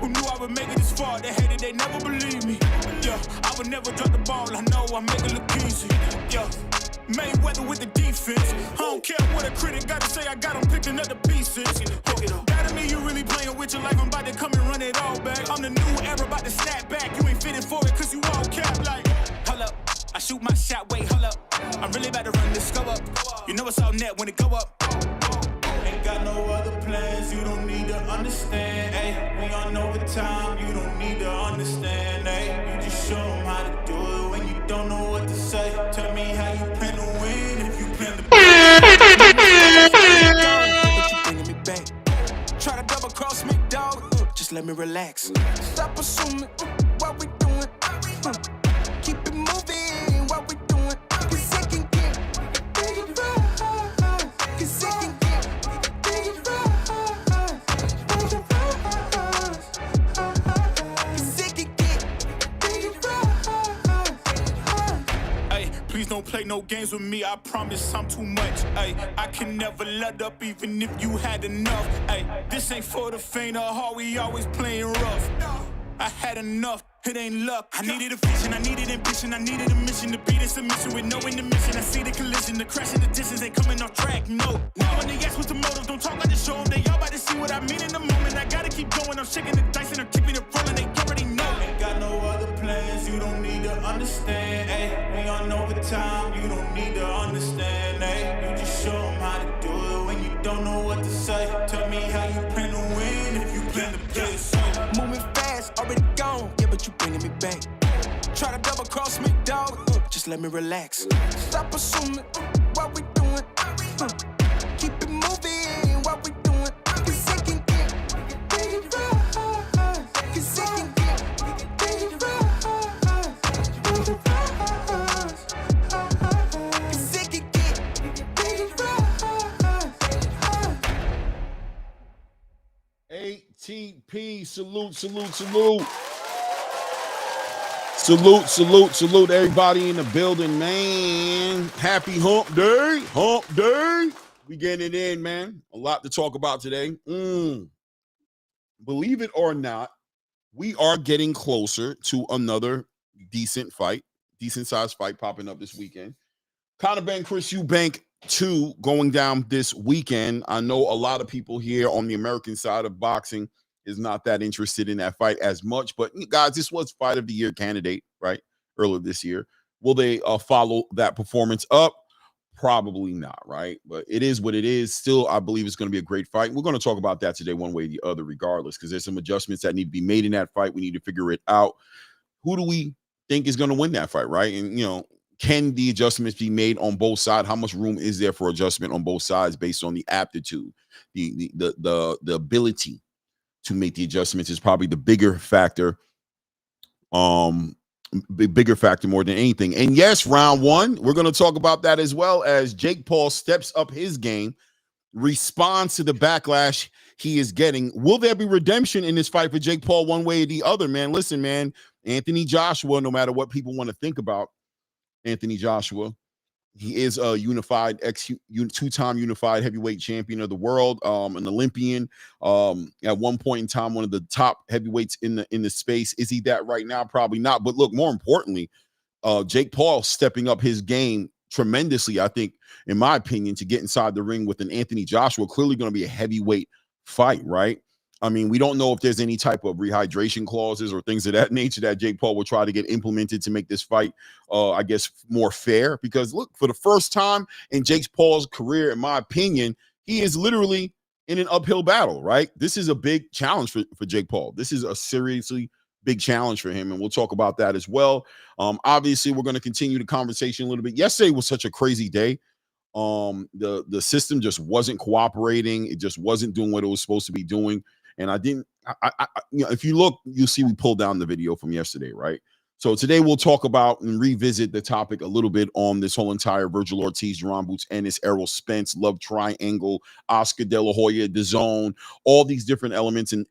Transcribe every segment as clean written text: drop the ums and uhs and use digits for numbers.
Who knew I would make it this far? They hated, they never believe me. Yeah, I would never drop the ball. I know I make it look easy. Yeah, Mayweather with the defense. I don't care what a critic gotta say. I got them picking up the pieces. That to me, you really playing with your life. I'm about to come and run it all back. I'm the new era, about to snap back. You ain't fitting for it, cause you all cap like. Hold up, I shoot my shot, wait, hold up. I'm really about to run this go up. You know it's all net when it go up. Ain't got no other plans, you don't need to understand, ayy. We on overtime, you don't need to understand, ayy. You just show them how to do it when you don't know what to say. Tell me how you plan to win if you plan to but you bringing me back. Try to double cross me, dog. Just let me relax. Stop assuming what we doing. Keep it moving, what we doing. Cause it can get bigger, cause it can get bigger, cause it can get bigger. Hey, please don't play no games with me, I promise I'm too much. Hey, I can never let up even if you had enough. Hey, this ain't for the faint of heart, we always playing rough. I had enough, it ain't luck. I needed a vision, I needed ambition, I needed a mission to beat in submission with no intermission. I see the collision, the crash in the distance ain't coming off track, no. Now when they ask what's the motive, don't talk about the show 'em. They all about to see what I mean in the moment. I gotta keep going, I'm shaking the dice and I'm keeping it rolling. They already know. Ain't got no other plans, you don't need to understand, ayy. We on overtime, you don't need to understand, ayy. You just show them how to do it when you don't know what to say. Tell me how you plan to win if you plan to play safe. Moving fast, already gone, yeah, but you bringing me back. Try to double cross me, dog. Just let me relax. Stop assuming what we doing. Keep it moving, what we doing. Cause it can get bigger. Cause it can get bigger. Cause it can get bigger. ATP, salute, salute, salute. Salute, salute, salute everybody in the building, man. Happy hump day, hump day. We getting it in, man. A lot to talk about today. Believe it or not, we are getting closer to another decent sized fight popping up this weekend. Conor Ben, Chris Eubank 2 going down this weekend. I know a lot of people here on the American side of boxing is not that interested in that fight as much. But guys, this was Fight of the Year candidate, right? Earlier this year. Will they follow that performance up? Probably not, right? But it is what it is. Still, I believe it's going to be a great fight. We're going to talk about that today one way or the other, regardless, because there's some adjustments that need to be made in that fight. We need to figure it out. Who do we think is going to win that fight, right? And, can the adjustments be made on both sides? How much room is there for adjustment on both sides based on the aptitude, the ability to make the adjustments is probably the bigger factor. Bigger factor more than anything. And yes, round one, we're going to talk about that as well as Jake Paul steps up his game, responds to the backlash he is getting. Will there be redemption in this fight for Jake Paul one way or the other, man? Listen, man, Anthony Joshua, no matter what people want to think about Anthony Joshua, He is a unified two-time unified heavyweight champion of the world, an Olympian. At one point in time, one of the top heavyweights in the space. Is he that right now? Probably not. But look, more importantly, Jake Paul stepping up his game tremendously, I think, in my opinion, to get inside the ring with an Anthony Joshua. Clearly going to be a heavyweight fight, right? I mean, we don't know if there's any type of rehydration clauses or things of that nature that Jake Paul will try to get implemented to make this fight, I guess, more fair. Because look, for the first time in Jake Paul's career, in my opinion, he is literally in an uphill battle, right? This is a big challenge for Jake Paul. This is a seriously big challenge for him, and we'll talk about that as well. Obviously, we're going to continue the conversation a little bit. Yesterday was such a crazy day. The system just wasn't cooperating. It just wasn't doing what it was supposed to be doing. And I didn't, if you look, you'll see we pulled down the video from yesterday, right? So today we'll talk about and revisit the topic a little bit on this whole entire Virgil Ortiz, Jaron Boots Ennis, Errol Spence, Love Triangle, Oscar De La Hoya, DAZN, all these different elements and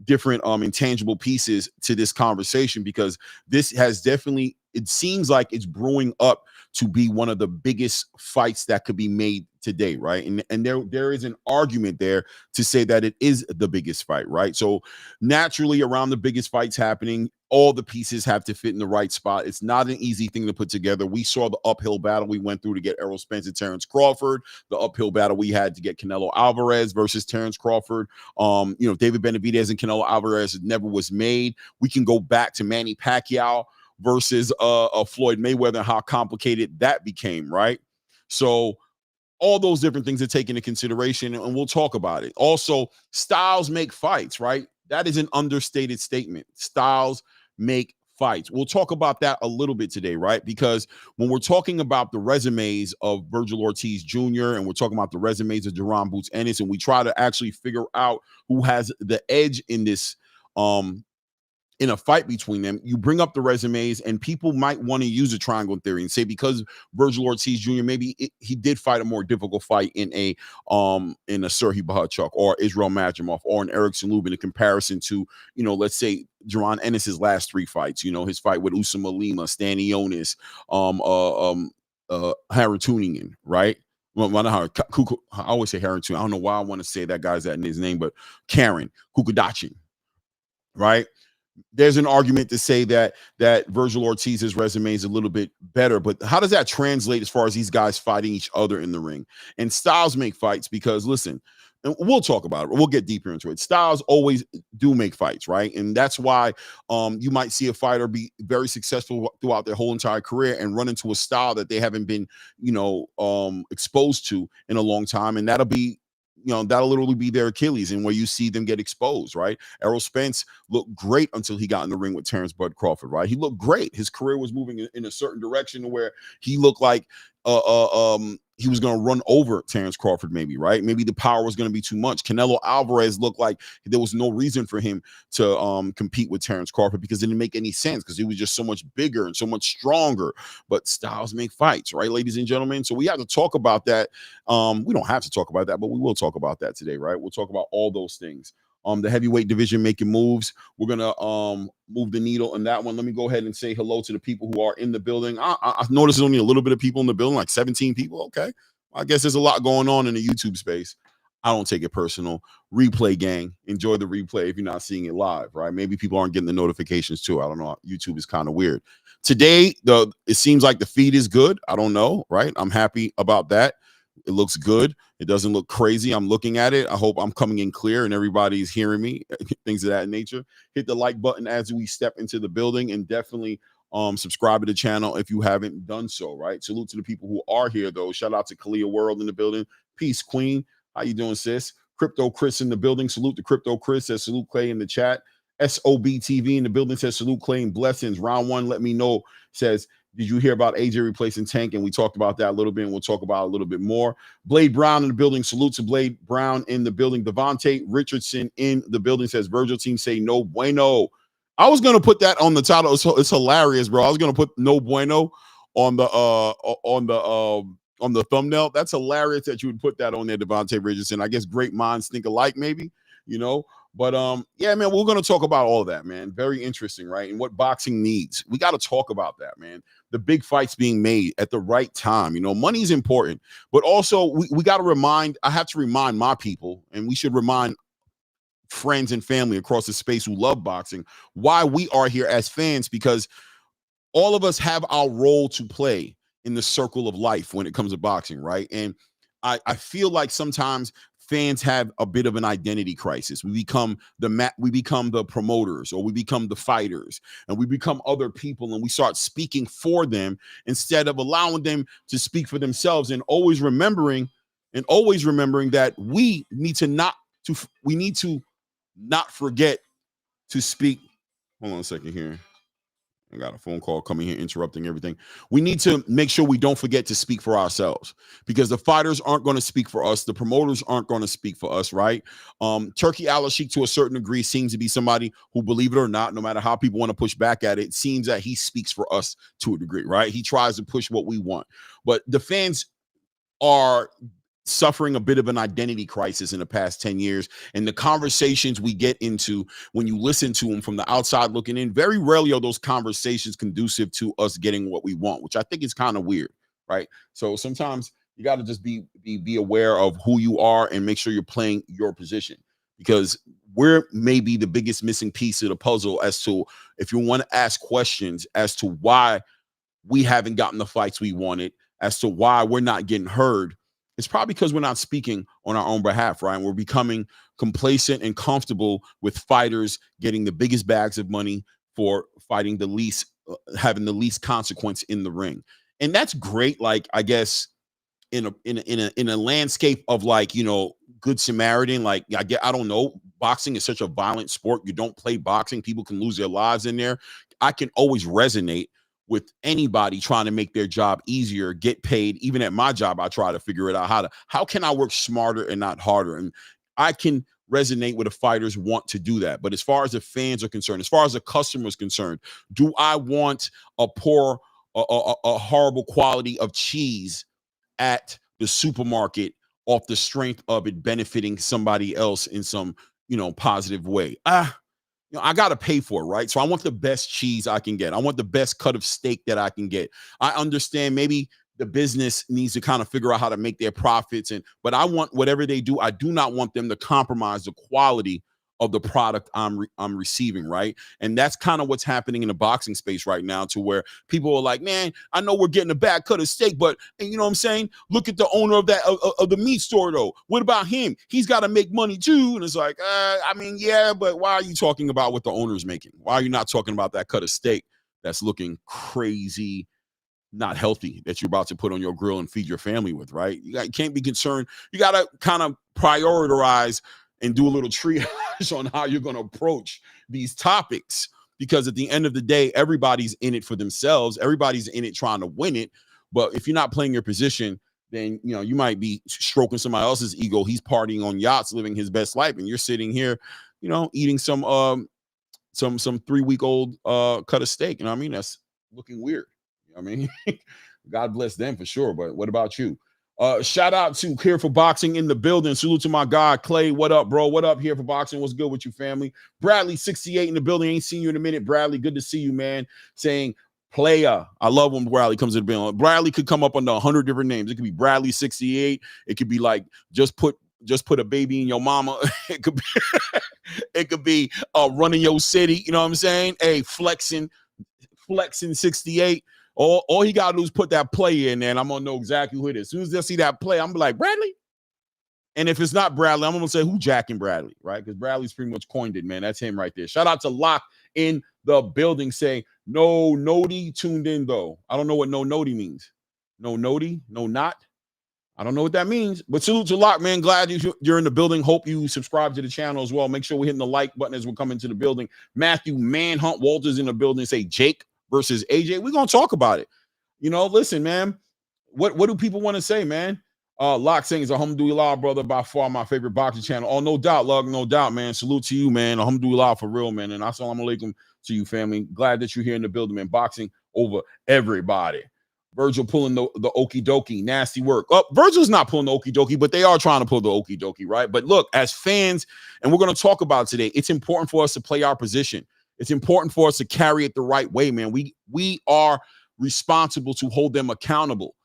different intangible pieces to this conversation, because this has definitely, it seems like it's brewing up to be one of the biggest fights that could be made today, right? And there is an argument there to say that it is the biggest fight, right? So naturally, around the biggest fights happening, all the pieces have to fit in the right spot. It's not an easy thing to put together. We saw the uphill battle we went through to get Errol Spence and Terrence Crawford, the uphill battle we had to get Canelo Alvarez versus Terrence Crawford. David Benavidez and Canelo Alvarez never was made. We can go back to Manny Pacquiao versus Floyd Mayweather and how complicated that became, right? So all those different things are taken into consideration, and we'll talk about it. Also, styles make fights, right? That is an understated statement. Styles make fights. We'll talk about that a little bit today, right? Because when we're talking about the resumes of Virgil Ortiz Jr. and we're talking about the resumes of Jaron Boots Ennis, and we try to actually figure out who has the edge in this in a fight between them, you bring up the resumes, and people might want to use a triangle theory and say, because Virgil Ortiz Jr. maybe he did fight a more difficult fight in a Serhii Bohachuk or Israel Madrimov or an Erickson Lubin in comparison to, let's say Jaron Ennis's last three fights, his fight with Usama Lima, Stanionis, Harutunian, right? Well, I always say Harutunian. I don't know why I want to say that guy's in his name, but Karen Kukudachin, right? There's an argument to say that Virgil Ortiz's resume is a little bit better, but how does that translate as far as these guys fighting each other in the ring? And styles make fights, because listen, and we'll talk about it. We'll get deeper into it. Styles always do make fights, right? And that's why you might see a fighter be very successful throughout their whole entire career and run into a style that they haven't been, exposed to in a long time, and that'll literally be their Achilles, and where you see them get exposed, right? Errol Spence looked great until he got in the ring with Terrence Bud Crawford, right? He looked great. His career was moving in a certain direction where he looked like he was going to run over Terrence Crawford, maybe, right? Maybe the power was going to be too much. Canelo Alvarez looked like there was no reason for him to compete with Terrence Crawford, because it didn't make any sense, because he was just so much bigger and so much stronger. But styles make fights, right, ladies and gentlemen? So we have to talk about that. We don't have to talk about that, but we will talk about that today, right? We'll talk about all those things. The heavyweight division making moves. We're gonna move the needle in that one. Let me go ahead and say hello to the people who are in the building. I noticed there's only a little bit of people in the building, like 17 people. Okay, I guess there's a lot going on in the YouTube space. I don't take it personal. Replay gang, enjoy the replay if you're not seeing it live, right? Maybe people aren't getting the notifications too. I don't know. YouTube is kind of weird. Today, it seems like the feed is good. I don't know, right? I'm happy about that. It looks good. It doesn't look crazy. I'm looking at it. I hope I'm coming in clear and everybody's hearing me, things of that nature. Hit the like button as we step into the building, and definitely subscribe to the channel if you haven't done so, right? Salute to the people who are here, though. Shout out to Kalia World in the building. Peace, Queen. How you doing, sis? Crypto Chris in the building. Salute to Crypto Chris. Says salute Clay in the chat. SOB TV in the building says salute Clay and blessings. Round one, let me know. Says, did you hear about AJ replacing Tank? And we talked about that a little bit, and we'll talk about it a little bit more. Blade Brown in the building. Salute to Blade Brown in the building. Devontae Richardson in the building says Virgil team say no bueno. I was gonna put that on the title. It's hilarious, bro. I was gonna put no bueno on the thumbnail. That's hilarious that you would put that on there, Devontae Richardson. I guess great minds think alike, maybe. But yeah, man, we're gonna talk about all that, man. Very interesting, right? And what boxing needs. We got to talk about that, man. The big fights being made at the right time. You know, money is important, but also we got to remind. I have to remind my people, and we should remind friends and family across the space who love boxing why we are here as fans, because all of us have our role to play in the circle of life when it comes to boxing, right? And I feel like sometimes fans have a bit of an identity crisis. We become we become the promoters, or we become the fighters, and we become other people, and we start speaking for them instead of allowing them to speak for themselves, and always remembering that we need to not forget to speak. Hold on a second here. I got a phone call coming here interrupting everything. We need to make sure we don't forget to speak for ourselves, because the fighters aren't going to speak for us. The promoters aren't going to speak for us, right? Turkey Al-Sheikh, to a certain degree, seems to be somebody who, believe it or not, no matter how people want to push back at it, it seems that he speaks for us to a degree, right? He tries to push what we want. But the fans are suffering a bit of an identity crisis in the past 10 years. And the conversations we get into, when you listen to them from the outside looking in, very rarely are those conversations conducive to us getting what we want, which I think is kind of weird, right? So sometimes you got to just be aware of who you are and make sure you're playing your position, because we're maybe the biggest missing piece of the puzzle as to, if you want to ask questions as to why we haven't gotten the fights we wanted, as to why we're not getting heard. It's probably because we're not speaking on our own behalf, right? We're becoming complacent and comfortable with fighters getting the biggest bags of money for fighting the least, having the least consequence in the ring. And that's great, like, I guess, in a landscape of, like, you know, Good Samaritan. Like, I don't know, boxing is such a violent sport. You don't play boxing, people can lose their lives in there. I can always resonate with anybody trying to make their job easier, get paid. Even at my job, I try to figure it out how can I work smarter and not harder? And I can resonate with the fighters want to do that. But as far as the fans are concerned, as far as the customer is concerned, do I want a horrible quality of cheese at the supermarket off the strength of it benefiting somebody else in some, positive way? I got to pay for it, right? So I want the best cheese I can get. I want the best cut of steak that I can get. I understand maybe the business needs to kind of figure out how to make their profits, but I want whatever they do. I do not want them to compromise the quality of the product I'm receiving, right? And that's kind of what's happening in the boxing space right now, to where people are like, man, I know we're getting a bad cut of steak, but, and you know what I'm saying? Look at the owner of that of the meat store, though. What about him? He's got to make money too. And it's like, I mean, yeah, but why are you talking about what the owner's making? Why are you not talking about that cut of steak that's looking crazy, not healthy, that you're about to put on your grill and feed your family with, right? You can't be concerned. You got to kind of prioritize and do a little triage on how you're going to approach these topics, because at the end of the day, everybody's in it for themselves. Everybody's in it trying to win it. But if you're not playing your position, then, you might be stroking somebody else's ego. He's partying on yachts, living his best life, and you're sitting here, eating some 3-week-old cut of steak. You know what I mean? That's looking weird. I mean, God bless them for sure. But what about you? Shout out to Here for Boxing in the building. Salute to my guy, Clay. What up, bro? What up, Here for Boxing? What's good with you, family? Bradley, 68 in the building. Ain't seen you in a minute. Bradley, good to see you, man. Saying, player. I love when Bradley comes in the building. Bradley could come up under 100 different names. It could be Bradley, 68. It could be like, just put a baby in your mama. It could be, it could be running your city. You know what I'm saying? Hey, flexing 68. All he got to do is put that play in there, and I'm going to know exactly who it is. As soon as I see that play, I'm going to be like, Bradley? And if it's not Bradley, I'm going to say, who jacking Bradley, right? Because Bradley's pretty much coined it, man. That's him right there. Shout out to Locke in the building saying, no Noti tuned in, though. I don't know what no Noti means. No Noti? No not? I don't know what that means. But salute to Locke, man. Glad you're in the building. Hope you subscribe to the channel as well. Make sure we're hitting the like button as we come into the building. Matthew Manhunt Walters in the building. Say Jake versus AJ. We're going to talk about it. Listen, man, what do people want to say, man? Locke saying is alhamdulillah, brother, by far my favorite boxing channel. Oh, no doubt, Locke, no doubt, man. Salute to you, man. Alhamdulillah for real, man. And assalamu alaikum to you, family. Glad that you're here in the building, man. Boxing over everybody. Virgil pulling the okie dokie, nasty work. Oh, Virgil's not pulling the okie dokie, but they are trying to pull the okie dokie, right? But look, as fans, and we're going to talk about today, it's important for us to play our position. It's important for us to carry it the right way, man. We are responsible to hold them accountable.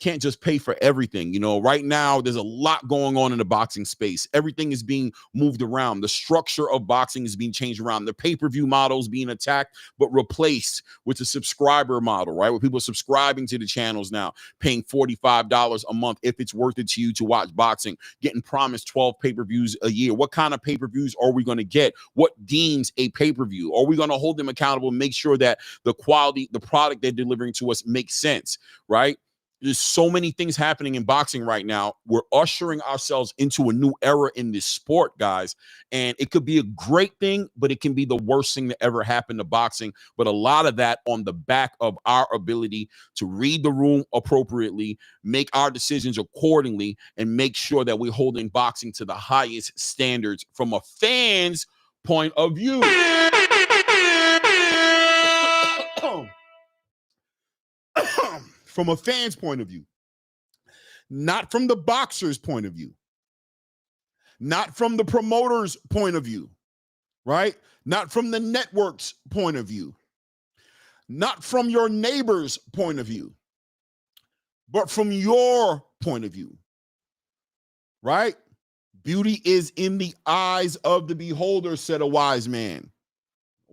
Can't just pay for everything. You know, right now there's a lot going on in the boxing space. Everything is being moved around. The structure of boxing is being changed around. The pay-per-view model is being attacked, but replaced with the subscriber model, right? Where people are subscribing to the channels now, paying $45 a month if it's worth it to you to watch boxing, getting promised 12 pay-per-views a year. What kind of pay-per-views are we going to get? What deems a pay-per-view? Are we going to hold them accountable, make sure that the quality, the product they're delivering to us makes sense, right? There's so many things happening in boxing right now. We're ushering ourselves into a new era in this sport, guys. And it could be a great thing, but it can be the worst thing that ever happened to boxing. But a lot of that on the back of our ability to read the room appropriately, make our decisions accordingly, and make sure that we're holding boxing to the highest standards from a fan's point of view. From a fan's point of view, not from the boxer's point of view, not from the promoter's point of view, right? Not from the network's point of view, not from your neighbor's point of view, but from your point of view, right? Beauty is in the eyes of the beholder, said a wise man.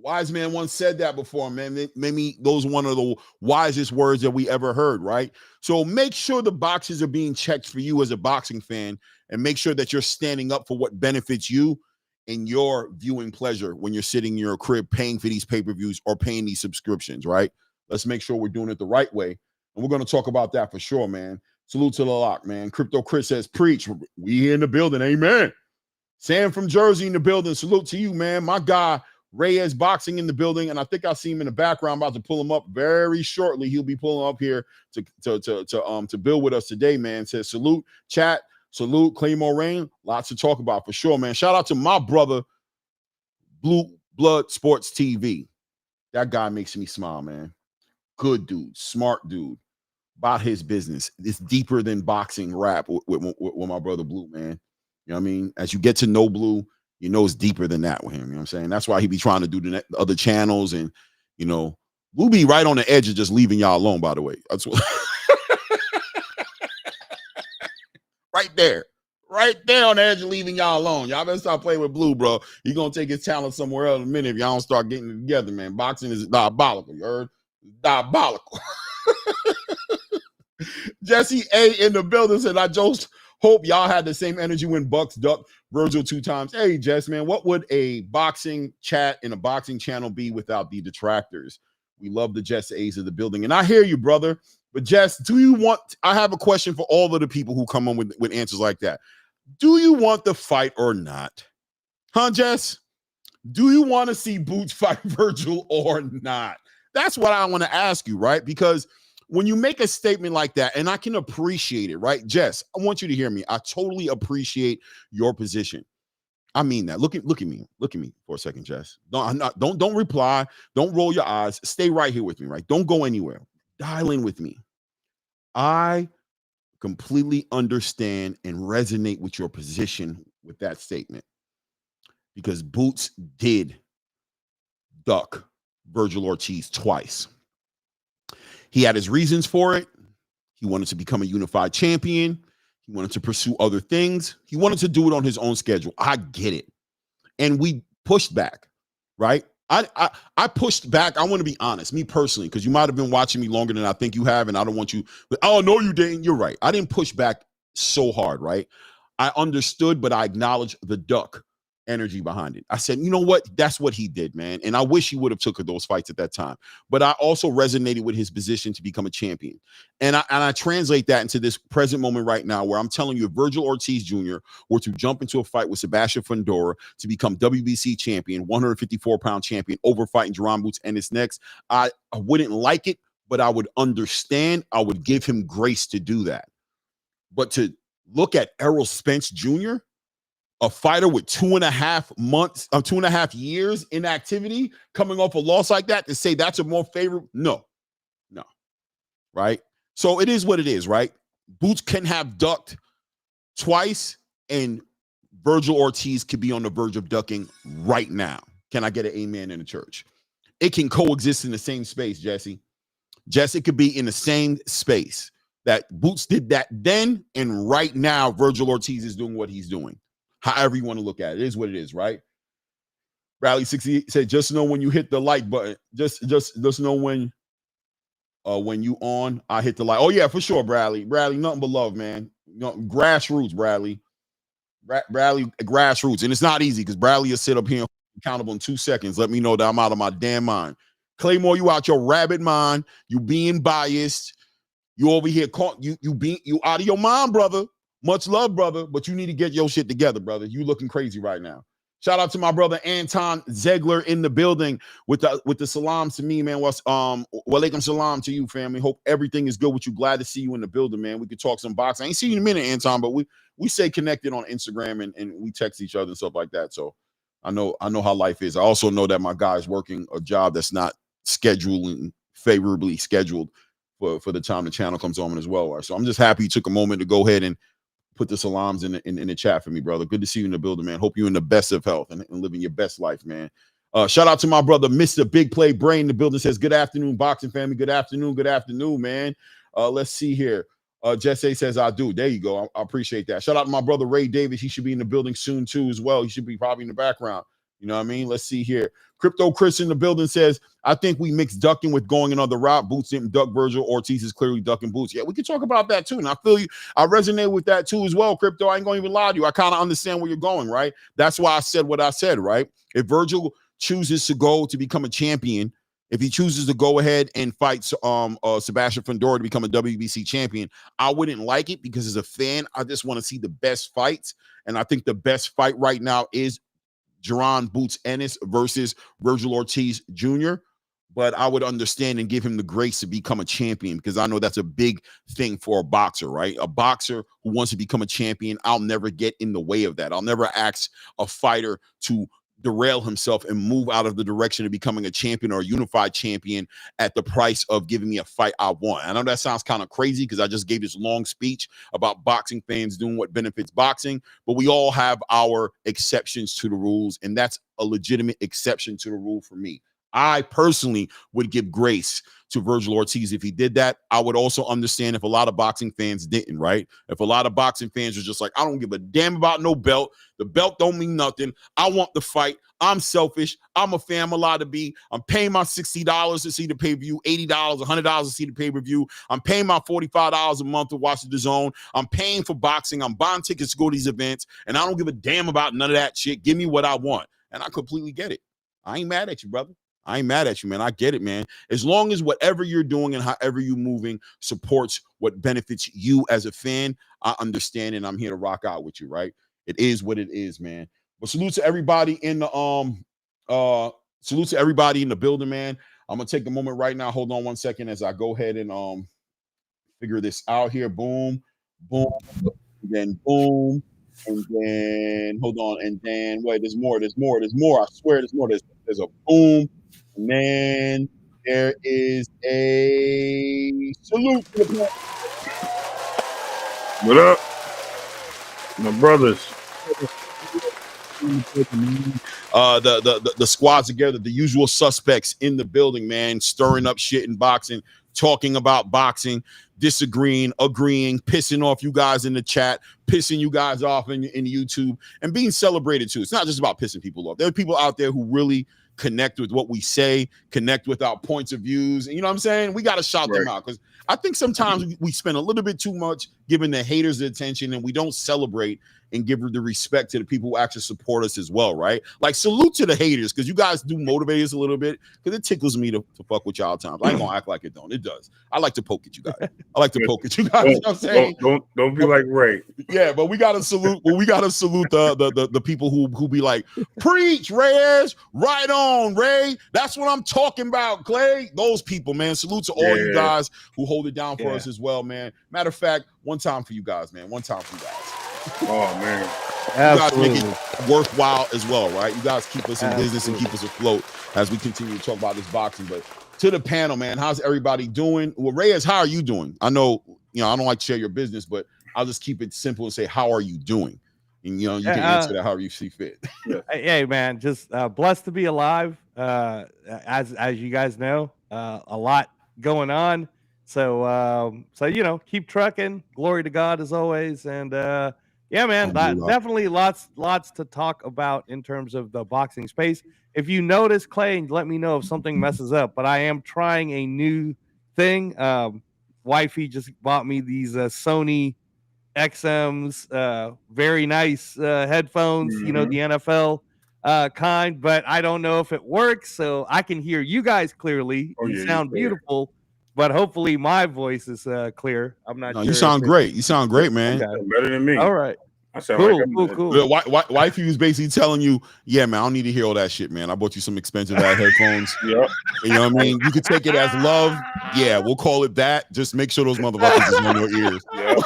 Wise man once said that before, man. Maybe those one of the wisest words that we ever heard, right? So make sure the boxes are being checked for you as a boxing fan, and make sure that you're standing up for what benefits you and your viewing pleasure when you're sitting in your crib paying for these pay-per-views or paying these subscriptions, right? Let's make sure we're doing it the right way. And we're going to talk about that for sure, man. Salute to the lock, man. Crypto Chris says, preach. We here in the building. Amen. Sam from Jersey in the building. Salute to you, man. My guy, Reyes Boxing in the building, and I think I see him in the background. I'm about to pull him up very shortly. He'll be pulling up here to build with us today, man. Says salute, chat, salute, Claymore Rain. Lots to talk about for sure, man. Shout out to my brother, Blue Blood Sports TV. That guy makes me smile, man. Good dude, smart dude. About his business. It's deeper than boxing rap with my brother Blue, man. You know what I mean? As you get to know Blue, you know it's deeper than that with him. You know what I'm saying? That's why he be trying to do the other channels, and you know, we'll be right on the edge of just leaving y'all alone, by the way. That's what right there on the edge of leaving y'all alone. Y'all better stop playing with Blue, bro. He's gonna take his talent somewhere else in a minute if y'all don't start getting it together, man. Boxing is diabolical, you heard? Diabolical. Jesse A in the building said, I just hope y'all had the same energy when Bucks ducked Virgil 2 times. Hey, Jess, man, what would a boxing chat and a boxing channel be without the detractors? We love the Jess A's of the building. And I hear you, brother. But Jess, do you want, I have a question for all of the people who come on with answers like that. Do you want the fight or not? Huh, Jess? Do you want to see Boots fight Virgil or not? That's what I want to ask you, right? Because when you make a statement like that, and I can appreciate it, right? Jess, I want you to hear me. I totally appreciate your position. I mean that. Look at me. Look at me for a second, Jess. Don't reply. Don't roll your eyes. Stay right here with me, right? Don't go anywhere. Dial in with me. I completely understand and resonate with your position with that statement, because Boots did duck Virgil Ortiz twice. He had his reasons for it. He wanted to become a unified champion. He wanted to pursue other things. He wanted to do it on his own schedule. I get it. And we pushed back, right? I pushed back. I want to be honest, me personally, because you might have been watching me longer than I think you have, and I don't want you, but oh, no, you didn't. You're right. I didn't push back so hard, right? I understood, but I acknowledged the duck energy behind it. I said, you know what? That's what he did, man. And I wish he would have took those fights at that time. But I also resonated with his position to become a champion. And I translate that into this present moment right now, where I'm telling you, if Virgil Ortiz Jr. were to jump into a fight with Sebastian Fundora to become WBC champion, 154-pound champion, over fighting Jerome Boots and his next, I wouldn't like it, but I would understand. I would give him grace to do that. But to look at Errol Spence Jr., a fighter with 2.5 years inactivity, coming off a loss like that, to say that's a more favorable, no, right? So it is what it is, right? Boots can have ducked twice, and Virgil Ortiz could be on the verge of ducking right now. Can I get an amen in the church? It can coexist in the same space, Jesse. Jesse could be in the same space that Boots did that then, and right now Virgil Ortiz is doing what he's doing. However you want to look at it, it is what it is, right? Bradley 60 said, just know when you hit the like button. Just know when you on, I hit the like. Oh yeah, for sure, Bradley. Bradley, nothing but love, man. Grassroots, Bradley. Bradley, grassroots. And it's not easy because Bradley will sit up here accountable in 2 seconds. Let me know that I'm out of my damn mind. Claymore, you out your rabbit mind. You being biased. You over here you out of your mind, brother. Much love, brother, but you need to get your shit together, brother. You looking crazy right now. Shout out to my brother Anton Zegler in the building with the salams to me, man. Walaikum salam to you, family. Hope everything is good with you. Glad to see you in the building, man. We could talk some boxing. I ain't seen you in a minute, Anton, but we stay connected on Instagram and we text each other and stuff like that. So I know how life is. I also know that my guy is working a job that's not favorably scheduled for the time the channel comes on as well. Right? So I'm just happy you took a moment to go ahead and put the salams in the chat for me, brother. Good to see you in the building, man. Hope you're in the best of health and living your best life, man. Shout out to my brother, Mr. Big Play Brain. The building says, good afternoon, boxing family. Good afternoon, man. Let's see here. Jesse says, I do. There you go. I appreciate that. Shout out to my brother, Ray Davis. He should be in the building soon, too, as well. He should be probably in the background. You know what I mean? Let's see here. Crypto Chris in the building says, I think we mixed ducking with going another route. Boots didn't duck Virgil. Ortiz is clearly ducking Boots. Yeah, we can talk about that too. And I feel you. I resonate with that too as well, Crypto. I ain't going to even lie to you. I kind of understand where you're going, right? That's why I said what I said, right? If Virgil chooses to go to become a champion, if he chooses to go ahead and fight Sebastian Fundora to become a WBC champion, I wouldn't like it because as a fan, I just want to see the best fights. And I think the best fight right now is Jaron Boots Ennis versus Virgil Ortiz Jr., but I would understand and give him the grace to become a champion because I know that's a big thing for a boxer, right? A boxer who wants to become a champion, I'll never get in the way of that. I'll never ask a fighter to derail himself and move out of the direction of becoming a champion or a unified champion at the price of giving me a fight I want. I know that sounds kind of crazy because I just gave this long speech about boxing fans doing what benefits boxing, but we all have our exceptions to the rules, and that's a legitimate exception to the rule for me. I personally would give grace to Virgil Ortiz if he did that. I would also understand if a lot of boxing fans didn't, right? If a lot of boxing fans are just like, I don't give a damn about no belt. The belt don't mean nothing. I want the fight. I'm selfish. I'm a fan. I'm allowed to be. I'm paying my $60 to see the pay-per-view, $80, $100 to see the pay-per-view. I'm paying my $45 a month to watch the DAZN. I'm paying for boxing. I'm buying tickets to go to these events, and I don't give a damn about none of that shit. Give me what I want. And I completely get it. I ain't mad at you, brother. I ain't mad at you, man. I get it, man. As long as whatever you're doing and however you're moving supports what benefits you as a fan, I understand, and I'm here to rock out with you, right? It is what it is, man. But salute to everybody in the building, man. I'm gonna take a moment right now. Hold on one second as I go ahead and figure this out here. Boom, boom, and then boom, and then hold on, and then wait, there's more. I swear there's more. There's a boom. And then there is a salute to the What up, my brothers? The squads together, the usual suspects in the building, man, stirring up shit in boxing, talking about boxing, disagreeing, agreeing, pissing off you guys in the chat, pissing you guys off in YouTube, and being celebrated too. It's not just about pissing people off. There are people out there who really connect with what we say, connect with our points of views. And you know what I'm saying? We got to shout them out because I think sometimes we spend a little bit too much giving the haters the attention and we don't celebrate and give the respect to the people who actually support us as well, right? Like, salute to the haters because you guys do motivate us a little bit because it tickles me to fuck with y'all times. I ain't gonna act like it don't. It does. I like to poke at you guys. You know what I'm saying? Don't be like Ray. Yeah, but we gotta salute. Well, we gotta salute the people who be like, preach, Reyes, right on, Ray. That's what I'm talking about, Clay. Those people, man. Salute to all you guys who hold it down for us as well, man. Matter of fact, one time for you guys, man. One time for you guys. Oh man, you guys make it worthwhile as well, right? You guys keep us in business and keep us afloat as we continue to talk about this boxing. But to the panel, man. How's everybody doing? Well, Reyes, how are you doing? I know, I don't like to share your business, but I'll just keep it simple and say, how are you doing? And you can answer that however you see fit. Hey, man, just blessed to be alive. As you guys know, a lot going on. So keep trucking. Glory to God as always. And yeah, man, definitely lots to talk about in terms of the boxing space. If you notice, Clay, let me know if something messes up. But I am trying a new thing. Wifey just bought me these Sony XMs, very nice headphones, the NFL kind, but I don't know if it works. So I can hear you guys clearly. You sound beautiful, but hopefully my voice is clear. I'm not sure. You sound great. You sound great, man. Okay. Better than me. All right. I sound cool. Wifey was basically telling you, yeah, man, I don't need to hear all that shit, man. I bought you some expensive ass headphones. Yep. You know what I mean? You could take it as love. Yeah, we'll call it that. Just make sure those motherfuckers is on your ears. Yep.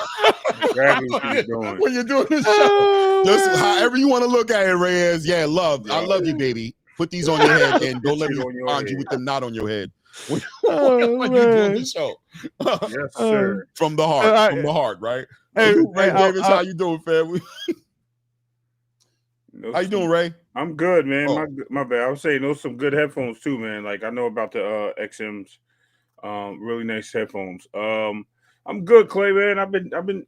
Exactly what you're doing. When you're doing this show. Just however you want to look at it, Reyes. Yeah, love. I love you, baby. Put these on your head and don't let me find you with them not on your head. When you're doing the show. Yes, sir. From the heart, right? Hey, Ray Davis, how you doing, family? How you doing, Ray? I'm good, man. My bad. I was saying those some good headphones too, man. Like I know about the XMs, really nice headphones. I'm good, Clay, man. I've been,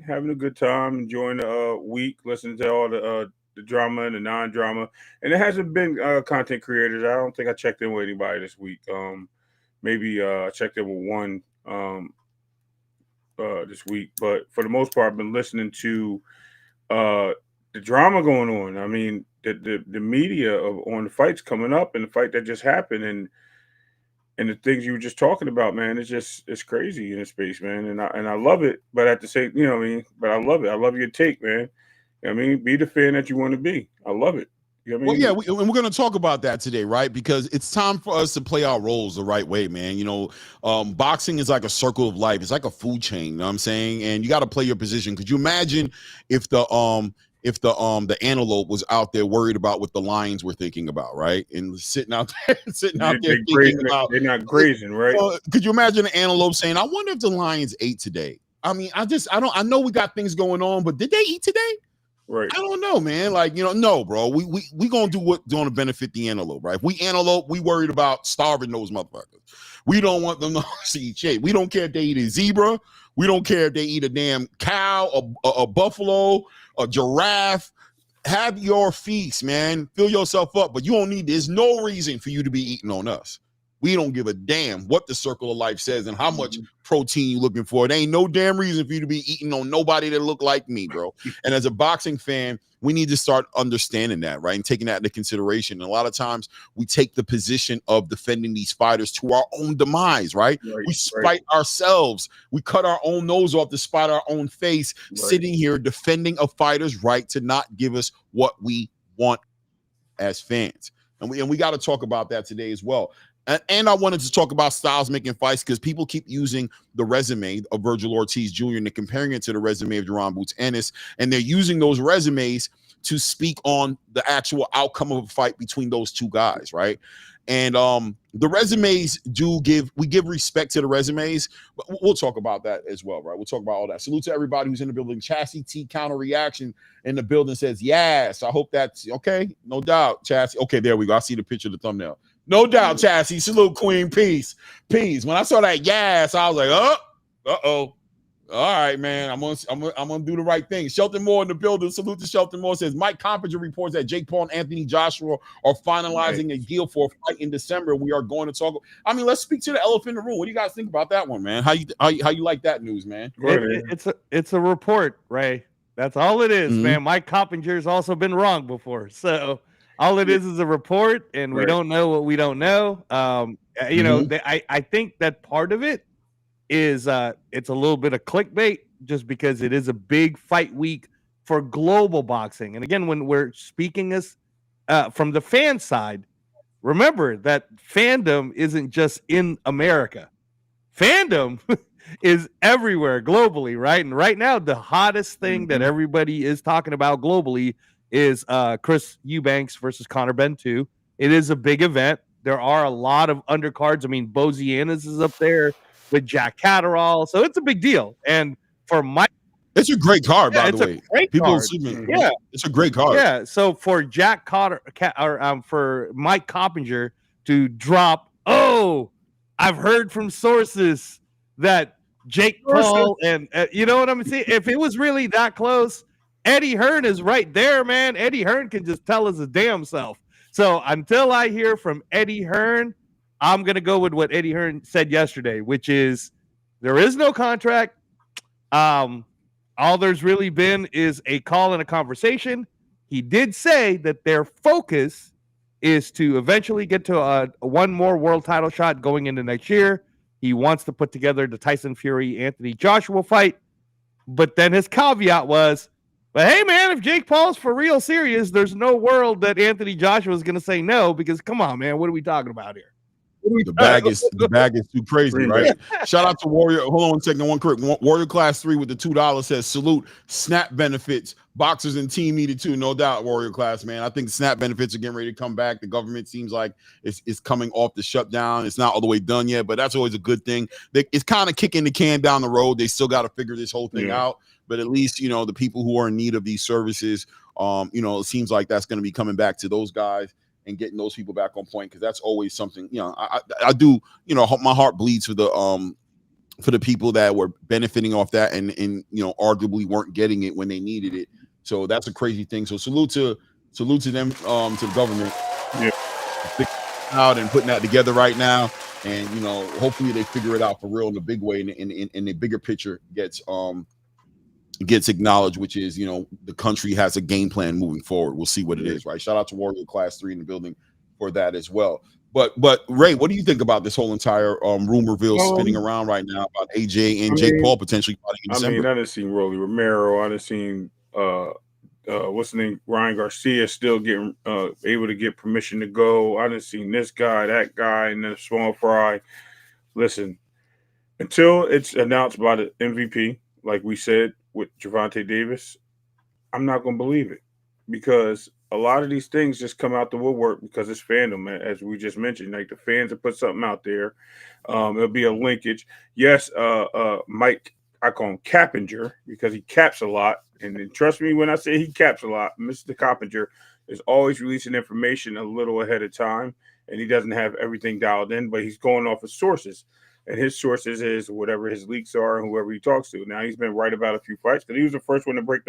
having a good time, enjoying the week, listening to all the drama and the non-drama. And it hasn't been content creators. I don't think I checked in with anybody this week. Maybe I checked in with one this week, but for the most part, I've been listening to the drama going on. I mean, the media on the fights coming up and the fight that just happened and the things you were just talking about, man. It's crazy in the space, man. And I love it, but at the same, but I love it. I love your take, man. Be the fan that you want to be. I love it. You know what I mean? Well, yeah, and we're going to talk about that today, right? Because it's time for us to play our roles the right way, man. Boxing is like a circle of life. It's like a food chain, you know what I'm saying? And you got to play your position. Could you imagine if the antelope was out there worried about what the lions were thinking about, right? And sitting out there thinking about they're not grazing, right? Could you imagine an antelope saying, "I wonder if the lions ate today"? I mean, I know we got things going on, but did they eat today? Right. I don't know, man. Like, no, bro. We gonna do what's gonna benefit the antelope, right? If we antelope, we worried about starving those motherfuckers. We don't want them to eat shit. We don't care if they eat a zebra. We don't care if they eat a damn cow, a buffalo, a giraffe. Have your feast, man. Fill yourself up, but there's no reason for you to be eating on us. We don't give a damn what the circle of life says and how much protein you looking for. There ain't no damn reason for you to be eating on nobody that look like me, bro. And as a boxing fan, we need to start understanding that, right? And taking that into consideration. And a lot of times we take the position of defending these fighters to our own demise, right? We spite ourselves. We cut our own nose off to spite our own face, sitting here defending a fighter's right to not give us what we want as fans. And we got to talk about that today as well. And I wanted to talk about styles making fights because people keep using the resume of Virgil Ortiz Jr. and they're it to the resume of Jaron Boots Ennis, and they're using those resumes to speak on the actual outcome of a fight between those two guys, right? And the resumes we give respect to the resumes, but we'll talk about that as well, right? We'll talk about all that. Salute to everybody who's in the building. Chassis T counter reaction in the building says, yes, I hope that's okay. No doubt, Chassis. Okay, there we go. I see the picture of the thumbnail. No doubt, Chassis. Salute, Queen. Peace. When I saw that yes, I was like, uh-oh. All right, man. I'm gonna do the right thing. Shelton Moore in the building. Salute to Shelton Moore. Says Mike Compinger reports that Jake Paul and Anthony Joshua are finalizing a deal for a fight in December. We are going to talk. I mean, let's speak to the elephant in the room. What do you guys think about that one, man? How you like that news, man? It's a report, Ray. That's all it is, man. Mike Coppinger's also been wrong before, so. All it is a report, and we don't know what we don't know. I think that part of it is it's a little bit of clickbait just because it is a big fight week for global boxing. And again, when we're speaking this from the fan side, remember that fandom isn't just in America. Fandom is everywhere globally, right? And right now, the hottest thing that everybody is talking about globally is Chris Eubanks versus Conor Benn 2. It is a big event. there are a lot of undercards. I mean, Bozianis is up there with Jack Catterall, so it's a big deal. And for Mike, it's a great card, by the it's a way. great People card. assuming Yeah, it's a great card. yeah. So for Jack Cotter, for Mike Coppinger to drop, oh, I've heard from sources that Jake Paul and you know what I'm saying? If it was really that close, Eddie Hearn is right there, man. Eddie Hearn can just tell us his damn self. So until I hear from Eddie Hearn, I'm gonna go with what Eddie Hearn said yesterday, which is there is no contract. All there's really been is a call and a conversation. He did say that their focus is to eventually get to a one more world title shot going into next year. He wants to put together the Tyson Fury Anthony Joshua fight. But then his caveat was, but hey, man, if Jake Paul's for real serious, there's no world that Anthony Joshua is going to say no, because come on, man, what are we talking about here? The bag is too crazy, right? Shout out to Warrior. Hold on 1 second. One quick. Warrior Class 3 with the $2 says salute. Snap benefits. Boxers and team needed too, no doubt. Warrior Class, man. I think snap benefits are getting ready to come back. The government seems like it's coming off the shutdown. It's not all the way done yet, but that's always a good thing. It's kind of kicking the can down the road. They still got to figure this whole thing out. But at least, you know, the people who are in need of these services, you know, it seems like that's going to be coming back to those guys and getting those people back on point, because that's always something, you know, I do, you know, my heart bleeds for the people that were benefiting off that and you know, arguably weren't getting it when they needed it. So that's a crazy thing. So salute to them, to the government. Yeah. Out and putting that together right now. And, you know, hopefully they figure it out for real in the big way, and the bigger picture gets acknowledged, which is, you know, the country has a game plan moving forward. We'll see what it is, right? Shout out to Warrior Class 3 in the building for that as well. But Ray, what do you think about this whole entire rumorville spinning around right now about AJ and Jake Paul potentially fighting in December? I done seen Rolly Romero. I done seen what's the name, Ryan Garcia still getting able to get permission to go. I done seen this guy, that guy, and then Small Fry. Listen, until it's announced by the MVP, like we said with Gervonta Davis, I'm not going to believe it, because a lot of these things just come out the woodwork because it's fandom, as we just mentioned. Like, the fans will put something out there. It'll be a linkage. Yes, Mike, I call him Cappinger because he caps a lot. And then, trust me when I say he caps a lot, Mr. Coppinger is always releasing information a little ahead of time, and he doesn't have everything dialed in, but he's going off of sources. And his sources is whatever his leaks are and whoever he talks to. Now, he's been right about a few fights because he was the first one to break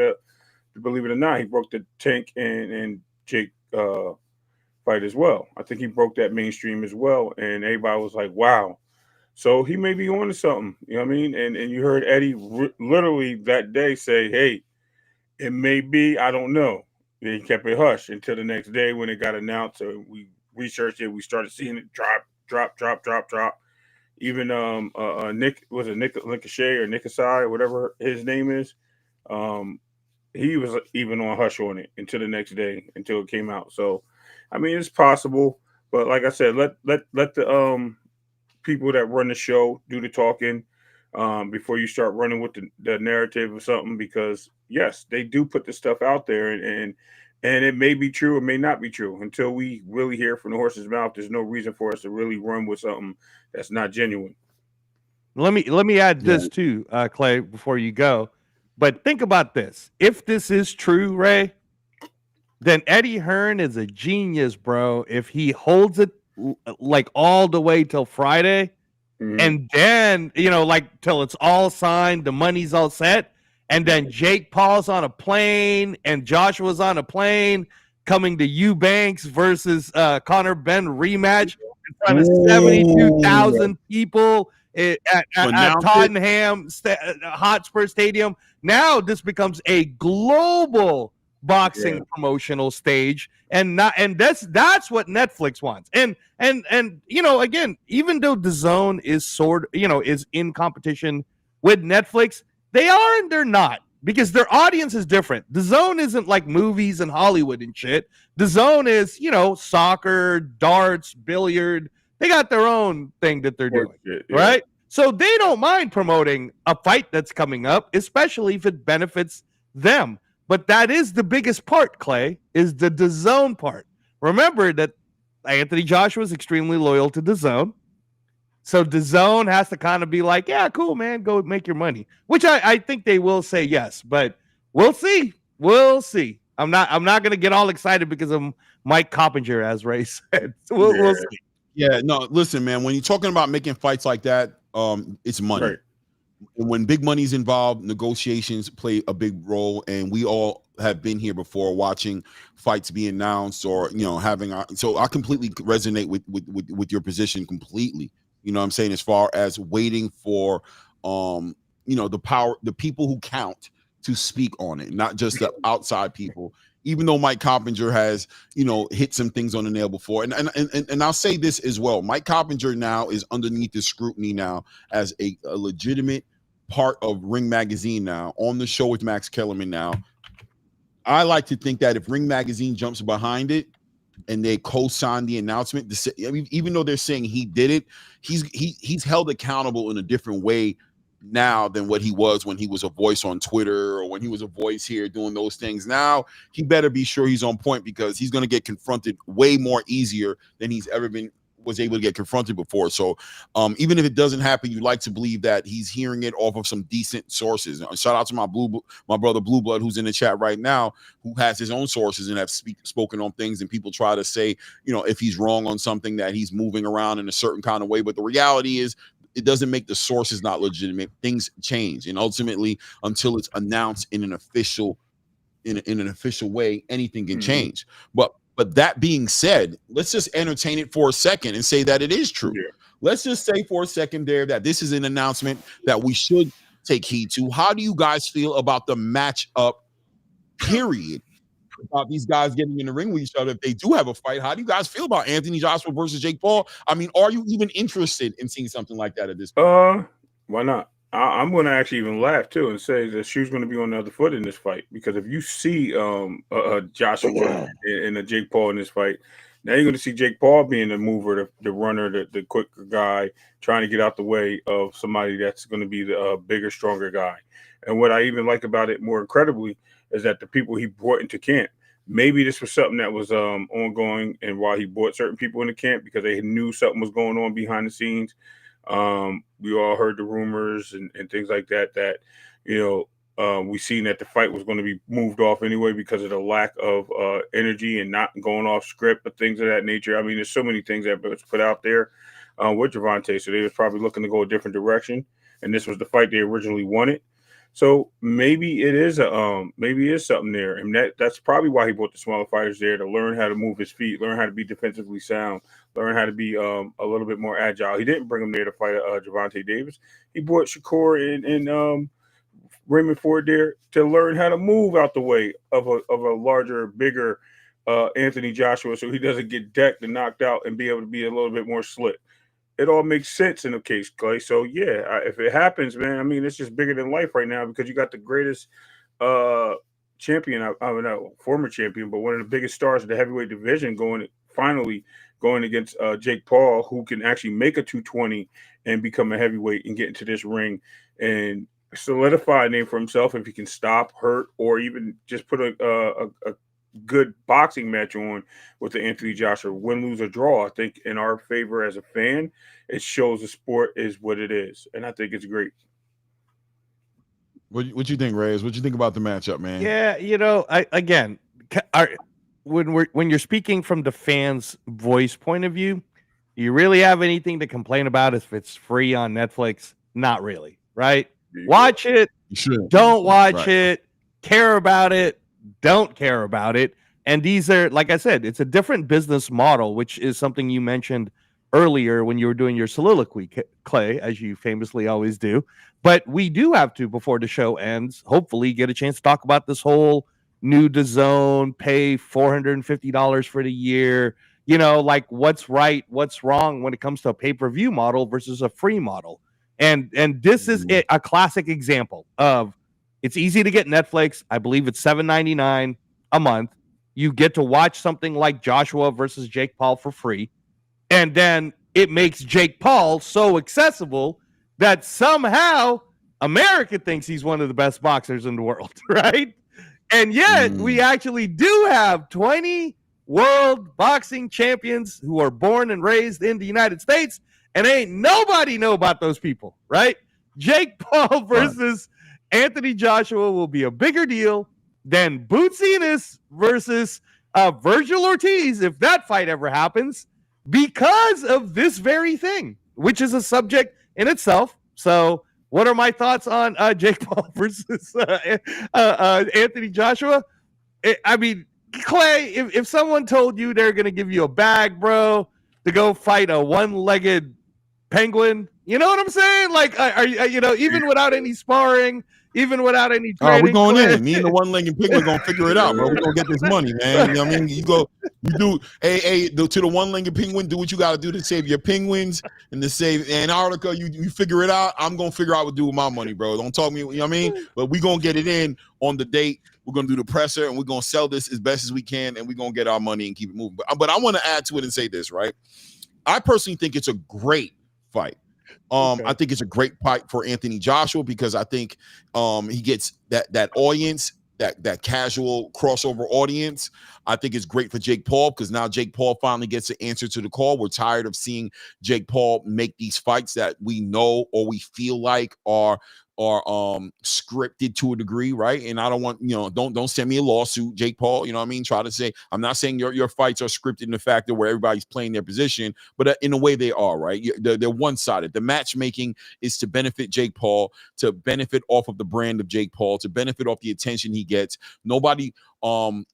believe it or not, he broke the Tank and Jake fight as well. I think he broke that mainstream as well. And everybody was like, wow. So he may be on to something. You know what I mean? And you heard Eddie literally that day say, hey, it may be, I don't know. He kept it hush until the next day when it got announced. So we researched it. We started seeing it drop. Even Nick, was it Nick Lincoln or Nickasai or whatever his name is, he was even on hush on it until the next day, until it came out. So, I mean, it's possible, but like I said, let the people that run the show do the talking before you start running with the narrative or something, because yes, they do put the stuff out there, and it may be true, it may not be true. Until we really hear from the horse's mouth, there's no reason for us to really run with something that's not genuine. Let me add this too, Clay, before you go. But think about this. If this is true, Ray, then Eddie Hearn is a genius, bro. If he holds it like all the way till Friday, and then, you know, like till it's all signed, the money's all set, and then Jake Paul's on a plane and Joshua's on a plane coming to Eubanks versus Conor Ben rematch in front of 72,000 people at Tottenham Hotspur Stadium. Now this becomes a global boxing promotional stage, and that's what Netflix wants. And you know, again, even though Dazn is is in competition with Netflix, they are and they're not, because their audience is different. Dazn isn't like movies and Hollywood and shit. Dazn is, you know, soccer, darts, billiard. They got their own thing that they're doing, right? So they don't mind promoting a fight that's coming up, especially if it benefits them. But that is the biggest part, Clay, is the Dazn part. Remember that Anthony Joshua is extremely loyal to Dazn. So Dazn has to kind of be like, yeah, cool, man, go make your money. Which I think they will say yes, but we'll see. We'll see. I'm not going to get all excited because of Mike Coppinger, as Ray said. We'll see. Yeah, no, listen, man. When you're talking about making fights like that, it's money. Right. And when big money's involved, negotiations play a big role. And we all have been here before, watching fights be announced, or having. So I completely resonate with your position completely. You know what I'm saying, as far as waiting for the people who count to speak on it, not just the outside people. Even though Mike Coppinger has, hit some things on the nail before. And I'll say this as well. Mike Coppinger now is underneath the scrutiny now as a legitimate part of Ring Magazine now, on the show with Max Kellerman now. I like to think that if Ring Magazine jumps behind it and they co-sign the announcement, even though they're saying he did it, he's held accountable in a different way now than what he was when he was a voice on Twitter, or when he was a voice here doing those things. Now he better be sure he's on point, because he's going to get confronted way more easier than he's ever was able to get confronted before. So even if it doesn't happen, you like to believe that he's hearing it off of some decent sources. Shout out to my brother Blue Blood, who's in the chat right now, who has his own sources and have spoken on things, and people try to say, if he's wrong on something, that he's moving around in a certain kind of way. But the reality is, it doesn't make the sources not legitimate. Things change, and ultimately, until it's announced in an official way, anything can change. But that being said, let's just entertain it for a second and say that it is true. Yeah. Let's just say for a second there that this is an announcement that we should take heed to. How do you guys feel about the matchup, period? About these guys getting in the ring with each other if they do have a fight? How do you guys feel about Anthony Joshua versus Jake Paul? I mean, are you even interested in seeing something like that at this point? Why not? I'm going to actually even laugh too and say the shoe's going to be on the other foot in this fight, because if you see Joshua and a Jake Paul in this fight, now you're going to see Jake Paul being the mover, the runner, the quicker guy, trying to get out the way of somebody that's going to be the bigger, stronger guy. And what I even like about it more incredibly is that the people he brought into camp, maybe this was something that was ongoing, and why he brought certain people into camp, because they knew something was going on behind the scenes. We all heard the rumors and things like that, we seen that the fight was going to be moved off anyway because of the lack of energy and not going off script, but things of that nature. I mean, there's so many things that was put out there with Gervonta, so they was probably looking to go a different direction, and this was the fight they originally wanted. So maybe it is something there, and that's probably why he brought the smaller fighters there, to learn how to move his feet, learn how to be defensively sound, learn how to be a little bit more agile. He didn't bring him there to fight Gervonta Davis. He brought Shakur and Raymond Ford there to learn how to move out the way of a larger, bigger Anthony Joshua, so he doesn't get decked and knocked out, and be able to be a little bit more slick. It all makes sense in the case, Clay. So yeah, if it happens, man, I mean, it's just bigger than life right now, because you got the greatest champion, former champion, but one of the biggest stars of the heavyweight division finally going against Jake Paul, who can actually make a 220 and become a heavyweight and get into this ring and solidify a name for himself if he can stop, hurt, or even just put a good boxing match on with the Anthony Joshua. Win, lose, or draw, I think in our favor as a fan, it shows the sport is what it is, and I think it's great. What you think, Reyes? What you think about the matchup, man? Yeah, when you're speaking from the fans' voice point of view, do you really have anything to complain about if it's free on Netflix? Not really, right? Watch it, don't watch it, care about it, don't care about it. And these are, like I said, it's a different business model, which is something you mentioned earlier when you were doing your soliloquy, Clay, as you famously always do. But we do have to, before the show ends, hopefully get a chance to talk about this whole new Dazn, pay $450 for the year, like what's right, what's wrong when it comes to a pay-per-view model versus a free model. And this is a classic example of, it's easy to get Netflix. I believe it's $7.99 a month. You get to watch something like Joshua versus Jake Paul for free. And then it makes Jake Paul so accessible that somehow America thinks he's one of the best boxers in the world, right? And yet we actually do have 20 world boxing champions who are born and raised in the United States, and ain't nobody know about those people, right? Jake Paul versus Anthony Joshua will be a bigger deal than Bootsy Ennis versus Virgil Ortiz, if that fight ever happens, because of this very thing, which is a subject in itself. So, what are my thoughts on Jake Paul versus Anthony Joshua? I mean, Clay, if someone told you they're going to give you a bag, bro, to go fight a one-legged penguin, you know what I'm saying? Like, are you know, even without any sparring, even without any training, we're going Clay, in. Me and the one-legged penguin gonna figure it out, bro. We're gonna get this money, man. You know what I mean? You do. To the one-legged penguin, do what you got to do to save your penguins and to save Antarctica. You figure it out. I'm gonna figure out what to do with my money, bro. Don't talk me. You know what I mean? But we gonna get it in on the date. We're gonna do the presser and we're gonna sell this as best as we can, and we're gonna get our money and keep it moving. But I want to add to it and say this, right? I personally think it's a great fight. I think it's a great fight for Anthony Joshua because I think he gets that audience, that casual crossover audience. I think it's great for Jake Paul because now Jake Paul finally gets an answer to the call. We're tired of seeing Jake Paul make these fights that we know or we feel like are scripted to a degree, right? And I don't want, don't send me a lawsuit, Jake Paul. You know what I mean? Try to say, I'm not saying your fights are scripted in the factor where everybody's playing their position, but in a way they are, right? They're one-sided. The matchmaking is to benefit Jake Paul, to benefit off of the brand of Jake Paul, to benefit off the attention he gets.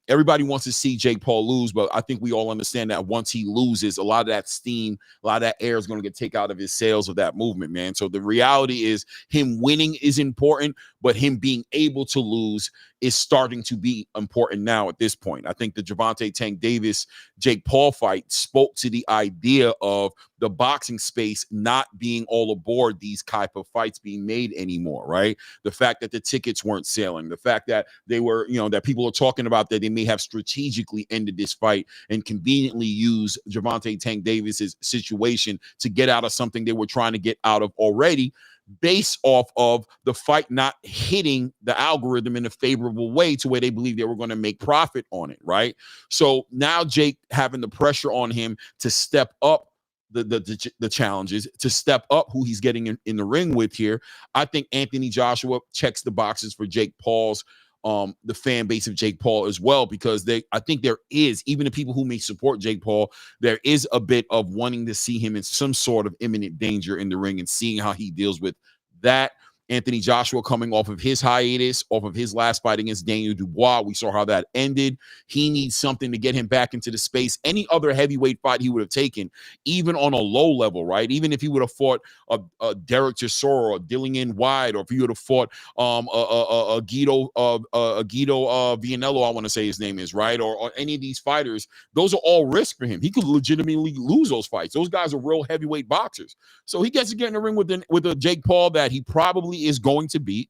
Everybody wants to see Jake Paul lose, but I think we all understand that once he loses, a lot of that steam, a lot of that air is going to get taken out of his sails of that movement, man. So the reality is him winning is important, but him being able to lose is starting to be important now at this point. I think the Gervonta Tank Davis Jake Paul fight spoke to the idea of the boxing space not being all aboard these type of fights being made anymore, right? The fact that the tickets weren't selling, the fact that they were, that people are talking about that they may have strategically ended this fight and conveniently use Gervonta Tank Davis's situation to get out of something they were trying to get out of already, based off of the fight not hitting the algorithm in a favorable way to where they believe they were going to make profit on it, right? So now Jake having the pressure on him to step up the challenges, to step up who he's getting in the ring with here. I think Anthony Joshua checks the boxes for Jake Paul's the fan base of Jake Paul as well, because I think there is, even the people who may support Jake Paul, there is a bit of wanting to see him in some sort of imminent danger in the ring and seeing how he deals with that. Anthony Joshua coming off of his hiatus, off of his last fight against Daniel Dubois. We saw how that ended. He needs something to get him back into the space. Any other heavyweight fight he would have taken, even on a low level, right? Even if he would have fought a Derek Chisora or Dillian White, or if he would have fought a Guido Vianello, I want to say his name is, right? Or any of these fighters, those are all risk for him. He could legitimately lose those fights. Those guys are real heavyweight boxers. So he gets to get in the ring with a Jake Paul that he probably is going to beat.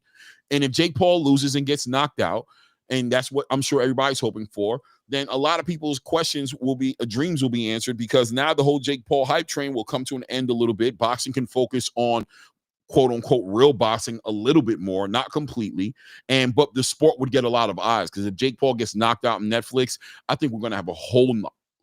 And if Jake Paul loses and gets knocked out, and that's what I'm sure everybody's hoping for, then a lot of people's dreams will be answered, because now the whole Jake Paul hype train will come to an end a little bit. Boxing can focus on quote unquote real boxing a little bit more, not completely. But the sport would get a lot of eyes, because if Jake Paul gets knocked out on Netflix, I think we're going to have a whole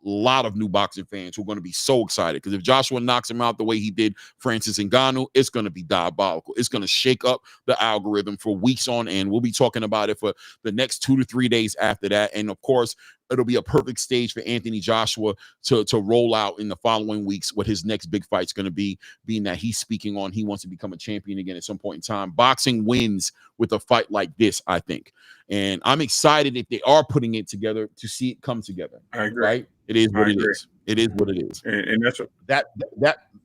lot of new boxing fans who are going to be so excited, because if Joshua knocks him out the way he did Francis Ngannou, it's going to be diabolical. It's going to shake up the algorithm for weeks on end. We'll be talking about it for the next 2 to 3 days after that. And of course, it'll be a perfect stage for Anthony Joshua to roll out in the following weeks what his next big fight's going to be, being that he's speaking on he wants to become a champion again at some point in time. Boxing wins with a fight like this, I think. And I'm excited if they are putting it together to see it come together. I agree. Right? It is what it is. It is what it is. And that's what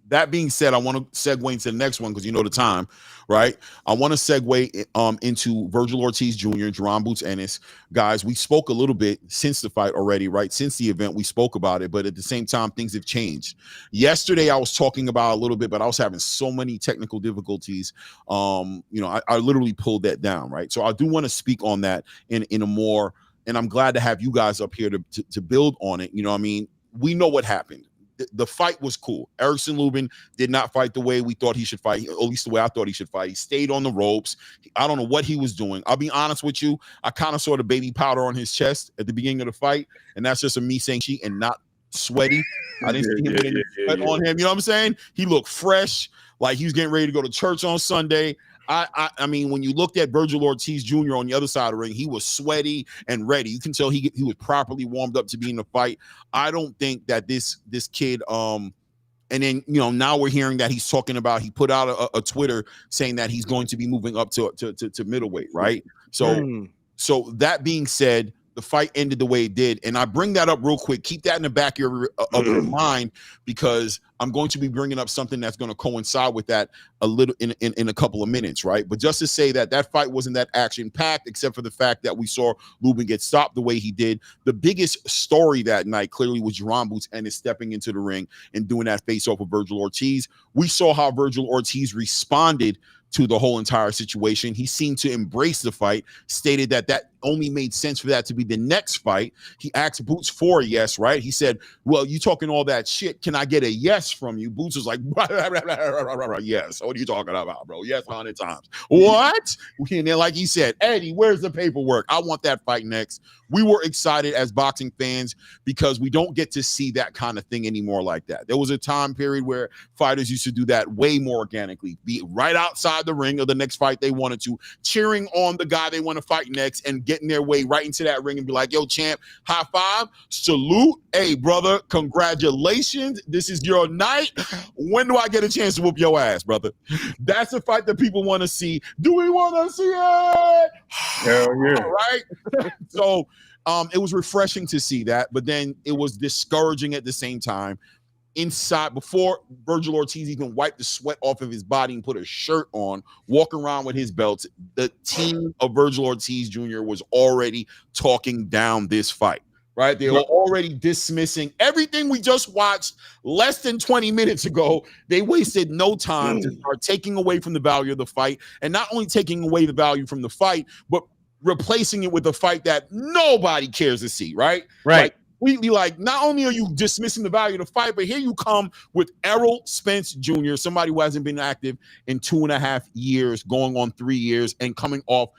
that being said, I want to segue into the next one, because you know the time, right? I want to segue into Virgil Ortiz Jr. and Jerron Boots Ennis. Guys, we spoke a little bit since the fight already, right? Since the event, we spoke about it, but at the same time, things have changed. Yesterday, I was talking about a little bit, but I was having so many technical difficulties. I literally pulled that down, right? So I do want to speak on that in a more, and I'm glad to have you guys up here to build on it. You know what I mean? We know what happened. the fight was cool. Erickson Lubin did not fight the way we thought he should fight, at least the way I thought he should fight. He stayed on the ropes. I don't know what he was doing. I'll be honest with you. I kind of saw the baby powder on his chest at the beginning of the fight, and that's just a me saying she and not sweaty. I didn't see him getting sweat on him. You know what I'm saying? He looked fresh, like he was getting ready to go to church on Sunday. I mean, when you looked at Virgil Ortiz Jr. on the other side of the ring, he was sweaty and ready. You can tell he was properly warmed up to be in the fight. I don't think that this kid, and then now we're hearing that he's talking about, he put out a Twitter saying that he's going to be moving up to middleweight, right? So that being said, the fight ended the way it did, and I bring that up real quick. Keep that in the back of your mind, because I'm going to be bringing up something that's going to coincide with that a little in a couple of minutes, right? But just to say that fight wasn't that action-packed, except for the fact that we saw Lubin get stopped the way he did. The biggest story that night clearly was Jaron Boots Ennis stepping into the ring and doing that face-off with Virgil Ortiz. We saw how Virgil Ortiz responded to the whole entire situation. He seemed to embrace the fight, stated that only made sense for that to be the next fight. He asked Boots for a yes, right? He said, well, you talking all that shit. Can I get a yes from you? Boots was like, yes. What are you talking about, bro? Yes, 100 times. What? And then, like he said, Eddie, where's the paperwork? I want that fight next. We were excited as boxing fans because we don't get to see that kind of thing anymore like that. There was a time period where fighters used to do that way more organically, be right outside the ring of the next fight they wanted to, cheering on the guy they want to fight next and getting their way right into that ring and be like, yo, champ, high five, salute. Hey, brother, congratulations. This is your night. When do I get a chance to whoop your ass, brother? That's the fight that people want to see. Do we want to see it? Hell yeah. All right. So it was refreshing to see that, but then it was discouraging at the same time. Inside, before Virgil Ortiz even wiped the sweat off of his body and put a shirt on, walking around with his belts, the team of Virgil Ortiz Jr. was already talking down this fight, right? They were already dismissing everything we just watched less than 20 minutes ago. They wasted no time to start taking away from the value of the fight, and not only taking away the value from the fight, but replacing it with a fight that nobody cares to see, right? Right. Completely, like, not only are you dismissing the value of the fight, but here you come with Errol Spence Jr., somebody who hasn't been active in 2.5 years, going on 3 years, and coming off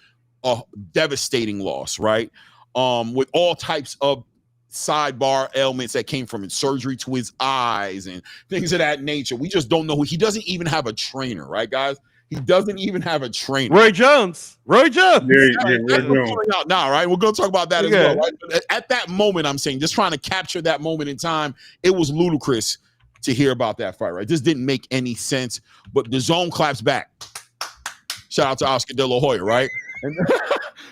a devastating loss, right? With all types of sidebar ailments that came from it, surgery to his eyes and things of that nature. We just don't know he doesn't even have a trainer, right, guys? He doesn't even have a trainer. Roy Jones. Yeah, That's coming out now, right? We're going to talk about that as well. Right? But at that moment, I'm saying, just trying to capture that moment in time, it was ludicrous to hear about that fight, right? This didn't make any sense, but the zone claps back. Shout out to Oscar De La Hoya, right? And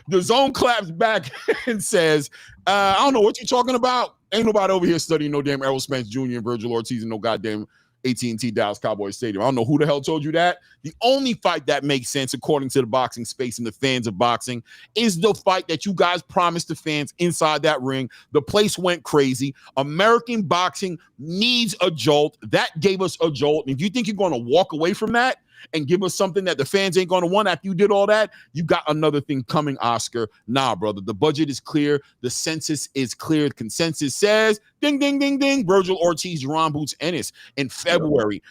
the zone claps back and says, I don't know what you're talking about. Ain't nobody over here studying no damn Errol Spence Jr. and Virgil Ortiz and no goddamn AT&T Dallas Cowboys Stadium. I don't know who the hell told you that. The only fight that makes sense, according to the boxing space and the fans of boxing, is the fight that you guys promised the fans inside that ring. The place went crazy. American boxing needs a jolt. That gave us a jolt. And if you think you're going to walk away from that and give us something that the fans ain't going to want after you did all that, you got another thing coming, Oscar. Nah, brother. The budget is clear. The census is clear. The consensus says, ding, ding, ding, ding, Virgil Ortiz, Jaron Boots Ennis in February.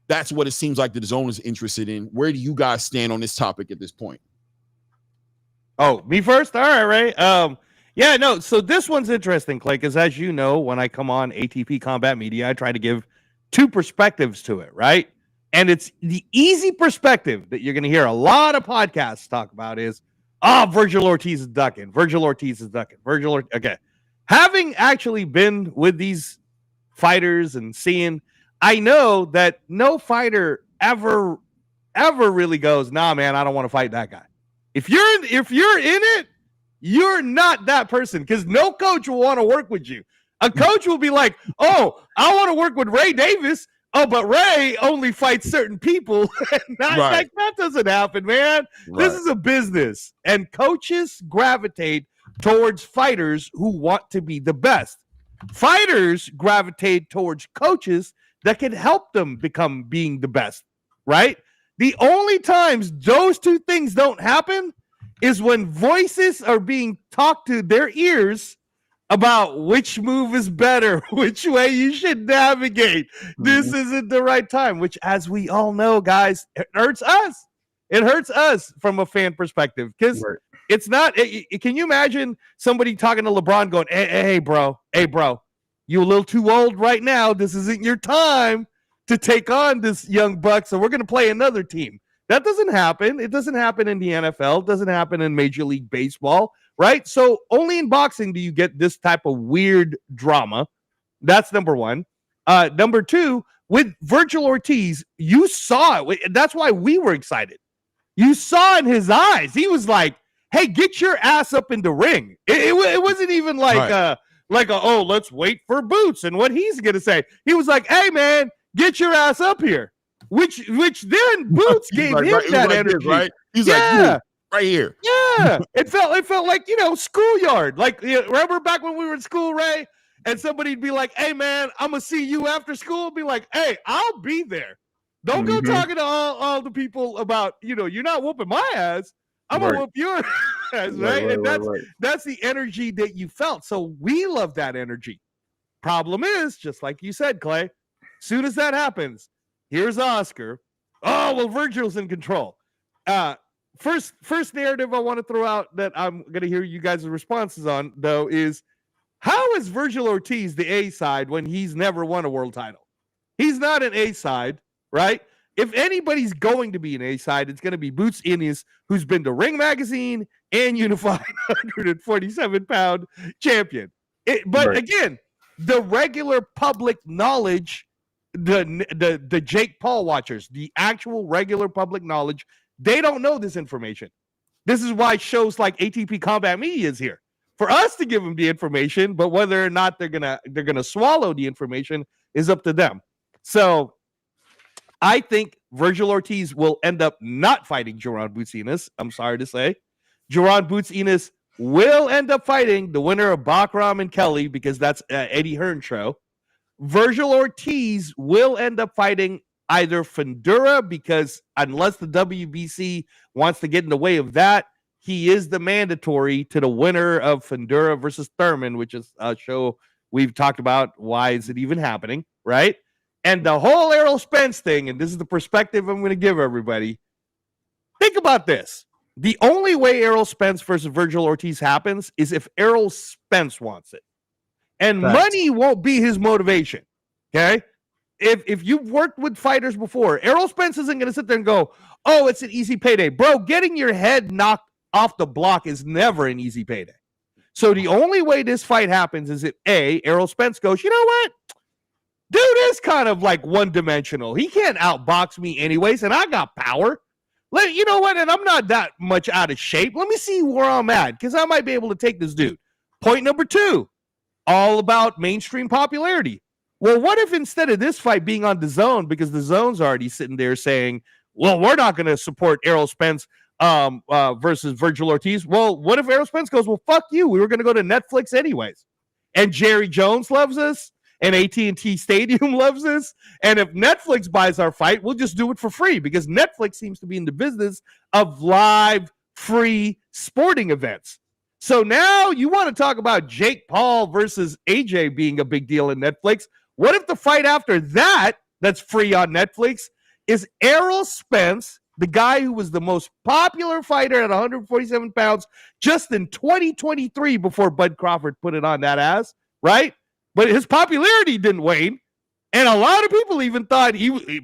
That's what it seems like the zone is interested in. Where do you guys stand on this topic at this point? Oh, me first? All right, Ray. Yeah, no, so this one's interesting, Clay, because as you know, when I come on ATP Combat Media, I try to give two perspectives to it, right? And it's the easy perspective that you're going to hear a lot of podcasts talk about is, Virgil Ortiz is ducking. Virgil Ortiz is ducking. Okay. Having actually been with these fighters and seeing, I know that no fighter ever really goes, nah, man, I don't want to fight that guy. If you're in it, you're not that person, because no coach will want to work with you. A coach will be like, oh, I want to work with Ray Davis. Oh, but Ray only fights certain people. Like, that doesn't happen, man. Right. This is a business. And coaches gravitate towards fighters who want to be the best. Fighters gravitate towards coaches that can help them become being the best, right? The only times those two things don't happen is when voices are being talked to their ears about which move is better, which way you should navigate. This isn't the right time, which, as we all know, guys, it hurts us. It hurts us from a fan perspective because it's not. Can you imagine somebody talking to LeBron going, hey, bro, you a little too old right now. This isn't your time to take on this young buck, so we're going to play another team. That doesn't happen. It doesn't happen in the NFL. It doesn't happen in Major League Baseball, right? So only in boxing do you get this type of weird drama. That's number one. Number two, with Virgil Ortiz, you saw it. That's why we were excited. You saw in his eyes. He was like, hey, get your ass up in the ring. It wasn't even like, oh, let's wait for Boots and what he's going to say. He was like, hey, man, get your ass up here. Which then Boots gave him that energy. This, right? He's like, right here. Yeah. It felt like, schoolyard. Like, remember back when we were in school, Ray? And somebody'd be like, hey, man, I'm going to see you after school. Be like, hey, I'll be there. Don't go talking to all the people about, you're not whooping my ass. I'm going to whoop your ass, right? And that's the energy that you felt. So we love that energy. Problem is, just like you said, Clay, soon as that happens, here's Oscar. Oh, well, Virgil's in control. First narrative I want to throw out that I'm going to hear you guys' responses on, though, is how is Virgil Ortiz the A side when he's never won a world title? He's not an A side, right? If anybody's going to be an A side, it's going to be Boots Ennis, who's been to Ring Magazine and Unified 147-pound champion. But again, the regular public knowledge, the Jake Paul watchers, the actual regular public knowledge, they don't know this information. This is why shows like ATP Combat Media is here for us to give them the information. But whether or not they're gonna swallow the information is up to them. So I think Virgil Ortiz will end up not fighting Jaron Boots Ennis. I'm sorry to say, Jaron Boots Ennis will end up fighting the winner of Bachram and Kelly because that's Eddie Hearn show. Virgil Ortiz will end up fighting either Fundura because unless the WBC wants to get in the way of that, he is the mandatory to the winner of Fundura versus Thurman, which is a show we've talked about. Why is it even happening, right? And the whole Errol Spence thing, and this is the perspective I'm going to give everybody. Think about this. The only way Errol Spence versus Virgil Ortiz happens is if Errol Spence wants it. And money won't be his motivation, okay? If you've worked with fighters before, Errol Spence isn't going to sit there and go, oh, it's an easy payday. Bro, getting your head knocked off the block is never an easy payday. So the only way this fight happens is if, A, Errol Spence goes, you know what? Dude is kind of like one-dimensional. He can't outbox me anyways, and I got power. You know what? And I'm not that much out of shape. Let me see where I'm at because I might be able to take this dude. Point number two, all about mainstream popularity. Well, what if instead of this fight being on Dazn, because Dazn's already sitting there saying, well, we're not going to support Errol Spence versus Virgil Ortiz. Well, what if Errol Spence goes, well, fuck you. We were going to go to Netflix anyways. And Jerry Jones loves us. And AT&T Stadium loves us. And if Netflix buys our fight, we'll just do it for free because Netflix seems to be in the business of live, free sporting events. So now you want to talk about Jake Paul versus AJ being a big deal in Netflix. What if the fight after that, that's free on Netflix, is Errol Spence, the guy who was the most popular fighter at 147 pounds just in 2023 before Bud Crawford put it on that ass, right? But his popularity didn't wane. And a lot of people even thought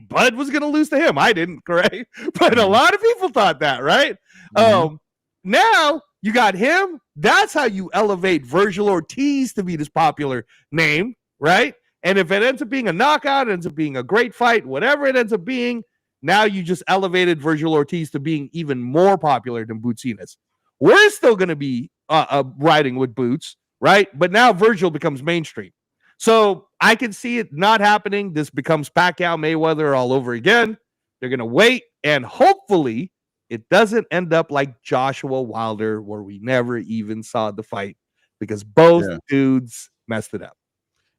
Bud was going to lose to him. I didn't, correct? But a lot of people thought that, right? Mm-hmm. Now you got him. That's how you elevate Virgil Ortiz to be this popular name, right? And if it ends up being a knockout, it ends up being a great fight, whatever it ends up being, now you just elevated Virgil Ortiz to being even more popular than Boots Ennis. We're still going to be riding with Boots, right? But now Virgil becomes mainstream. So I can see it not happening. This becomes Pacquiao Mayweather all over again. They're going to wait, and hopefully it doesn't end up like Joshua Wilder, where we never even saw the fight because both dudes messed it up.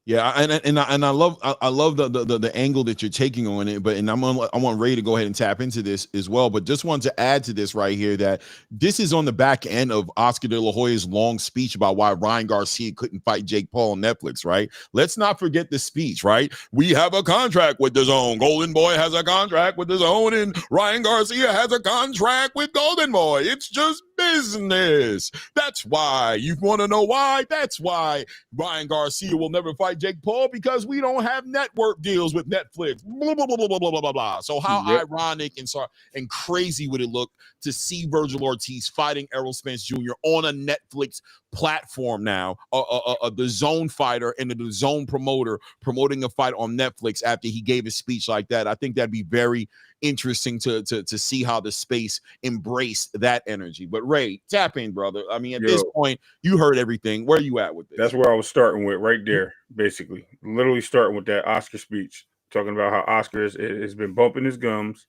Yeah, and I love the angle that you're taking on it, but I want Ray to go ahead and tap into this as well. But just want to add to this right here that this is on the back end of Oscar De La Hoya's long speech about why Ryan Garcia couldn't fight Jake Paul on Netflix, right? Let's not forget the speech, right? We have a contract with DAZN. Golden Boy has a contract with DAZN, and Ryan Garcia has a contract with Golden Boy. It's just business. That's why. You want to know why? That's why Ryan Garcia will never fight Jake Paul, because we don't have network deals with Netflix. Blah, blah, blah, blah, blah, blah, blah, blah. So how ironic and crazy would it look to see Virgil Ortiz fighting Errol Spence Jr. on a Netflix platform now, the zone fighter and the zone promoter promoting a fight on Netflix after he gave a speech like that? I think that'd be very interesting to see how the space embraced that energy. But Ray, tap in, brother. I mean, at this point, you heard everything. Where are you at with this? That's where I was starting with right there, basically. Literally starting with that Oscar speech, talking about how Oscar has been bumping his gums,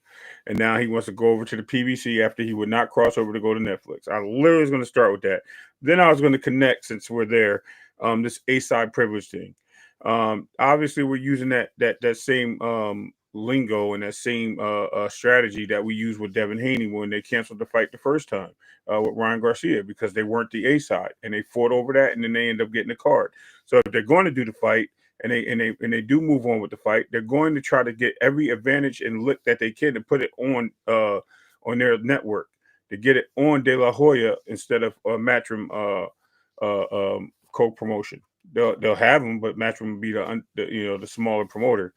and now he wants to go over to the PBC after he would not cross over to go to Netflix. I literally was going to start with that. Then I was going to connect, since we're there, this A-side privilege thing. Obviously, we're using that same lingo and that same strategy that we used with Devin Haney when they canceled the fight the first time with Ryan Garcia, because they weren't the A side and they fought over that, and then they end up getting the card. So if they're going to do the fight and they do move on with the fight, they're going to try to get every advantage and lick that they can to put it on their network, to get it on De La Hoya instead of Matchroom co-promotion. They'll have them, but Matchroom will be the smaller promoter.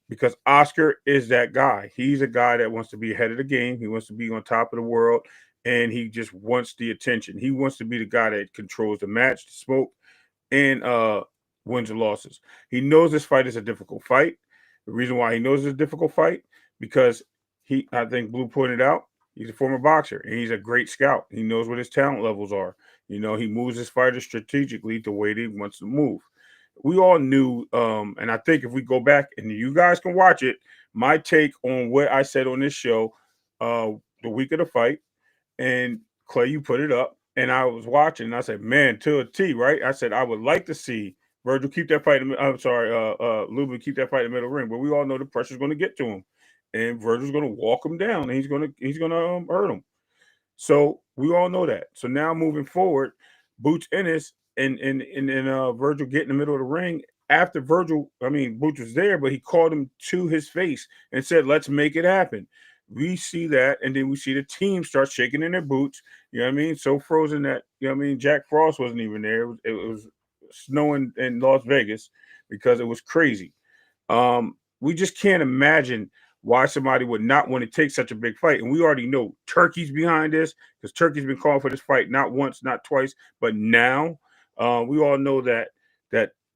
Because Oscar is that guy. He's a guy that wants to be ahead of the game. He wants to be on top of the world, and he just wants the attention. He wants to be the guy that controls the match, the smoke, and wins and losses. He knows this fight is a difficult fight. The reason why he knows it's a difficult fight, because I think Blue pointed out, he's a former boxer, and he's a great scout. He knows what his talent levels are. He moves his fighters strategically the way he wants to move. We all knew, and I think if we go back and you guys can watch it, my take on what I said on this show the week of the fight, and Clay, you put it up, and I was watching, and I said, man, to a T, right? I said, I would like to see Virgil keep that fight. Lubin keep that fight in the middle ring, but we all know the pressure's going to get to him, and Virgil's going to walk him down, and he's going to hurt him. So we all know that. So now moving forward, Boots Ennis and Virgil get in the middle of the ring. After Boots was there, but he called him to his face and said, let's make it happen. We see that, and then we see the team start shaking in their boots. You know what I mean? So frozen that, Jack Frost wasn't even there. It was snowing in Las Vegas because it was crazy. We just can't imagine why somebody would not want to take such a big fight. And we already know Turkey's behind this, because Turkey's been calling for this fight not once, not twice, but now. We all know that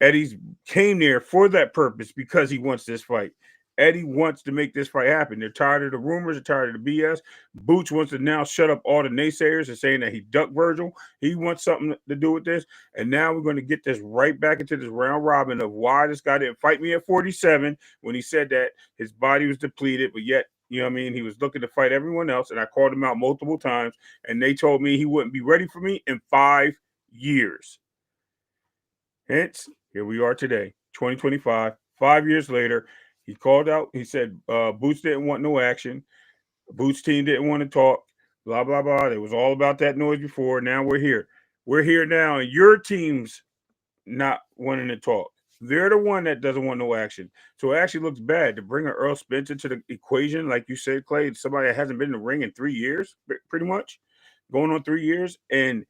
Eddie's came there for that purpose, because he wants this fight. Eddie wants to make this fight happen. They're tired of the rumors. They're tired of the BS. Boots wants to now shut up all the naysayers and saying that he ducked Virgil. He wants something to do with this. And now we're going to get this right back into this round robin of why this guy didn't fight me at 47 when he said that his body was depleted, but yet, he was looking to fight everyone else. And I called him out multiple times, and they told me he wouldn't be ready for me in 5 years. Hence, here we are today, 2025, 5 years later. He called out. He said Boots didn't want no action. Boots team didn't want to talk. Blah, blah, blah. It was all about that noise before. Now we're here. We're here now, and your team's not wanting to talk. They're the one that doesn't want no action. So it actually looks bad to bring an Earl Spence into the equation, like you said, Clay, somebody that hasn't been in the ring in 3 years, pretty much, going on 3 years. And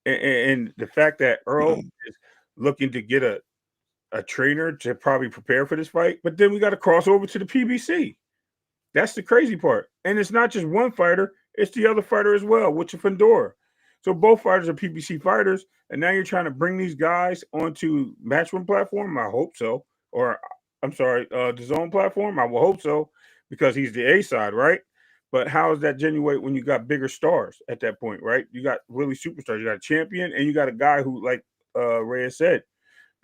the fact that Earl is looking to get a trainer to probably prepare for this fight, but then we got to cross over to the PBC. That's the crazy part. And it's not just one fighter, it's the other fighter as well, which is Fandora. So both fighters are PBC fighters, and now you're trying to bring these guys onto Matchroom platform? I hope so. Or, I'm sorry, DAZN platform? I will hope so, because he's the A side, right? But how is that genuine when you got bigger stars at that point, right? You got really superstars. You got a champion, and you got a guy who, like Ray said,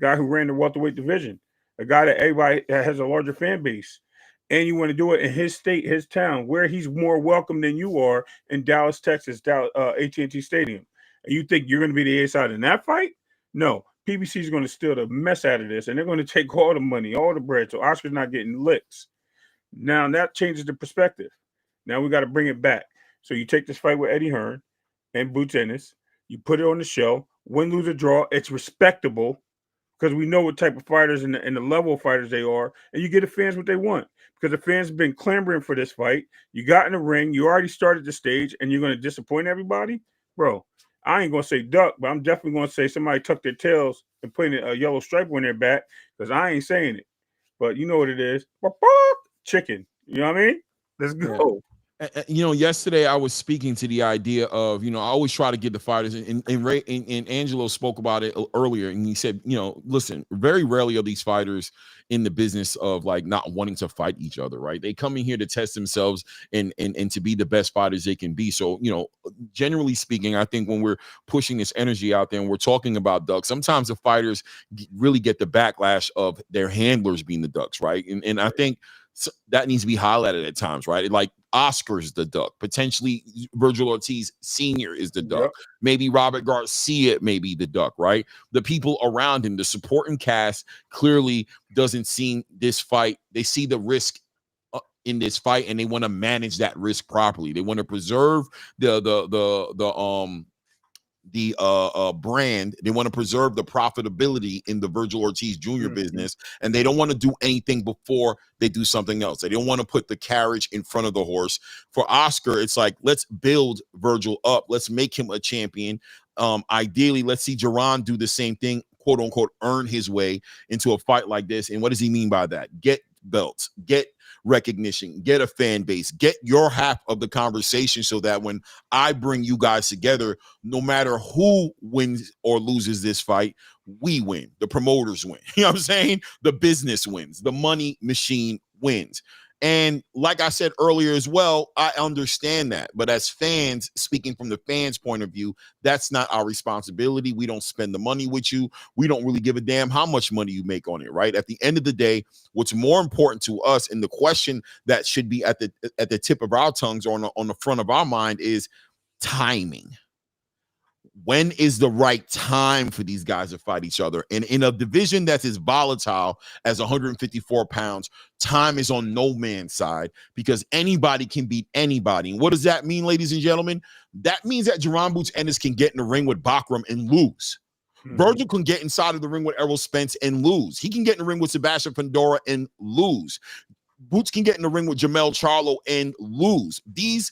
guy who ran the welterweight division, a guy that everybody has a larger fan base, and you want to do it in his state, his town, where he's more welcome than you are in Dallas, Texas, AT&T Stadium. And you think you're going to be the A side in that fight? No. PBC is going to steal the mess out of this, and they're going to take all the money, all the bread. So Oscar's not getting licks. Now that changes the perspective. Now we got to bring it back. So you take this fight with Eddie Hearn and Boots Ennis, you put it on the show, win, lose, or draw. It's respectable because we know what type of fighters and the level of fighters they are, and you get the fans what they want because the fans have been clamoring for this fight. You got in the ring, you already started the stage, and you're going to disappoint everybody? Bro, I ain't going to say duck, but I'm definitely going to say somebody tucked their tails and put a yellow stripe on their back because I ain't saying it. But you know what it is. Chicken. You know what I mean? Let's go. Yeah. You know, yesterday I was speaking to the idea of, you know, I always try to get the fighters, and Angelo spoke about it earlier, and he said, you know, listen, very rarely are these fighters in the business of like not wanting to fight each other, right? They come in here to test themselves and to be the best fighters they can be. So, you know, generally speaking, I think when we're pushing this energy out there and we're talking about ducks, sometimes the fighters really get the backlash of their handlers being the ducks, right? And I think that needs to be highlighted at times, right? Like Oscar's the duck, potentially Virgil Ortiz Sr. is the duck, maybe Robert Garcia may be the duck, right? The people around him, the supporting cast, clearly doesn't see this fight. They see the risk in this fight, and they want to manage that risk properly. They want to preserve the brand. They want to preserve the profitability in the Virgil Ortiz Jr. business, and they don't want to do anything before they do something else. They don't want to put the carriage in front of the horse. For Oscar, it's like, let's build Virgil up. Let's make him a champion. Ideally, let's see Jaron do the same thing, quote unquote, earn his way into a fight like this. And what does he mean by that? Get belts, get recognition, get a fan base, get your half of the conversation, so that when I bring you guys together, no matter who wins or loses this fight, we win. The promoters win. You know what I'm saying? The business wins. The money machine wins. And like I said earlier as well, I understand that. But as fans, speaking from the fans' point of view, that's not our responsibility. We don't spend the money with you. We don't really give a damn how much money you make on it, right? At the end of the day, what's more important to us, and the question that should be at the tip of our tongues or on the front of our mind, is timing. When is the right time for these guys to fight each other? And in a division that's as volatile as 154 pounds, time is on no man's side, because anybody can beat anybody. And what does that mean, ladies and gentlemen? That means that Jaron Boots Ennis can get in the ring with Bakram and lose. Virgil can get inside of the ring with Errol Spence and lose. He can get in the ring with Sebastian Fundora and lose. Boots can get in the ring with Jamel Charlo and lose. This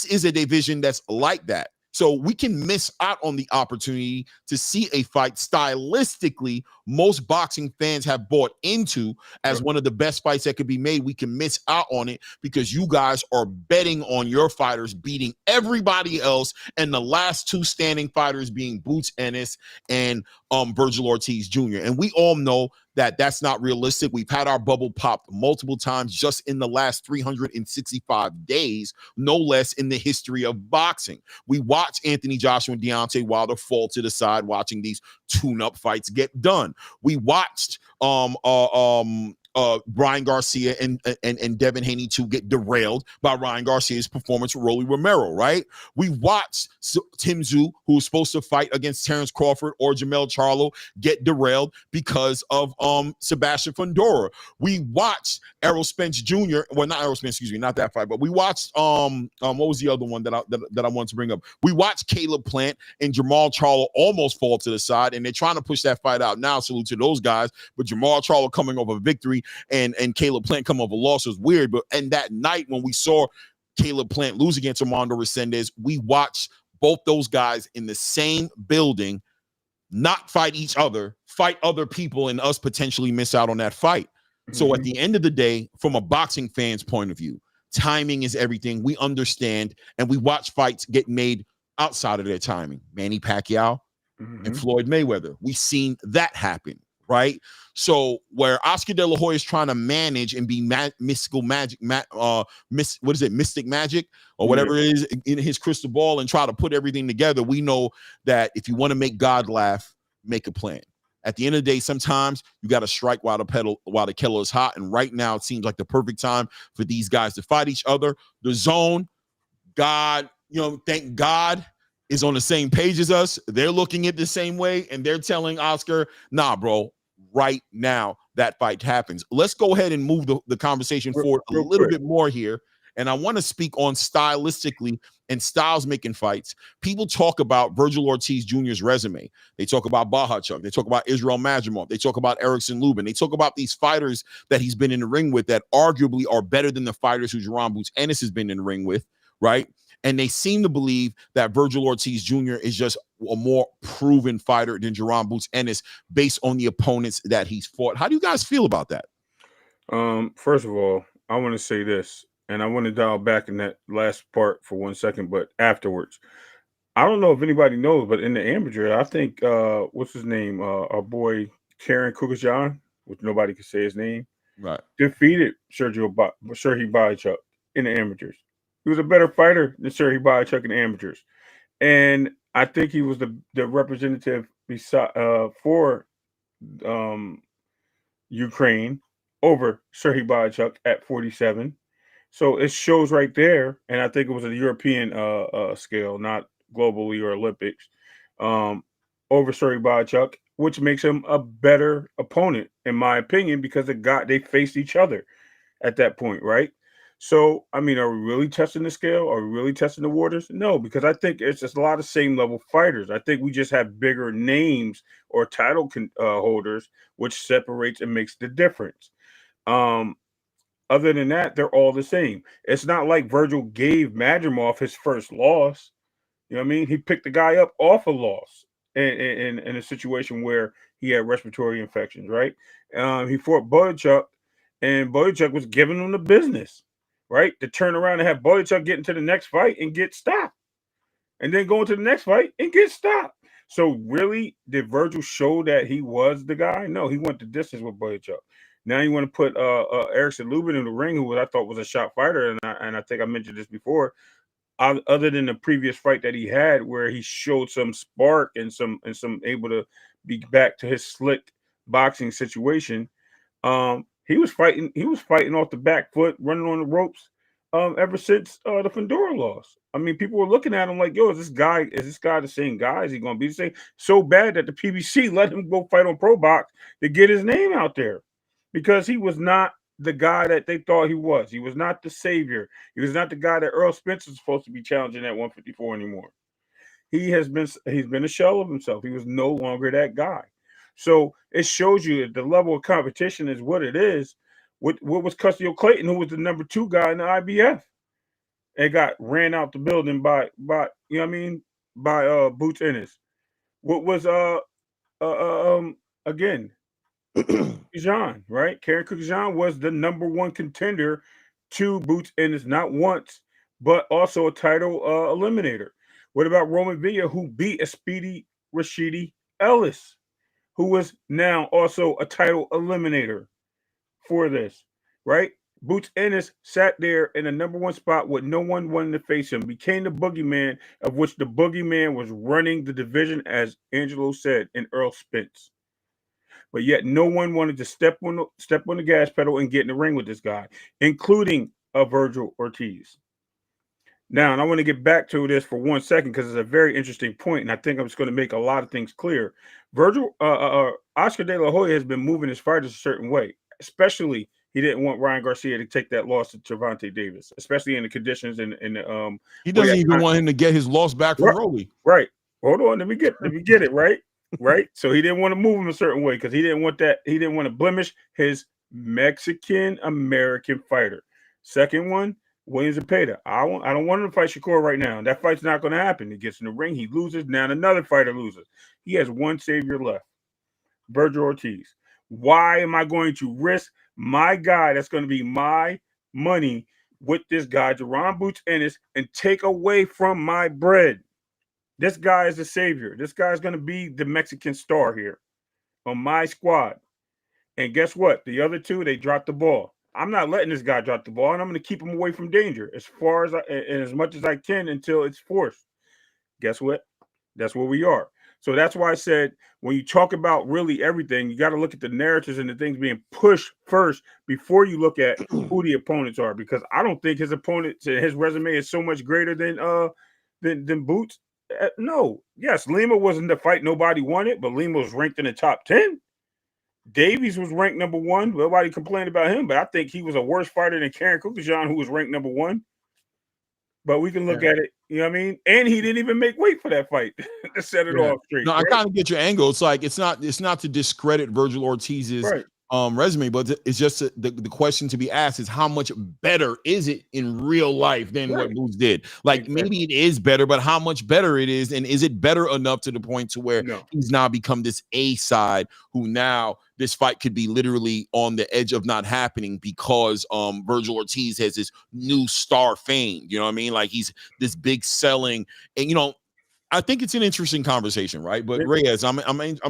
is a division that's like that. So we can miss out on the opportunity to see a fight stylistically most boxing fans have bought into as one of the best fights that could be made. We can miss out on it because you guys are betting on your fighters beating everybody else, and the last two standing fighters being Boots Ennis and Virgil Ortiz Jr. And we all know that that's not realistic. We've had our bubble popped multiple times just in the last 365 days, no less, in the history of boxing. We watched Anthony Joshua and Deontay Wilder fall to the side watching these tune-up fights get done. We watched Brian Garcia and Devin Haney to get derailed by Ryan Garcia's performance with Rolly Romero, right? We watched Tim Tszyu, who was supposed to fight against Terrence Crawford or Jamel Charlo, get derailed because of Sebastian Fundora. We watched Errol Spence Jr. Well, not Errol Spence, excuse me, not that fight, but we watched what was the other one that I wanted to bring up? We watched Caleb Plant and Jamal Charlo almost fall to the side, and they're trying to push that fight out now. Salute to those guys, but Jamal Charlo coming over a victory and Caleb Plant come over a loss was weird. But and that night when we saw Caleb Plant lose against Armando Resendez, we watched both those guys in the same building not fight each other, fight other people, and us potentially miss out on that fight. So at the end of the day, from a boxing fan's point of view, timing is everything. We understand, and we watch fights get made outside of their timing. Manny Pacquiao and Floyd Mayweather. We've seen that happen, right? So where Oscar De La Hoya is trying to manage and be mystic magic or whatever it is in his crystal ball and try to put everything together, we know that if you want to make God laugh, make a plan. At the end of the day, sometimes you got to strike while the kettle is hot. And right now, it seems like the perfect time for these guys to fight each other. The Zone, God, thank God is on the same page as us. They're looking at the same way, and they're telling Oscar, nah, bro, right now that fight happens. Let's go ahead and move the conversation forward a little bit more here. And I want to speak on stylistically and styles making fights. People talk about Virgil Ortiz Jr.'s resume. They talk about Bahachuk. They talk about Israel Madrimov. They talk about Erickson Lubin. They talk about these fighters that he's been in the ring with that arguably are better than the fighters who Jaron Boots Ennis has been in the ring with, right? And they seem to believe that Virgil Ortiz Jr. is just a more proven fighter than Jaron Boots Ennis based on the opponents that he's fought. How do you guys feel about that? First of all, I want to say this, and I want to dial back in that last part for 1 second, but afterwards. I don't know if anybody knows, but in the amateur, I think what's his name? Our boy Karen Kukajan, which nobody can say his name, right, defeated Serhii Boychuk in the amateurs. He was a better fighter than Serhii Boychuk in the amateurs. And I think he was the representative for Ukraine over Serhii Boychuk at 47. So it shows right there, and I think it was a European scale, not globally or Olympics, over Serhii Boychuk, which makes him a better opponent, in my opinion, because they faced each other at that point, right? So, I mean, are we really testing the scale? Are we really testing the waters? No, because I think it's just a lot of same level fighters. I think we just have bigger names or title holders, which separates and makes the difference. Other than that, they're all the same. It's not like Virgil gave Madrimov his first loss. You know what I mean? He picked the guy up off a loss in a situation where he had respiratory infections, right? He fought Boychuk, and Boychuk was giving him the business, right? To turn around and have Boychuk get into the next fight and get stopped. And then go into the next fight and get stopped. So really, did Virgil show that he was the guy? No, he went the distance with Boychuk. Now you want to put Erickson Lubin in the ring, who I thought was a sharp fighter, and I think I mentioned this before. Other than the previous fight that he had, where he showed some spark and some able to be back to his slick boxing situation, he was fighting off the back foot, running on the ropes, ever since the Fedora loss. I mean, people were looking at him like, "Yo, is this guy the same guy? Is he going to be the same?" So bad that the PBC let him go fight on Pro Box to get his name out there, because he was not the guy that they thought he was. He was not the savior. He was not the guy that Earl Spence is supposed to be challenging at 154 anymore. He's been a shell of himself. He was no longer that guy. So it shows you that the level of competition is what it is. What was Custio Clayton, who was the number 2 guy in the IBF, and got ran out the building by you know what I mean, by Boots Ennis. What was again, Kukajan, right? Karen Kukajan was the number 1 contender to Boots Ennis, not once, but also a title eliminator. What about Roman Villa, who beat a speedy Rashidi Ellis, who was now also a title eliminator for this, right? Boots Ennis sat there in the number 1 spot with no one wanting to face him, became the boogeyman, of which the boogeyman was running the division, as Angelo said, in Earl Spence. But yet no one wanted to step on the gas pedal and get in the ring with this guy, including Virgil Ortiz. Now, and I want to get back to this for 1 second, because it's a very interesting point, and I think I'm just going to make a lot of things clear. Oscar De La Hoya has been moving his fighters a certain way, especially he didn't want Ryan Garcia to take that loss to Gervonta Davis, especially in the conditions and he doesn't even want him to get his loss back from Rolly. Right. Hold on, let me get it right. Right. So he didn't want to move him a certain way, because he didn't want that. He didn't want to blemish his Mexican American fighter. Second one, Williams Zepeda. I don't want him to fight Shakur right now. That fight's not going to happen. He gets in the ring, he loses. Now another fighter loses. He has one savior left, Virgil Ortiz. Why am I going to risk my guy that's going to be my money with this guy, Jaron Boots Ennis, and take away from my bread? This guy is the savior. This guy is going to be the Mexican star here on my squad. And guess what? The other 2, they dropped the ball. I'm not letting this guy drop the ball, and I'm going to keep him away from danger as far as and as much as I can until it's forced. Guess what? That's where we are. So that's why I said, when you talk about really everything, you got to look at the narratives and the things being pushed first before you look at who the opponents are, because I don't think his opponents and his resume is so much greater than Boots. No. Yes, Lima wasn't the fight nobody wanted, but Lima was ranked in the top 10. Davies was ranked number 1. Nobody complained about him, but I think he was a worse fighter than Karen Kukajan, who was ranked number 1. But we can look at it, you know what I mean? And he didn't even make weight for that fight to set it off straight. No, right? I kind of get your angle. It's like it's not to discredit Virgil Ortiz's Right. resume, but it's just the question to be asked is how much better is it in real life than what Boots did? Like maybe it is better, but how much better it is, and is it better enough to the point to where he's now become this A side who now this fight could be literally on the edge of not happening because Virgil Ortiz has this new star fame. You know what I mean? Like he's this big selling, and you know. I think it's an interesting conversation, right? But Reyes, I'm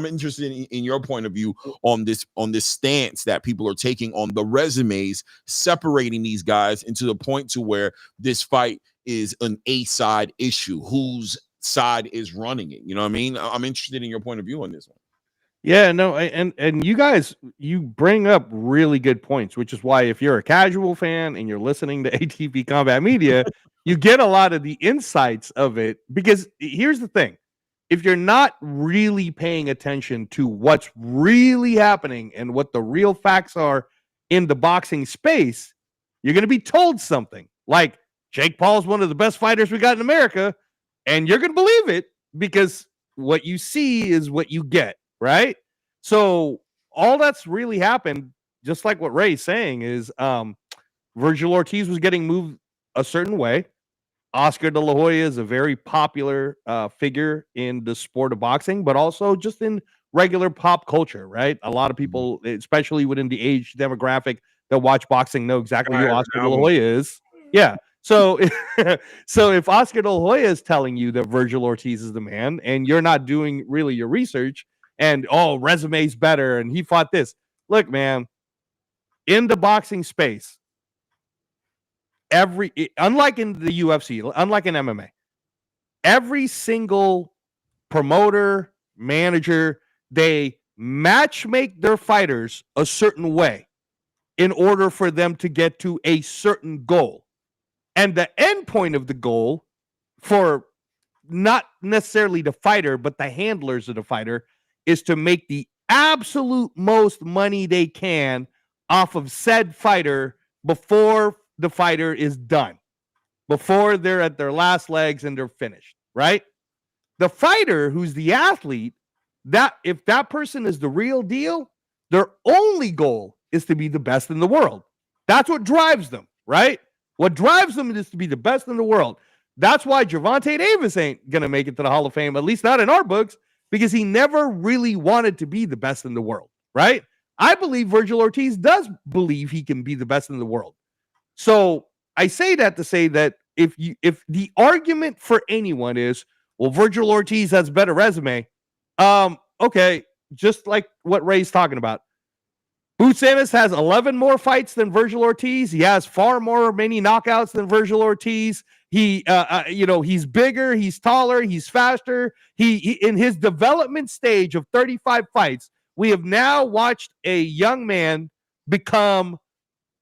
interested in your point of view on this stance that people are taking on the resumes, separating these guys into the point to where this fight is an A side issue. Whose side is running it? You know what I mean? I'm interested in your point of view on this one. Yeah, no, and you guys, you bring up really good points, which is why if you're a casual fan and you're listening to ATV Combat Media, you get a lot of the insights of it. Because here's the thing: if you're not really paying attention to what's really happening and what the real facts are in the boxing space, you're going to be told something like Jake Paul's one of the best fighters we got in America, and you're going to believe it because what you see is what you get. Right. So all that's really happened, just like what Ray's saying, is Virgil Ortiz was getting moved a certain way. Oscar De La Hoya is a very popular figure in the sport of boxing, but also just in regular pop culture. Right. A lot of people, especially within the age demographic that watch boxing, know exactly who Oscar De La Hoya is. Yeah. So, so if Oscar De La Hoya is telling you that Virgil Ortiz is the man and you're not doing really your research, and resume's better, and he fought this. Look, man, in the boxing space, unlike in the UFC, unlike in MMA, every single promoter, manager, they match make their fighters a certain way in order for them to get to a certain goal. And the end point of the goal for not necessarily the fighter, but the handlers of the fighter is to make the absolute most money they can off of said fighter before the fighter is done, before they're at their last legs and they're finished, right? The fighter who's the athlete, that if that person is the real deal, their only goal is to be the best in the world. That's what drives them, right? What drives them is to be the best in the world. That's why Gervonta Davis ain't going to make it to the Hall of Fame, at least not in our books, because he never really wanted to be the best in the world, right? I believe Virgil Ortiz does believe he can be the best in the world. So I say that to say that if the argument for anyone is, well, Virgil Ortiz has a better resume, okay, just like what Ray's talking about. Boots Ennis has 11 more fights than Virgil Ortiz. He has far more many knockouts than Virgil Ortiz. He, he's bigger, he's taller, he's faster. He in his development stage of 35 fights, we have now watched a young man become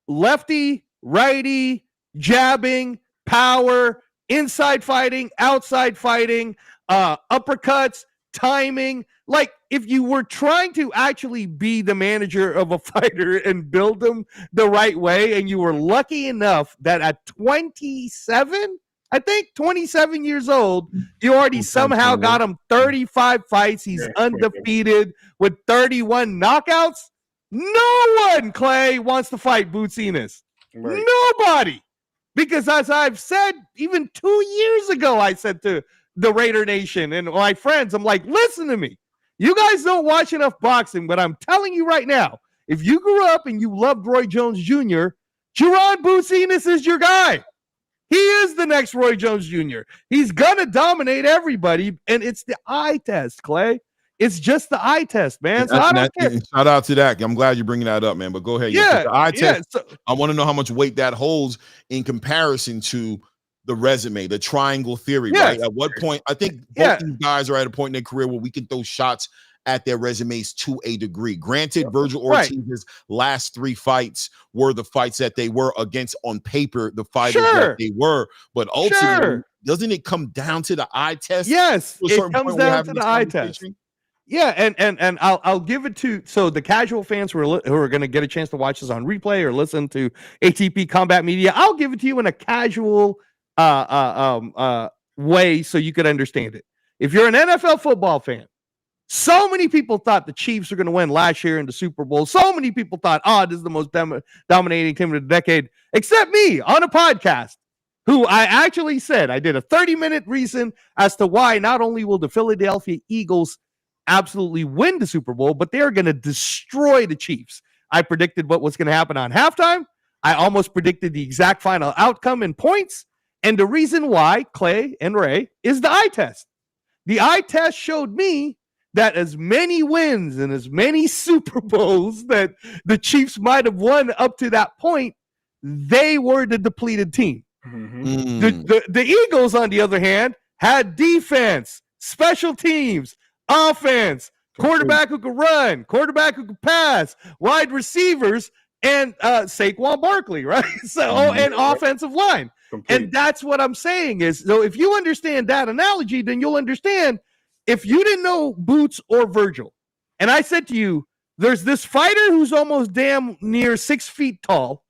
lefty, righty, jabbing, power, inside fighting, outside fighting, uppercuts, timing. Like, if you were trying to actually be the manager of a fighter and build them the right way, and you were lucky enough that at 27, I think 27 years old, you already somehow got him 35 fights. He's undefeated with 31 knockouts. No one, Clay, wants to fight Boots Ennis. Right. Nobody. Because as I've said, even 2 years ago, I said to the Raider Nation and my friends, I'm like, listen to me. You guys don't watch enough boxing, but I'm telling you right now, if you grew up and you loved Roy Jones Jr., Gerard Boots Ennis is your guy. He is the next Roy Jones Jr. He's going to dominate everybody, and it's the eye test, Clay. It's just the eye test, man. So I don't care. Shout out to that. I'm glad you're bringing that up, man. But go ahead. Yeah, the eye test. So, I want to know how much weight that holds in comparison to the resume, the triangle theory, right? At what point? I think both these guys are at a point in their career where we can throw shots at their resumes to a degree. Granted, Virgil Right. Ortiz's last 3 fights were the fights that they were against on paper, the fighters that Sure. they were. But ultimately, Sure. doesn't it come down to the eye test? Yes, To a it certain comes point we're down having to the this eye test. conversation? Yeah, and I'll give it to the casual fans who are going to get a chance to watch this on replay or listen to ATP Combat Media. I'll give it to you in a casual way so you could understand it. If you're an NFL football fan, so many people thought the Chiefs were going to win last year in the Super Bowl. So many people thought, this is the most dominating team of the decade, except me on a podcast, who I actually said I did a 30-minute reason as to why not only will the Philadelphia Eagles absolutely win the Super Bowl, but they're going to destroy the Chiefs. I predicted what was going to happen on halftime. I almost predicted the exact final outcome in points. And the reason why, Clay and Ray, is the eye test. The eye test showed me that as many wins and as many Super Bowls that the Chiefs might have won up to that point, they were the depleted team. Mm-hmm. The Eagles, on the other hand, had defense, special teams, offense, quarterback who could run, quarterback who could pass, wide receivers, and Saquon Barkley, right? And offensive line. Complete. And that's what I'm saying is, so if you understand that analogy, then you'll understand if you didn't know Boots or Virgil, and I said to you, there's this fighter who's almost damn near 6 feet tall,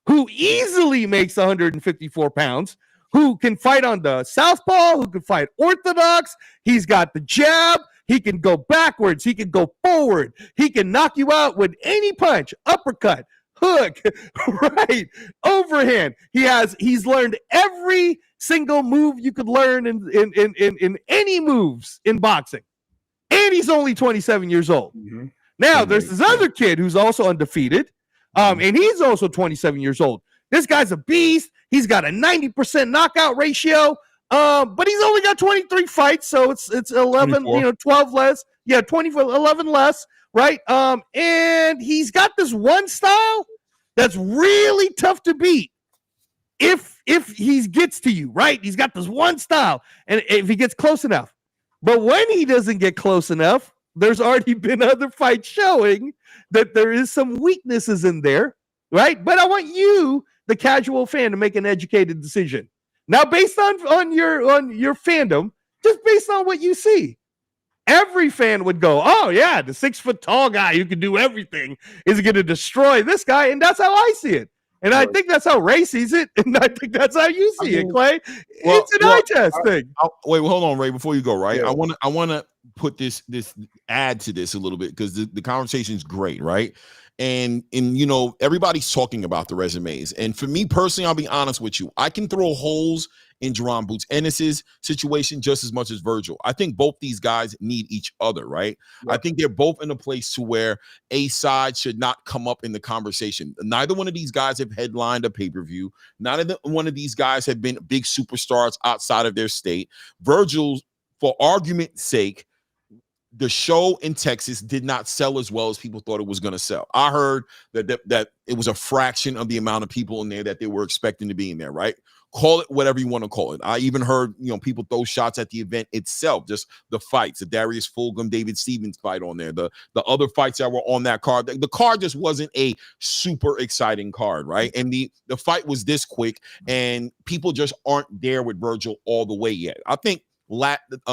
who easily makes 154 pounds, who can fight on the southpaw, who can fight orthodox. He's got the jab. He can go backwards. He can go forward. He can knock you out with any punch, uppercut, hook, right, overhand. He's learned every single move you could learn in any moves in boxing. And he's only 27 years old. Mm-hmm. Now, there's this other kid who's also undefeated, and he's also 27 years old. This guy's a beast. He's got a 90% knockout ratio, but he's only got 23 fights, so it's 11, 12 less. Yeah, 11 less, right? And he's got this one style that's really tough to beat if he gets to you, right? He's got this one style, and if he gets close enough. But when he doesn't get close enough, there's already been other fights showing that there is some weaknesses in there, right? But I want you, the casual fan, to make an educated decision. Now, based on your fandom, just based on what you see, every fan would go, oh, yeah, the 6 foot tall guy who can do everything is going to destroy this guy. And that's how I see it. And I think that's how Ray sees it. And I think that's how you see it, Clay. It's an eye test thing. Wait, hold on, Ray, before you go, right? Yeah. I want to put this add to this a little bit because the conversation is great, right? And everybody's talking about the resumes. And for me personally, I'll be honest with you, I can throw holes in Jerron Boots Ennis's situation just as much as Virgil. I think both these guys need each other, right? Yeah. I think they're both in a place to where a side should not come up in the conversation. Neither one of these guys have headlined a pay-per-view. Neither one of these guys have been big superstars outside of their state. Virgil, for argument's sake, the show in Texas did not sell as well as people thought it was going to sell. I heard that it was a fraction of the amount of people in there that they were expecting to be in there, right? Call it whatever you want to call it. I even heard, people throw shots at the event itself, just the fights, the Darius Fulgham, David Stevens fight on there, the other fights that were on that card. The card just wasn't a super exciting card, right? And the fight was this quick, and people just aren't there with Virgil all the way yet. I think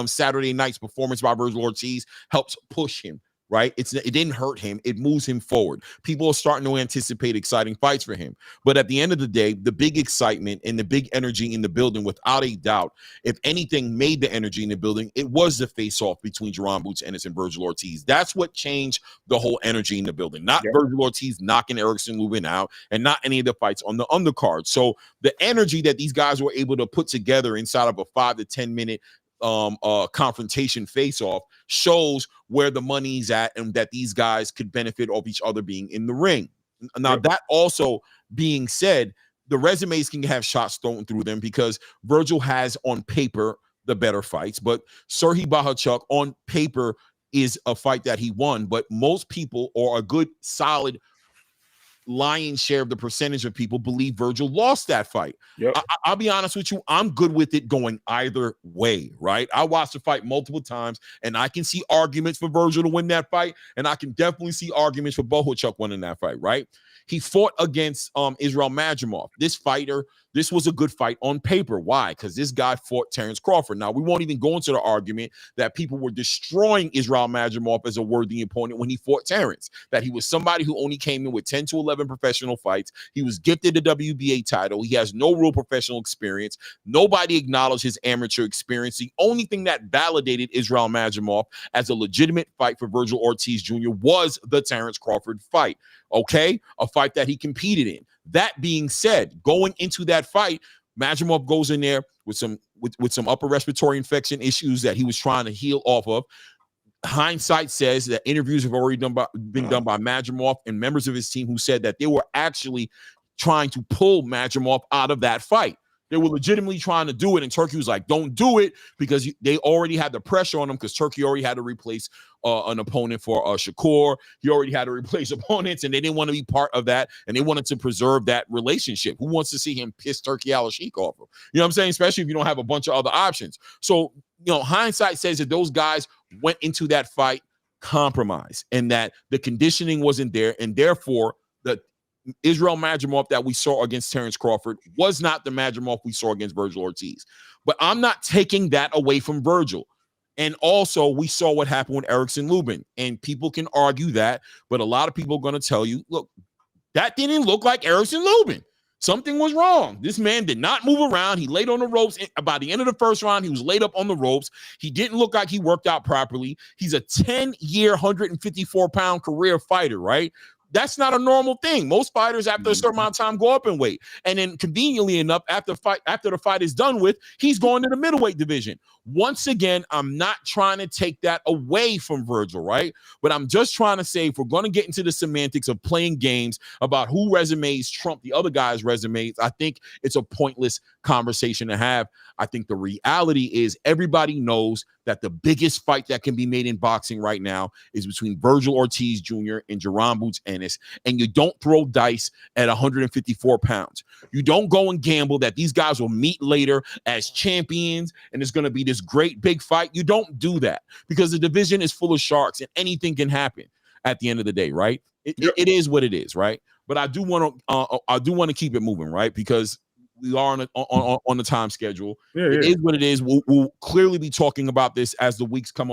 Saturday night's performance by Virgil Ortiz helps push him, right? It didn't hurt him. It moves him forward. People are starting to anticipate exciting fights for him. But at the end of the day, the big excitement and the big energy in the building, without a doubt, if anything made the energy in the building, it was the face-off between Jerron Boots Ennis and Virgil Ortiz. That's what changed the whole energy in the building. Not Virgil Ortiz knocking Erickson Lubin out and not any of the fights on the undercard. So the energy that these guys were able to put together inside of a 5 to 10 minute confrontation face-off shows where the money's at and that these guys could benefit off each other being in the ring. Now, that also being said, the resumes can have shots thrown through them because Virgil has on paper the better fights, but Serhii Bohachuk on paper is a fight that he won, but most people, or a good solid lion's share of the percentage of people believe Virgil lost that fight. Yep. I'll be honest with you. I'm good with it going either way, right? I watched the fight multiple times, and I can see arguments for Virgil to win that fight, and I can definitely see arguments for Bohachuk winning that fight, right? He fought against Israel Madrimov. This was a good fight on paper. Why? Because this guy fought Terrence Crawford. Now, we won't even go into the argument that people were destroying Israel Madrimov as a worthy opponent when he fought Terrence, that he was somebody who only came in with 10 to 11 professional fights. He was gifted the WBA title. He has no real professional experience. Nobody acknowledged his amateur experience. The only thing that validated Israel Madrimov as a legitimate fight for Virgil Ortiz Jr. was the Terrence Crawford fight. Okay, a fight that he competed in. That being said, going into that fight, Madrimov goes in there with some upper respiratory infection issues that he was trying to heal off of. Hindsight says that interviews have already been done by Madrimov and members of his team who said that they were actually trying to pull Madrimov out of that fight. They were legitimately trying to do it, and Turkey was like, don't do it, because they already had the pressure on them, because Turkey already had to replace an opponent for Shakur. He already had to replace opponents, and they didn't want to be part of that, and they wanted to preserve that relationship. Who wants to see him piss Turkey Al-Sheikh off of? You know what I'm saying? Especially if you don't have a bunch of other options. So, hindsight says that those guys went into that fight compromised, and that the conditioning wasn't there, and therefore the Israel Madrimov that we saw against Terrence Crawford was not the Madrimov we saw against Virgil Ortiz. But I'm not taking that away from Virgil. And also, we saw what happened with Erickson Lubin. And people can argue that, but a lot of people are going to tell you, look, that didn't look like Erickson Lubin. Something was wrong. This man did not move around. He laid on the ropes. By the end of the first round, he was laid up on the ropes. He didn't look like he worked out properly. He's a 10-year, 154-pound career fighter, right? That's not a normal thing. Most fighters, after a certain amount of time, go up in weight. And then conveniently enough, after the fight is done with, he's going to the middleweight division. Once again, I'm not trying to take that away from Virgil, right? But I'm just trying to say, if we're going to get into the semantics of playing games about who resumes trump the other guy's resumes, I think it's a pointless conversation to have. I think the reality is everybody knows that the biggest fight that can be made in boxing right now is between Virgil Ortiz Jr. and Jaron Boots Ennis. And you don't throw dice at 154 pounds. You don't go and gamble that these guys will meet later as champions and it's going to be this great big fight. You don't do that, because the division is full of sharks and anything can happen at the end of the day, right? It is what it is, right? But I do want to keep it moving, right? Because we are on the time schedule. It is what it is. We'll clearly be talking about this as the weeks come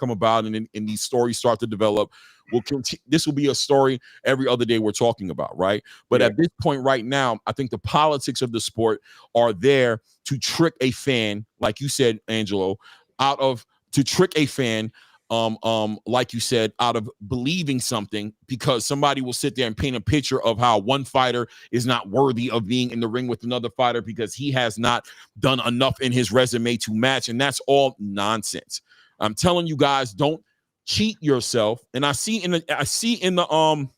about, and these stories start to develop. We'll continue. This will be a story every other day we're talking about, right? But at this point right now, I think the politics of the sport are there to trick a fan, like you said, Angelo, to trick a fan, like you said, out of believing something, because somebody will sit there and paint a picture of how one fighter is not worthy of being in the ring with another fighter because he has not done enough in his resume to match. And that's all nonsense. I'm telling you guys, don't cheat yourself. And I see the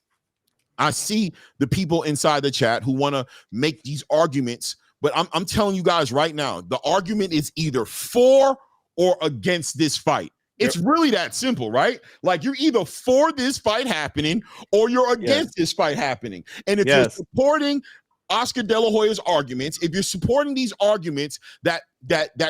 people inside the chat who want to make these arguments, but I'm telling you guys right now, the argument is either for or against this fight. It's really that simple, right? Like, you're either for this fight happening or you're against this fight happening. And if you're supporting Oscar De La Hoya's arguments, if you're supporting these arguments that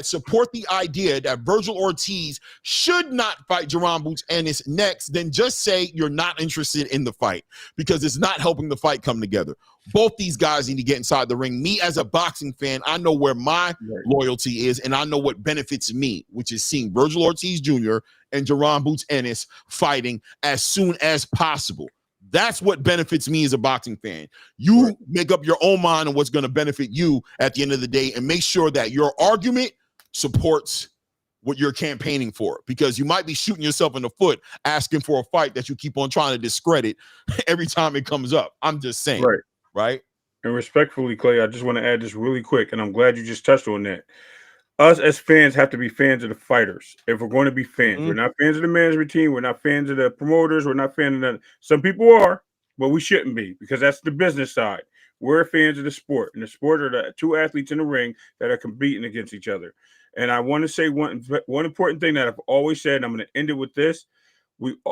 support the idea that Virgil Ortiz should not fight Jaron Boots Ennis next, then just say you're not interested in the fight, because it's not helping the fight come together. Both these guys need to get inside the ring. Me, as a boxing fan, I know where my loyalty is, and I know what benefits me, which is seeing Virgil Ortiz Jr. and Jaron Boots Ennis fighting as soon as possible. That's what benefits me as a boxing fan. You make up your own mind on what's going to benefit you at the end of the day, and make sure that your argument supports what you're campaigning for, because you might be shooting yourself in the foot asking for a fight that you keep on trying to discredit every time it comes up. I'm just saying. Right. And respectfully, Clay, I just want to add this really quick, and I'm glad you just touched on that. Us as fans have to be fans of the fighters. If we're going to be fans, we're not fans of the management team. We're not fans of the promoters. We're not fans of that. Some people are, but we shouldn't be, because that's the business side. We're fans of the sport, and the sport are the two athletes in the ring that are competing against each other. And I want to say one important thing that I've always said, and I'm going to end it with this.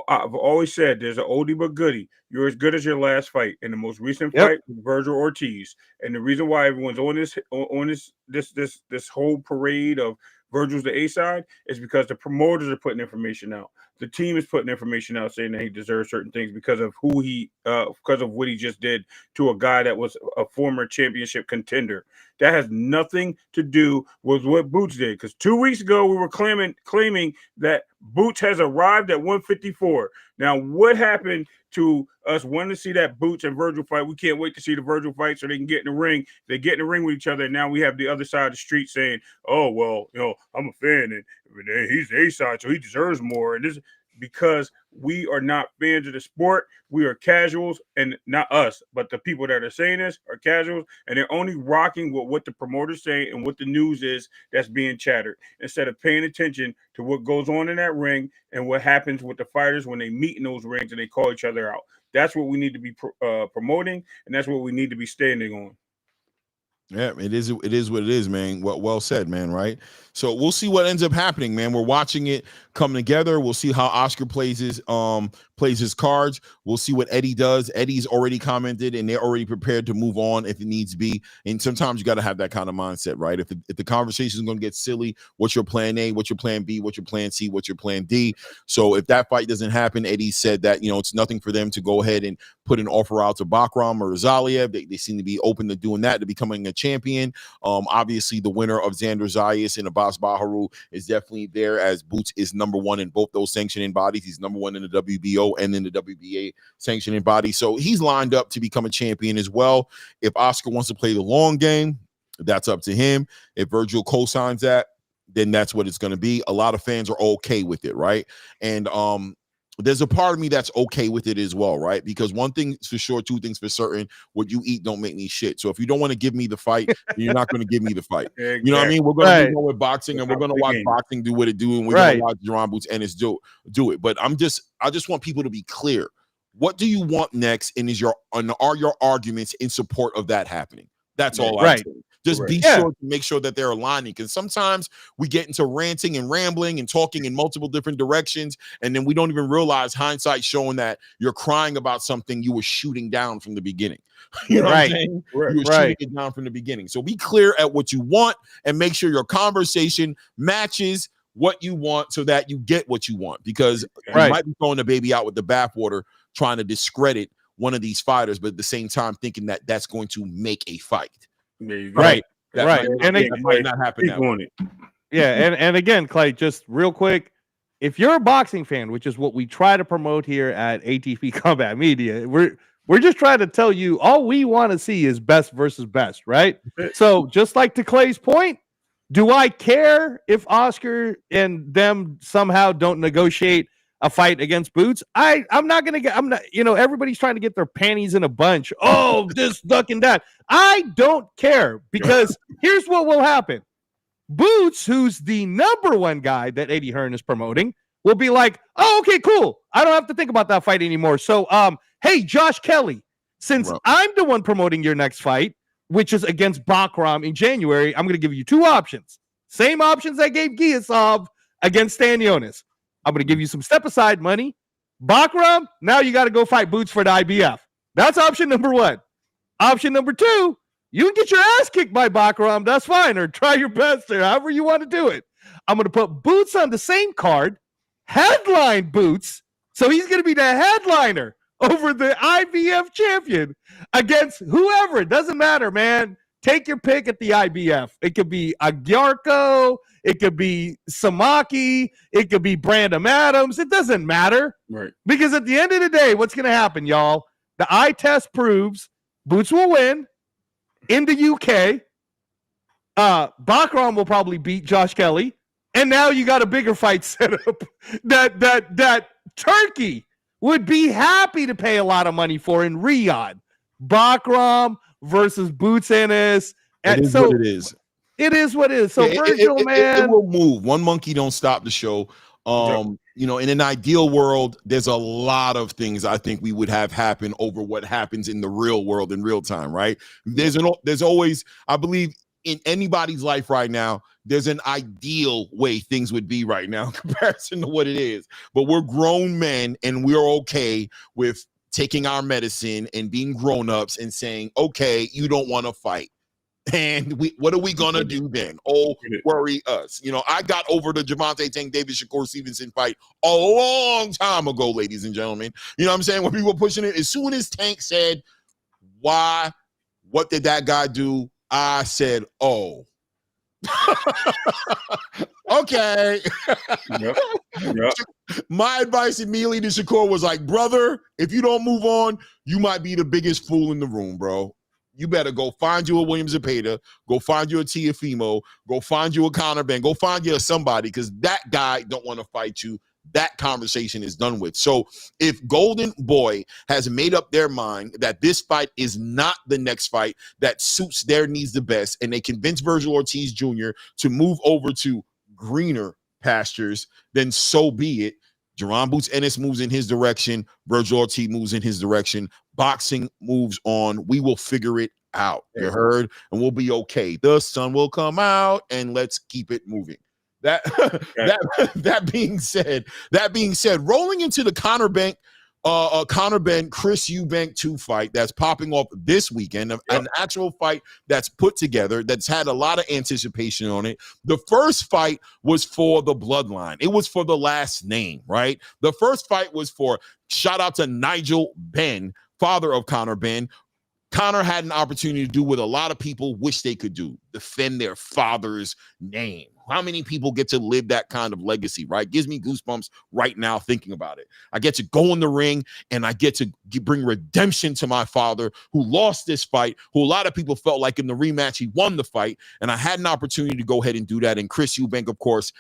I've always said there's an oldie but goodie. You're as good as your last fight. And the most recent fight was Virgil Ortiz. And the reason why everyone's on this whole parade of Virgil's the A side is because the promoters are putting information out. The team is putting information out saying that he deserves certain things because of because of what he just did to a guy that was a former championship contender. That has nothing to do with what Boots did. Because 2 weeks ago we were claiming that Boots has arrived at 154. Now, what happened to us wanting to see that Boots and Virgil fight? We can't wait to see the Virgil fight so they can get in the ring. They get in the ring with each other, and now we have the other side of the street saying, "Oh well, I'm a fan, and he's the A side, so he deserves more." And this because we are not fans of the sport. We are casuals, and not us, but the people that are saying this are casuals, and they're only rocking with what the promoters say and what the news is that's being chattered, instead of paying attention to what goes on in that ring and what happens with the fighters when they meet in those rings and they call each other out. That's what we need to be promoting, and that's what we need to be standing on. Yeah, it is what it is, man. Well said, man, right? So we'll see what ends up happening, man. We're watching it come together. We'll see how Oscar plays his cards. We'll see what Eddie does. Eddie's already commented and they're already prepared to move on if it needs be. And sometimes you got to have that kind of mindset, right? If the conversation is going to get silly, what's your plan A, what's your plan B, what's your plan C, what's your plan D? So if that fight doesn't happen, Eddie said that, it's nothing for them to go ahead and put an offer out to Bakram or Zaliev. They seem to be open to doing that, to becoming a champion. Obviously the winner of Xander Zayas and Abbas Baharu is definitely there, as Boots is number one in both those sanctioning bodies. He's number one in the WBO and in the WBA sanctioning body. So he's lined up to become a champion as well. If Oscar wants to play the long game, that's up to him. If Virgil co-signs that, then that's what it's going to be. A lot of fans are okay with it, right? And there's a part of me that's okay with it as well, right? Because one thing for sure, two things for certain: what you eat don't make me shit. So if you don't want to give me the fight, you're not going to give me the fight. Exactly. You know what I mean? We're going to go with boxing, and we're going to watch boxing do what it do, and we're going to watch Jerron Boots Ennis do it. But I just want people to be clear. What do you want next? And are your arguments in support of that happening? That's all I'm saying. Just be sure to make sure that they're aligning, because sometimes we get into ranting and rambling and talking in multiple different directions, and then we don't even realize, hindsight showing, that you're crying about something you were shooting down from the beginning. You know what I'm saying? You were shooting it down from the beginning. So be clear at what you want and make sure your conversation matches what you want so that you get what you want, because you might be throwing the baby out with the bathwater, trying to discredit one of these fighters, but at the same time thinking that that's going to make a fight. There you go. Right. That might not happen that way. Yeah, and again, Clay, just real quick, if you're a boxing fan, which is what we try to promote here at ATP Combat Media, we're just trying to tell you all we want to see is best versus best, right? So just like to Clay's point, do I care if Oscar and them somehow don't negotiate a fight against Boots? I'm not everybody's trying to get their panties in a bunch. Oh, this, duck, and that. I don't care, because here's what will happen. Boots, who's the number one guy that Eddie Hearn is promoting, will be like, oh, okay, cool. I don't have to think about that fight anymore. So, hey, Josh Kelly, since I'm the one promoting your next fight, which is against Bakram in January, I'm going to give you two options. Same options I gave Giasov against Stanionis. I'm going to give you some step-aside money. Bakram, now you got to go fight Boots for the IBF. That's option number one. Option number two, you can get your ass kicked by Bakram. That's fine, or try your best, or however you want to do it. I'm going to put Boots on the same card, headline Boots, so he's going to be the headliner over the IBF champion against whoever. It doesn't matter, man. Take your pick at the IBF. It could be Agyarko. It could be Samaki. It could be Brandon Adams. It doesn't matter. Right. Because at the end of the day, what's going to happen, y'all? The eye test proves Boots will win in the UK. Bakram will probably beat Josh Kelly. And now you got a bigger fight set up that Turkey would be happy to pay a lot of money for in Riyadh. Bakram versus Boots Ennis. It is what it is. It is what it is. So Virgil, man, it will move. One monkey don't stop the show. In an ideal world, there's a lot of things I think we would have happen over what happens in the real world in real time, right? There's always, I believe, in anybody's life right now, there's an ideal way things would be right now in comparison to what it is. But we're grown men and we're okay with taking our medicine and being grown-ups and saying, okay, you don't want to fight. And what are we gonna do then? Oh, worry us. You know, I got over the Javante Tank David Shakur Stevenson fight a long time ago, ladies and gentlemen. You know what I'm saying? When people were pushing it, as soon as Tank said, why, what did that guy do? I said, oh. Okay. Yep. Yep. My advice immediately to Shakur was like, brother, if you don't move on, you might be the biggest fool in the room, bro. You better go find you a William Zepeda, go find you a Tiafimo, go find you a Conor Ben, go find you a somebody, because that guy don't want to fight you. That conversation is done with. So if Golden Boy has made up their mind that this fight is not the next fight that suits their needs the best, and they convince Virgil Ortiz Jr. to move over to greener pastures, then so be it. Jerron Boots Ennis moves in his direction. Virgil Ortiz moves in his direction. Boxing moves on. We will figure it out. You heard? And we'll be okay. The sun will come out, and let's keep it moving. That being said, rolling into the Conor Ben Chris Eubank 2 fight that's popping off this weekend, an actual fight that's put together, that's had a lot of anticipation on it. The first fight was for the bloodline. It was for the last name, right? The first fight was for, shout out to Nigel Benn, father of Conor Ben. Conor had an opportunity to do what a lot of people wish they could do, defend their father's name. How many people get to live that kind of legacy, right? Gives me goosebumps right now thinking about it. I get to go in the ring and I get to bring redemption to my father who lost this fight, who a lot of people felt like in the rematch he won the fight, and I had an opportunity to go ahead and do that. And Chris Eubank, of course,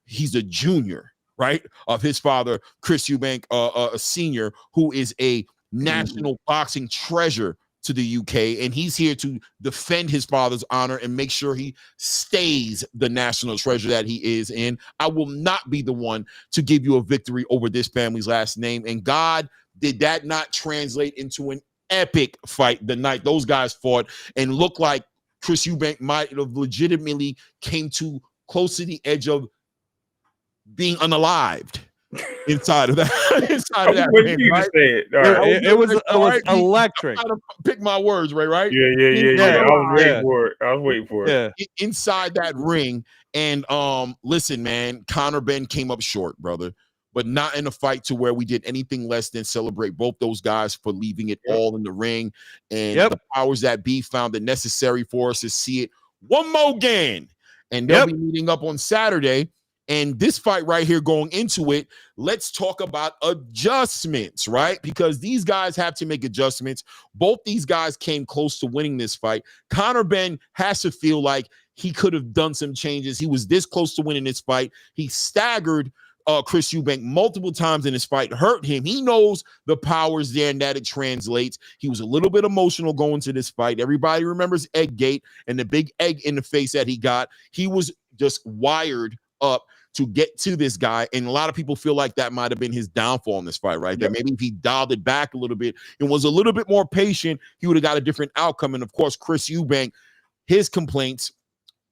he's a junior, right, of his father, Chris Eubank, a senior, who is a national boxing treasure to the UK, and he's here to defend his father's honor and make sure he stays the national treasure that he is. And I will not be the one to give you a victory over this family's last name. And God, did that not translate into an epic fight the night those guys fought, and looked like Chris Eubank might have legitimately came too close to the edge of being unalived inside of that ring, right? It was electric. I'm trying to pick my words, right? Yeah. I was waiting for it. Yeah. Inside that ring. And listen, man, Conor Ben came up short, brother, but not in a fight to where we did anything less than celebrate both those guys for leaving it all in the ring. And the powers that be found it necessary for us to see it one more again. And they'll be meeting up on Saturday. And this fight right here, going into it, let's talk about adjustments, right? Because these guys have to make adjustments. Both these guys came close to winning this fight. Conor Ben has to feel like he could have done some changes. He was this close to winning this fight. He staggered Chris Eubank multiple times in this fight, hurt him. He knows the power's there and that it translates. He was a little bit emotional going to this fight. Everybody remembers Egggate and the big egg in the face that he got. He was just wired up to get to this guy, and a lot of people feel like that might have been his downfall in this fight, right? That maybe if he dialed it back a little bit and was a little bit more patient, he would have got a different outcome. And of course, Chris Eubank, his complaints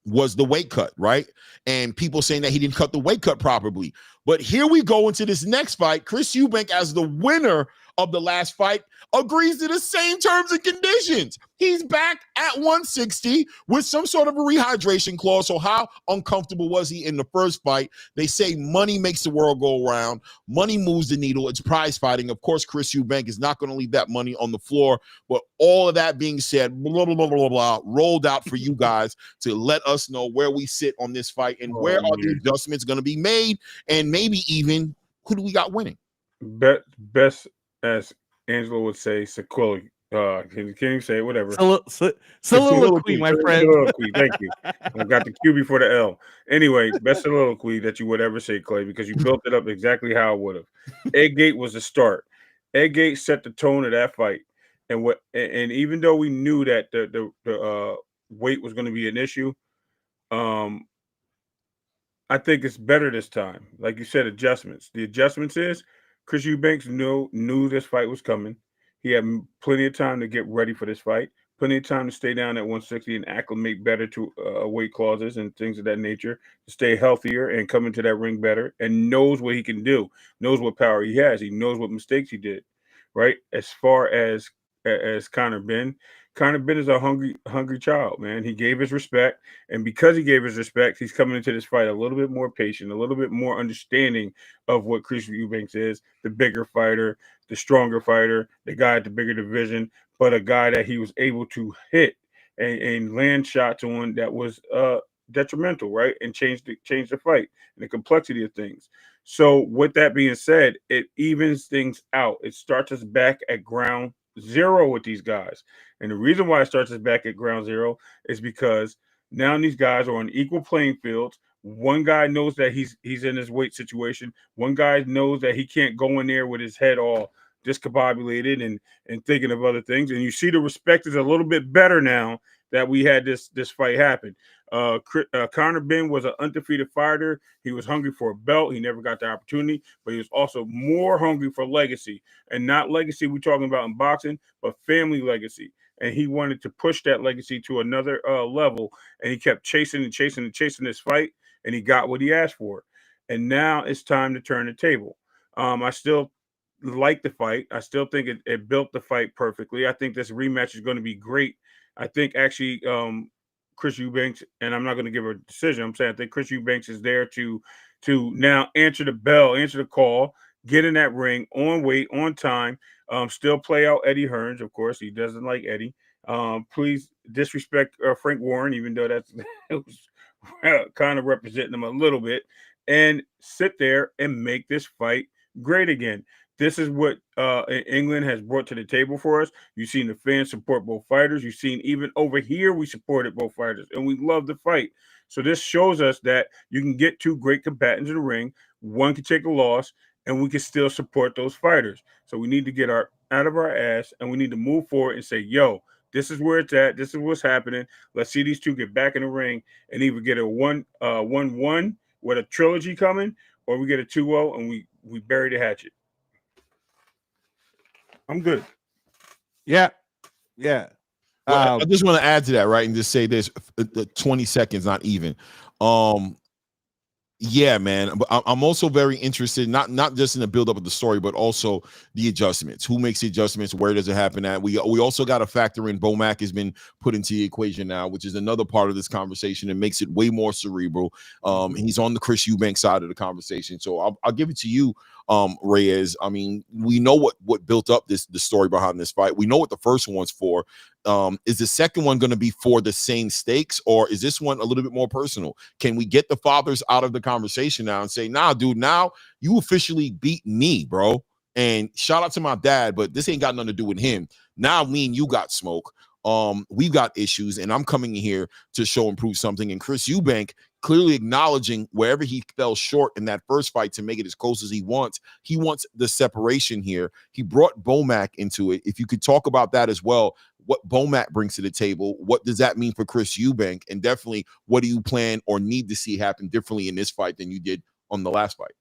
was the weight cut, right? And people saying that he didn't cut the weight cut properly. But here we go into this next fight. Chris Eubank, as the winner of the last fight, agrees to the same terms and conditions. He's back at 160 with some sort of a rehydration clause. So how uncomfortable was he in the first fight? They say money makes the world go around. Money moves the needle. It's prize fighting. Of course, Chris Eubank is not going to leave that money on the floor. But all of that being said, blah, blah, blah, blah, blah, rolled out for you guys to let us know where we sit on this fight and where are the adjustments going to be made, and maybe even who do we got winning? Best, as Angelo would say, sequela. Can you say it? Whatever. Soliloquy, my friend. Soliloquy. Thank you. I got the Q before the L. Anyway, best soliloquy that you would ever say, Clay, because you built it up exactly how I would have. Egggate was the start. Egggate set the tone of that fight, and even though we knew that the weight was going to be an issue, I think it's better this time. Like you said, adjustments. The adjustments is Chris Eubanks knew this fight was coming. He had plenty of time to get ready for this fight. plenty of time to stay down at 160 and acclimate better to weight clauses and things of that nature, to stay healthier and come into that ring better, and knows what he can do, knows what power he has, he knows what mistakes he did, right? As far as Conor Ben, Conor Ben is a hungry child, man. He gave his respect, and because he gave his respect, he's coming into this fight a little bit more patient, a little bit more understanding of what Chris Eubanks is, the bigger fighter, the stronger fighter, the guy at the bigger division, but a guy that he was able to hit and land shots on that was detrimental, right? And change the fight and the complexity of things. So with that being said, it evens things out. It starts us back at ground zero with these guys. And the reason why it starts us back at ground zero is because now these guys are on equal playing fields. One guy knows that he's in his weight situation. One guy knows that he can't go in there with his head all discombobulated and thinking of other things. And you see the respect is a little bit better now that we had this fight happen. Conor Ben was an undefeated fighter. He was hungry for a belt. He never got the opportunity, but he was also more hungry for legacy, and not legacy we're talking about in boxing, but family legacy. And he wanted to push that legacy to another level, and he kept chasing this fight, and he got what he asked for. And now it's time to turn the table. I still like the fight. I still think it built the fight perfectly. I think this rematch is going to be great. I think actually Chris Eubanks, and I'm not going to give a decision. I'm saying I think Chris Eubanks is there to now answer the bell, answer the call, get in that ring on weight, on time, still play out Eddie Hearns. Of course, he doesn't like Eddie. Please disrespect Frank Warren, even though that's it was kind of representing him a little bit, and sit there and make this fight great again. This is what England has brought to the table for us. You've seen the fans support both fighters. You've seen even over here we supported both fighters, and we love the fight. So this shows us that you can get two great combatants in the ring. One can take a loss, and we can still support those fighters. So we need to get out of our ass, and we need to move forward and say, yo, this is where it's at. This is what's happening. Let's see these two get back in the ring and either get a 1-1 with a trilogy coming, or we get a 2-0 and we bury the hatchet. I'm good. Yeah. Well, I just want to add to that, right, and just say this: 20 seconds, not even. Yeah, man. But I'm also very interested, not just in the buildup of the story, but also the adjustments. Who makes the adjustments? Where does it happen at? We also got to factor in Bomac has been put into the equation now, which is another part of this conversation and makes it way more cerebral. He's on the Chris Eubanks side of the conversation, so I'll give it to you, Reyes. I mean, we know what built up the story behind this fight. We know what the first one's for. Is the second one going to be for the same stakes, or is this one a little bit more personal? Can we get the fathers out of the conversation now and say, nah, dude, now you officially beat me, bro? And shout out to my dad, but this ain't got nothing to do with him. Now me and you got smoke. We've got issues, and I'm coming here to show and prove something. And Chris Eubank clearly acknowledging wherever he fell short in that first fight to make it as close as he wants. He wants the separation here. He brought Bomac into it. If you could talk about that as well, what Bomac brings to the table, what does that mean for Chris Eubank? And definitely, what do you plan or need to see happen differently in this fight than you did on the last fight?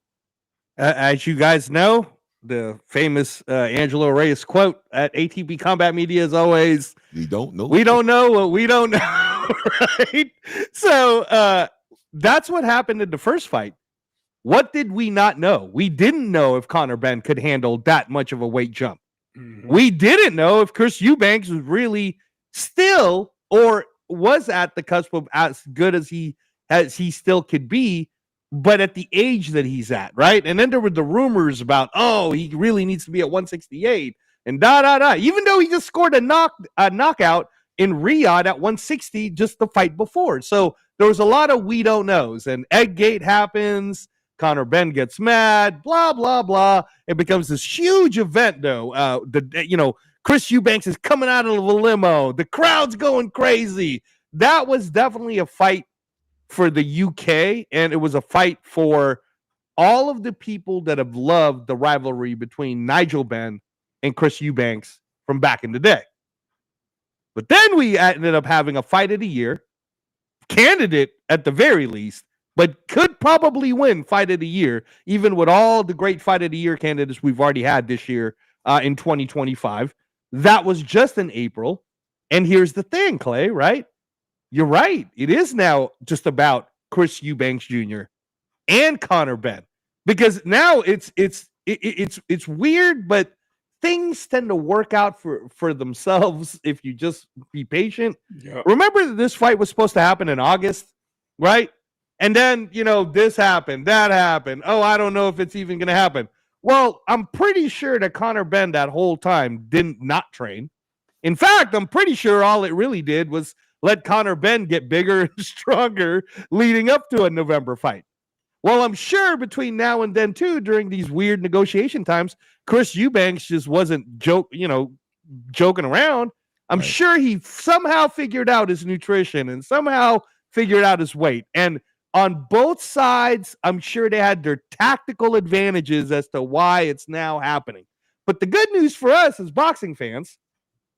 As you guys know, the famous Angelo Reyes quote at ATP Combat Media is always, we don't know what we don't know, right? So that's what happened in the first fight. What did we not know? We didn't know if Conor Ben could handle that much of a weight jump. Mm-hmm. We didn't know if Chris Eubanks was really still or was at the cusp of as good as he still could be, but at the age that he's at, right? And then there were the rumors about, oh, he really needs to be at 168 and even though he just scored a knockout in Riyadh at 160 just the fight before. So there was a lot of we don't knows, and Eggate happens. Conor Ben gets mad, blah, blah, blah. It becomes this huge event, though. Chris Eubanks is coming out of a limo. The crowd's going crazy. That was definitely a fight for the UK, and it was a fight for all of the people that have loved the rivalry between Nigel Benn and Chris Eubanks from back in the day. But then we ended up having a fight of the year, candidate at the very least, but could probably win fight of the year, even with all the great fight of the year candidates we've already had this year in 2025. That was just in April. And here's the thing, Clay, right? You're right. It is now just about Chris Eubanks Jr. and Conor Benn, because now it's weird, but things tend to work out for themselves if you just be patient. Yeah. Remember that this fight was supposed to happen in August, right? And then, this happened, that happened. Oh, I don't know if it's even going to happen. Well, I'm pretty sure that Conor Benn that whole time didn't not train. In fact, I'm pretty sure all it really did was let Conor Benn get bigger and stronger leading up to a November fight. Well, I'm sure between now and then, too, during these weird negotiation times, Chris Eubanks just wasn't joking around. I'm sure he somehow figured out his nutrition and somehow figured out his weight. And on both sides, I'm sure they had their tactical advantages as to why it's now happening. But the good news for us as boxing fans,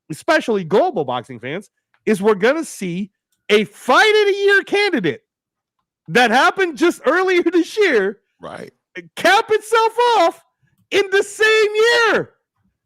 especially global boxing fans, is we're going to see a fight of the year candidate that happened just earlier this year, right, cap itself off in the same year.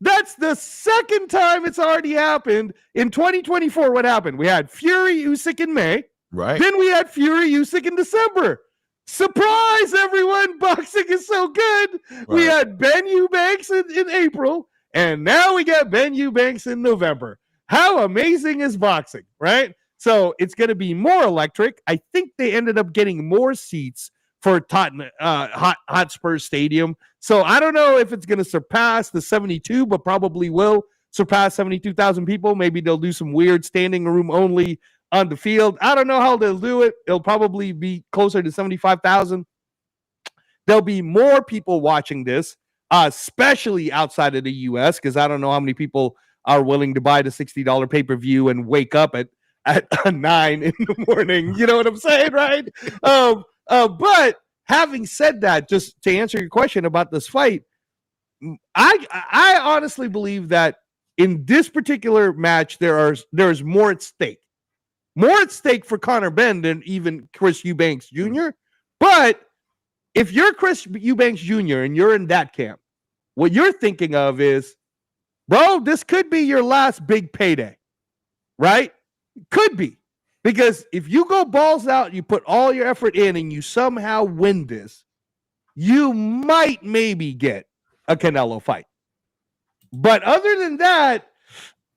That's the second time it's already happened. In 2024, what happened? We had Fury Usyk in May. Right. Then we had Fury Usyk in December. Surprise, everyone. Boxing is so good. Right. We had Ben Eubanks in April, and now we got Ben Eubanks in November. How amazing is boxing, right? So it's going to be more electric. I think they ended up getting more seats for Tottenham Hotspur Stadium. So I don't know if it's going to surpass the 72, but probably will surpass 72,000 people. Maybe they'll do some weird standing room only on the field. I don't know how they'll do it. It'll probably be closer to 75,000. There'll be more people watching this, especially outside of the U.S., because I don't know how many people are willing to buy the $60 pay-per-view and wake up at 9 in the morning. You know what I'm saying, right? But having said that, just to answer your question about this fight, I honestly believe that in this particular match, there's more at stake. More at stake for Conor Benn than even Chris Eubanks Jr. But if you're Chris Eubanks Jr. and you're in that camp, what you're thinking of is, bro, this could be your last big payday, right? Could be. Because if you go balls out, you put all your effort in, and you somehow win this, you might maybe get a Canelo fight. But other than that,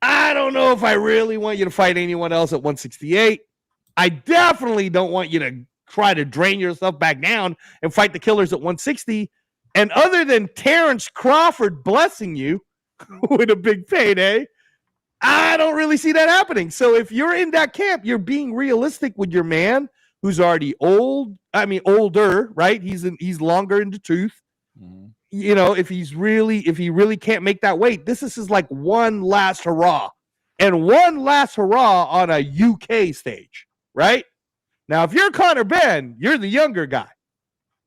I don't know if I really want you to fight anyone else at 168. I definitely don't want you to try to drain yourself back down and fight the killers at 160. And other than Terrence Crawford blessing you with a big payday, I don't really see that happening. So if you're in that camp, you're being realistic with your man who's already older, right? He's longer in the tooth. Mm-hmm. If he really can't make that weight, this is like one last hurrah. And one last hurrah on a UK stage, right? Now, if you're Conor Benn, you're the younger guy.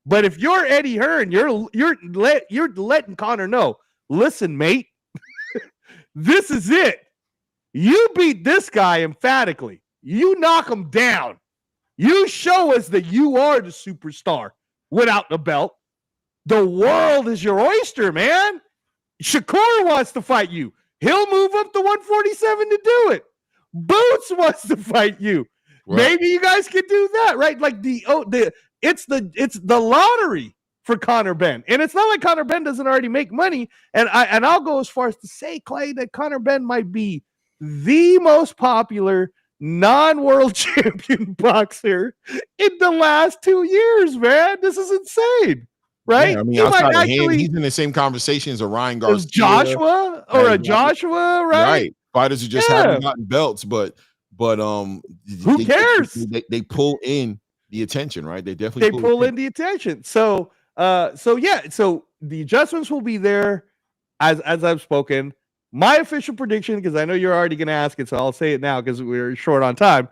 But if you're Eddie Hearn, you're letting Conor know, listen, mate, this is it. You beat this guy emphatically. You knock him down. You show us that you are the superstar without the belt. The world is your oyster, man. Shakur wants to fight you. He'll move up to 147 to do it. Boots wants to fight you. Right. Maybe you guys could do that, right? Like it's the lottery for Conor Benn. And it's not like Conor Benn doesn't already make money. And I'll go as far as to say, Clay, that Conor Benn might be the most popular non-world champion boxer in the last 2 years, man. This is insane, right? Yeah, I mean, outside of him, he's in the same conversation as a Ryan Garcia, Joshua, or a Joshua, right? Right. Fighters who just haven't gotten belts, but who cares? They pull in the attention, right? They definitely pull in the attention. So the adjustments will be there as I've spoken. My official prediction, because I know you're already going to ask it, so I'll say it now because we're short on time.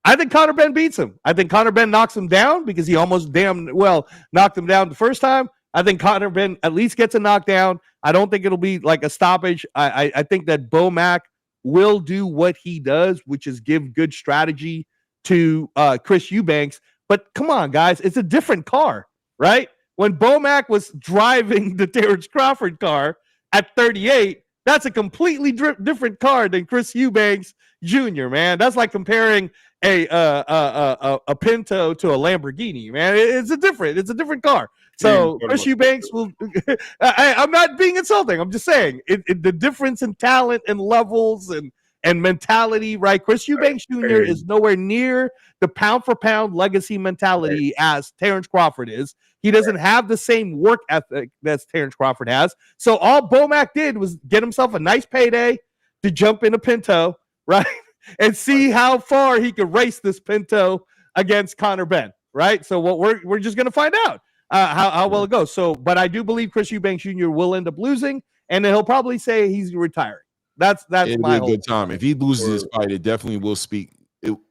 I think Conor Benn beats him. I think Conor Benn knocks him down because he almost damn well knocked him down the first time. I think Conor Benn at least gets a knockdown. I don't think it'll be like a stoppage. I think that Bo Mack will do what he does, which is give good strategy to Chris Eubanks. But come on, guys, it's a different car, right? When Bo Mack was driving the Terrence Crawford car at 38, That's a completely different card than Chris Eubanks Jr., man. That's like comparing a Pinto to a Lamborghini, man. It's a different car. So Chris Eubanks will. I'm not being insulting. I'm just saying the difference in talent and levels and mentality, right? Chris Eubanks Jr. is nowhere near the pound for pound legacy mentality as Terrence Crawford is. He doesn't have the same work ethic that Terrence Crawford has. So all Bomac did was get himself a nice payday to jump in a Pinto, right? And see how far he could race this Pinto against Conor Benn, right? So what we're just gonna find out how well it goes. So, but I do believe Chris Eubanks Jr. will end up losing, and then he'll probably say he's retiring. That's It'll my be a good time. If he loses this fight, it definitely will speak.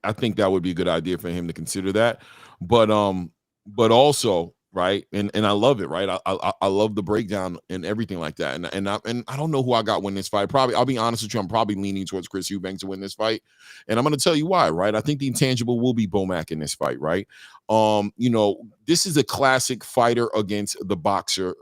I think that would be a good idea for him to consider that. But also, right, and I love it, right? I love the breakdown and everything like that. And I don't know who I got win this fight. Probably, I'll be honest with you, I'm probably leaning towards Chris Eubanks to win this fight. And I'm going to tell you why, right? I think the intangible will be Bomac in this fight, right? This is a classic fighter against the boxer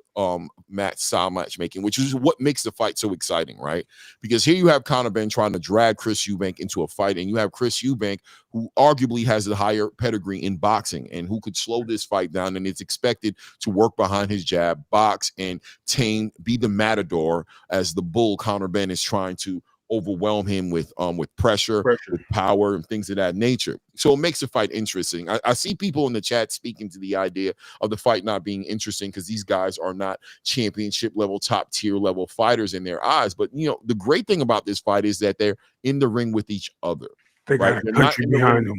style matchmaking, which is what makes the fight so exciting, right? Because here you have Conor Benn trying to drag Chris Eubank into a fight, and you have Chris Eubank, who arguably has the higher pedigree in boxing and who could slow this fight down, and it's expected to work behind his jab, box, and tame, be the matador as the bull Conor Benn is trying to overwhelm him with pressure, with power, and things of that nature. So it makes the fight interesting. I see people in the chat speaking to the idea of the fight not being interesting because these guys are not championship level, top tier level fighters in their eyes. But the great thing about this fight is that they're in the ring with each other. They got a country behind them.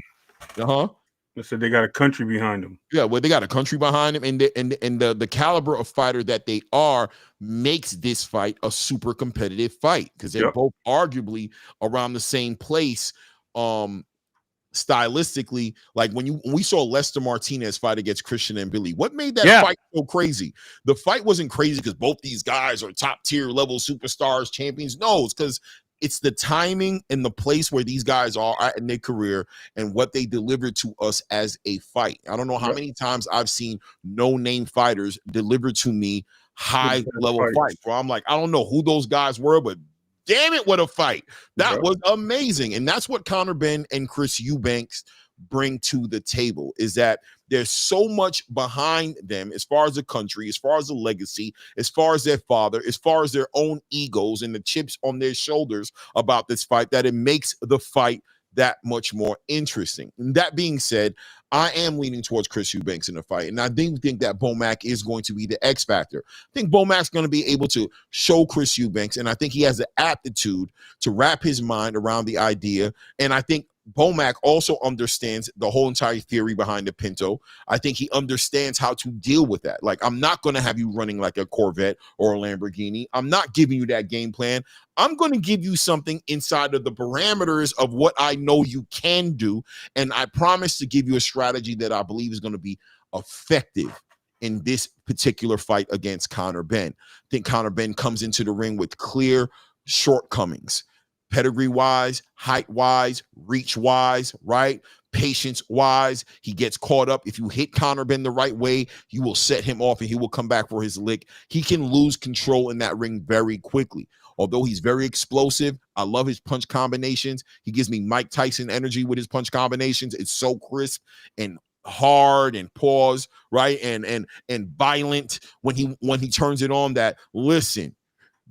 They said they got a country behind them. Yeah, well, they got a country behind them, and the caliber of fighter that they are makes this fight a super competitive fight because they're both arguably around the same place, stylistically. Like when we saw Lester Martinez fight against Christian and Billy, what made that fight so crazy? The fight wasn't crazy because both these guys are top tier level superstars, champions. No, it's because it's the timing and the place where these guys are at in their career and what they delivered to us as a fight. I don't know how many times I've seen no-name fighters deliver to me high-level fights where I'm like, I don't know who those guys were, but damn it, what a fight. That was amazing. And that's what Conor Benn and Chris Eubanks bring to the table, is that there's so much behind them as far as the country, as far as the legacy, as far as their father, as far as their own egos and the chips on their shoulders about this fight, that it makes the fight that much more interesting. And that being said, I am leaning towards Chris Eubanks in the fight, and I do think that Bomac is going to be the X factor. I think Bomac's going to be able to show Chris Eubanks, and I think he has the aptitude to wrap his mind around the idea, and I think Bomac also understands the whole entire theory behind the Pinto. I think he understands how to deal with that. Like, I'm not going to have you running like a Corvette or a Lamborghini. I'm not giving you that game plan. I'm going to give you something inside of the parameters of what I know you can do. And I promise to give you a strategy that I believe is going to be effective in this particular fight against Conor Benn. I think Conor Benn comes into the ring with clear shortcomings. Pedigree-wise, height-wise, reach-wise, right? Patience-wise, he gets caught up. If you hit Conor Benn the right way, you will set him off and he will come back for his lick. He can lose control in that ring very quickly. Although he's very explosive, I love his punch combinations. He gives me Mike Tyson energy with his punch combinations. It's so crisp and hard and pause, right? And violent when he turns it on. That, listen,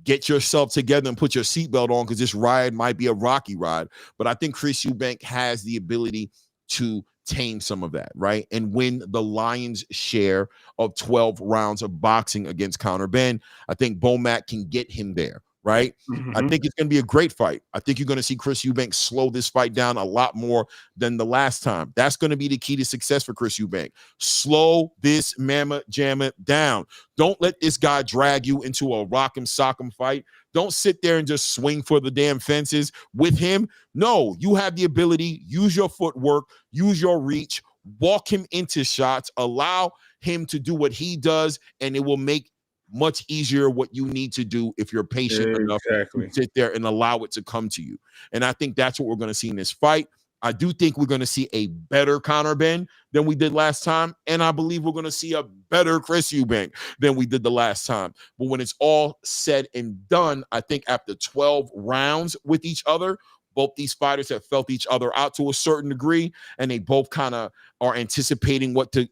get yourself together and put your seatbelt on because this ride might be a rocky ride. But I think Chris Eubank has the ability to tame some of that, right? And win the lion's share of 12 rounds of boxing against Conor Benn. I think Bomac can get him there, right? I think it's going to be a great fight. I think you're going to see Chris Eubank slow this fight down a lot more than the last time. That's going to be the key to success for Chris Eubank. Slow this mamma jamma down. Don't let this guy drag you into a rock'em sock'em fight. Don't sit there and just swing for the damn fences with him. No, you have the ability. Use your footwork. Use your reach. Walk him into shots. Allow him to do what he does, and it will make much easier what you need to do if you're patient enough to sit there and allow it to come to you. And I think that's what we're going to see in this fight. I do think we're going to see a better Conor Ben than we did last time. And I believe we're going to see a better Chris Eubank than we did the last time. But when it's all said and done, I think after 12 rounds with each other, both these fighters have felt each other out to a certain degree, and they both kind of are anticipating what they're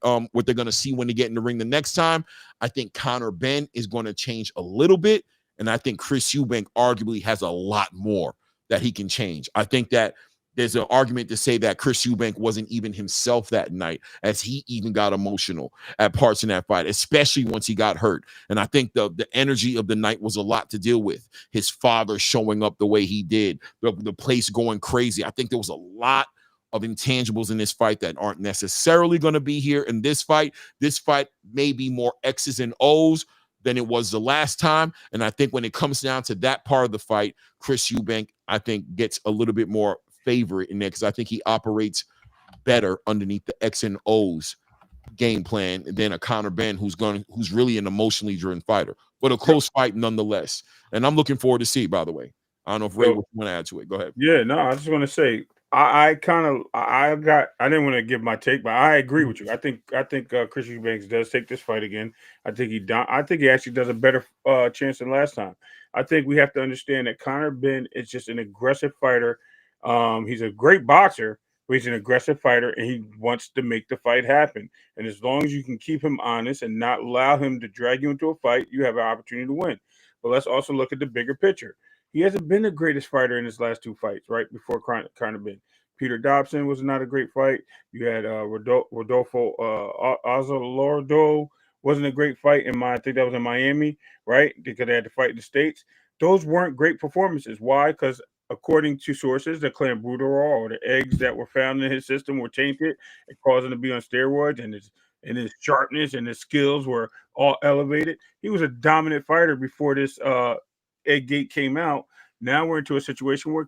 going to see when they get in the ring the next time. I think Conor Ben is going to change a little bit, and I think Chris Eubank arguably has a lot more that he can change. I think that there's an argument to say that Chris Eubank wasn't even himself that night, as he even got emotional at parts in that fight, especially once he got hurt. And I think the energy of the night was a lot to deal with. His father showing up the way he did, the place going crazy. I think there was a lot of intangibles in this fight that aren't necessarily going to be here in this fight. This fight may be more X's and O's than it was the last time. And I think when it comes down to that part of the fight, Chris Eubank, I think, gets a little bit more favorite in there because I think he operates better underneath the X and O's game plan than a Conor Ben who's really an emotionally driven fighter, but a close fight nonetheless. And I'm looking forward to see, by the way. I don't know if Ray want to add to it. Go ahead. Yeah, no, I just want to say I didn't want to give my take, but I agree with you. I think Chris Eubanks does take this fight again. I think he actually does a better chance than last time. I think we have to understand that Conor Ben is just an aggressive fighter. He's a great boxer, but he's an aggressive fighter, and he wants to make the fight happen. And as long as you can keep him honest and not allow him to drag you into a fight, you have an opportunity to win. But let's also look at the bigger picture. He hasn't been the greatest fighter in his last two fights, right? Before Conor Ben. Peter Dobson was not a great fight. You had Rodolfo Azalordo wasn't a great fight I think that was in Miami, right? Because they had to fight in the States. Those weren't great performances. Why? Because according to sources, the clenbuterol or the eggs that were found in his system were tainted and caused him to be on steroids, and his sharpness and his skills were all elevated. He was a dominant fighter before this egg gate came out. Now we're into a situation where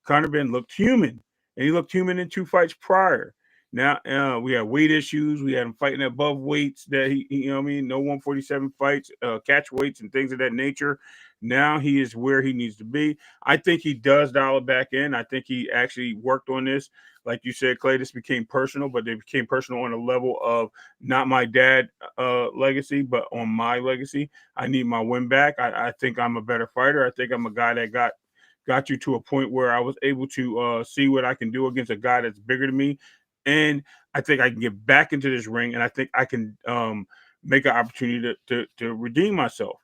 Conor Ben looked human, and he looked human in two fights prior. Now we have weight issues. We had him fighting above weights that no 147 fights, catch weights and things of that nature. Now he is where he needs to be. I think he does dial it back in. I think he actually worked on this. Like you said, Clay, this became personal, but it became personal on a level of not my dad legacy, but on my legacy. I need my win back. I think I'm a better fighter. I think I'm a guy that got you to a point where I was able to see what I can do against a guy that's bigger than me. And I think I can get back into this ring, and I think I can make an opportunity to redeem myself.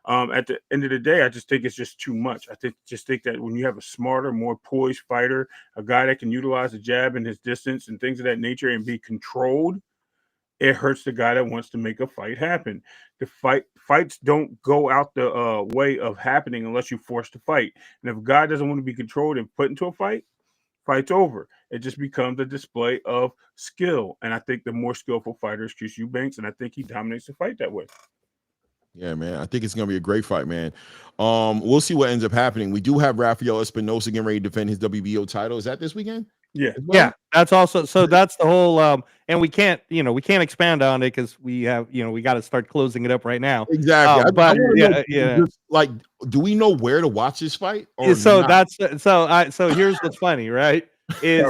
At the end of the day, I just think it's just too much. I think that when you have a smarter, more poised fighter, a guy that can utilize the jab and his distance and things of that nature and be controlled, it hurts the guy that wants to make a fight happen. Fights don't go out the way of happening unless you force the fight. And if a guy doesn't want to be controlled and put into a fight, fight's over. It just becomes a display of skill. And I think the more skillful fighter is Chris Eubanks, and I think he dominates the fight that way. Yeah, man. I think it's gonna be a great fight, man. We'll see what ends up happening. We do have Rafael Espinosa getting ready to defend his WBO title. Is that this weekend? Yeah. Well? Yeah, that's also that's the whole and we can't expand on it because we have we got to start closing it up right now. Exactly. But just, like, do we know where to watch this fight? Or so here's what's funny, right? Is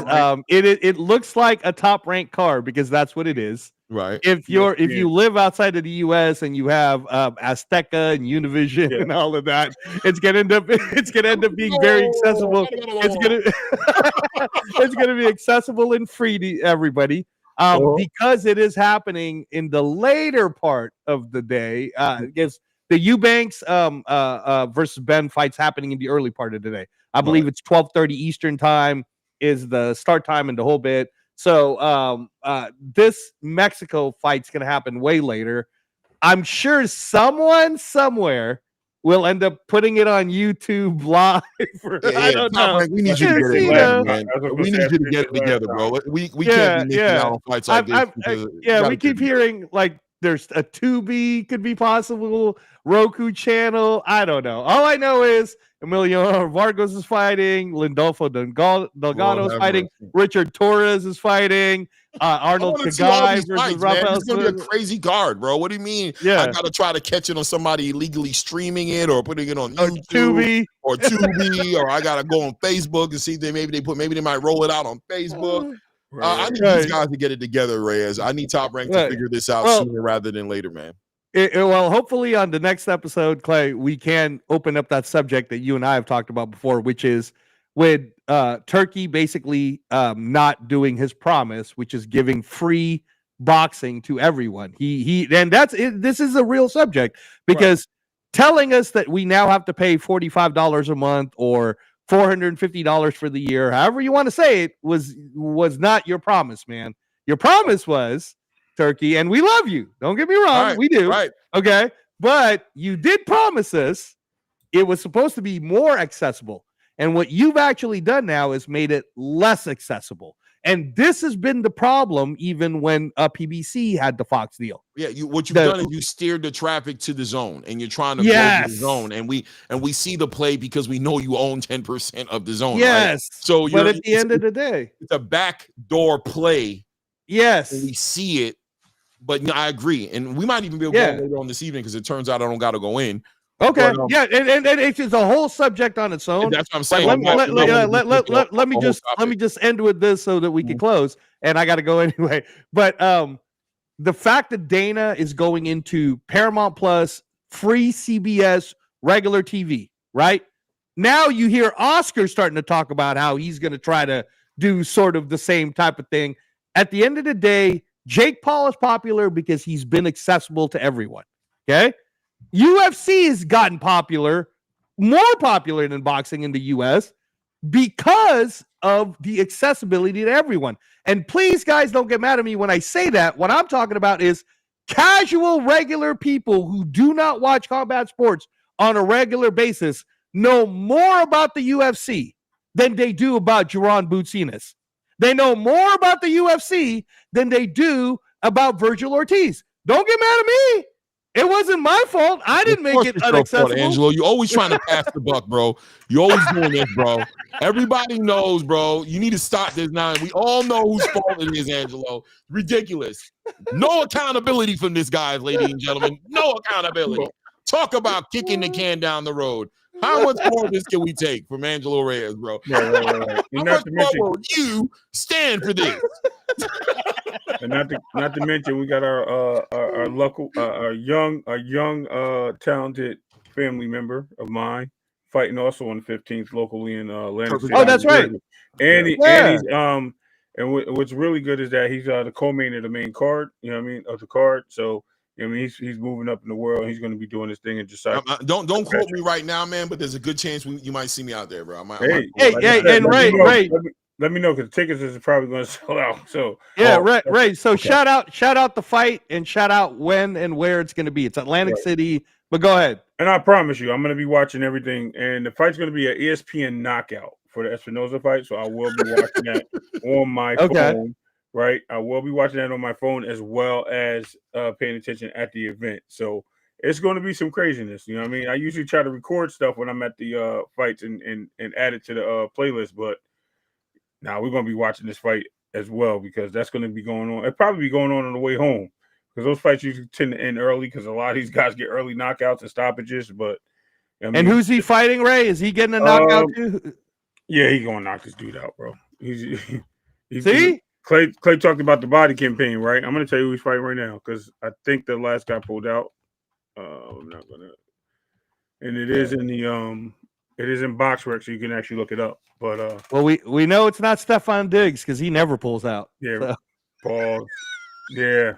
it looks like a top ranked card because that's what it is. Right. If you live outside of the US and you have Azteca and Univision and all of that, it's gonna end up being very accessible. It's gonna be accessible and free to everybody. Because it is happening in the later part of the day. Because the Eubanks versus Ben fight's happening in the early part of the day. I believe it's 12:30 Eastern time is the start time and the whole bit. So this Mexico fight's gonna happen way later. I'm sure someone somewhere will end up putting it on YouTube live. I don't know. We need you to get it together, man. We need you to get it together, bro. We can't be making out on fights like this. We keep hearing like there's a Tubi could be possible, Roku channel. I don't know. All I know is Emilio Vargas is fighting, Lindolfo Delgado is fighting, Richard Torres is fighting, Arnold want to see all Kagai these versus fights, man. Rafael. It's gonna be a crazy card, bro. What do you mean? Yeah. I gotta try to catch it on somebody illegally streaming it or putting it on Or YouTube Tubi. or Tubi, or I gotta go on Facebook and see if maybe they might roll it out on Facebook. I need these guys to get it together, Reyes. I need Top Rank to figure this out sooner rather than later, man. Well, hopefully on the next episode, Clay, we can open up that subject that you and I have talked about before, which is with Turkey basically not doing his promise, which is giving free boxing to everyone. And this is a real subject because telling us that we now have to pay $45 a month or $450 for the year, however you want to say it, was not your promise, man. Your promise was, Turkey, and we love you. Don't get me wrong, we do. Right. Okay, but you did promise us it was supposed to be more accessible, and what you've actually done now is made it less accessible. And this has been the problem, even when PBC had the Fox deal. Yeah, what you've done is you steered the traffic to the zone, and you're trying to go to the zone, and we see the play because we know you own 10% of the zone. Yes. Right? So, but at the end of the day, it's a backdoor play. Yes, and we see it. But I agree, and we might even be able to go later on this evening because it turns out I don't got to go in. Okay, but, and it's just a whole subject on its own. That's what I'm saying. Let me just end with this so that we can close. And I got to go anyway. But the fact that Dana is going into Paramount Plus, free CBS, regular TV, right? Now you hear Oscar starting to talk about how he's going to try to do sort of the same type of thing. At the end of the day, Jake Paul is popular because he's been accessible to everyone. Okay. UFC has gotten more popular than boxing in the US because of the accessibility to everyone. And please, guys, don't get mad at me when I say that. What I'm talking about is casual, regular people who do not watch combat sports on a regular basis know more about the UFC than they do about Jaron Bootsinas. They know more about the UFC than they do about Virgil Ortiz. Don't get mad at me. It wasn't my fault. I didn't make it inaccessible. Angelo, you're always trying to pass the buck, bro. You're always doing this, bro. Everybody knows, bro. You need to stop this now. We all know whose fault it is, Angelo. Ridiculous. No accountability from this guy, ladies and gentlemen. No accountability. Talk about kicking the can down the road. How much more of this can we take from Angelo Reyes, bro? Right. How much more will you stand for this? And not to mention, we got our local, our young, talented family member of mine fighting also on the 15th locally in Atlantic City. Oh, that's right. And he's and what's really good is that he's the co-main of the main card. You know what I mean, of the card. So. I mean, he's moving up in the world. He's going to be doing this thing and just don't quote me right now, man. But there's a good chance you might see me out there, bro. Let me know because tickets is probably going to sell out. So Ray. So okay. shout out the fight and shout out when and where it's going to be. It's Atlantic City. But go ahead. And I promise you, I'm going to be watching everything. And the fight's going to be an ESPN knockout for the Espinoza fight. So I will be watching that on my phone. Right, I will be watching that on my phone as well as paying attention at the event. So it's going to be some craziness. You know what I mean? I usually try to record stuff when I'm at the fights and add it to the playlist. But now we're going to be watching this fight as well because that's going to be going on. It'll probably be going on the way home because those fights usually tend to end early because a lot of these guys get early knockouts and stoppages. But I mean, and who's he fighting, Ray? Is he getting a knockout too? Yeah, he's going to knock this dude out, bro. He's see. Clay talked about the body campaign, right? I'm going to tell you who he's fighting right now because I think the last guy pulled out. I'm not gonna, and it is in the it is in BoxRec, so you can actually look it up. But well, we know it's not Stephon Diggs because he never pulls out. Yeah, so. Paul. Yeah.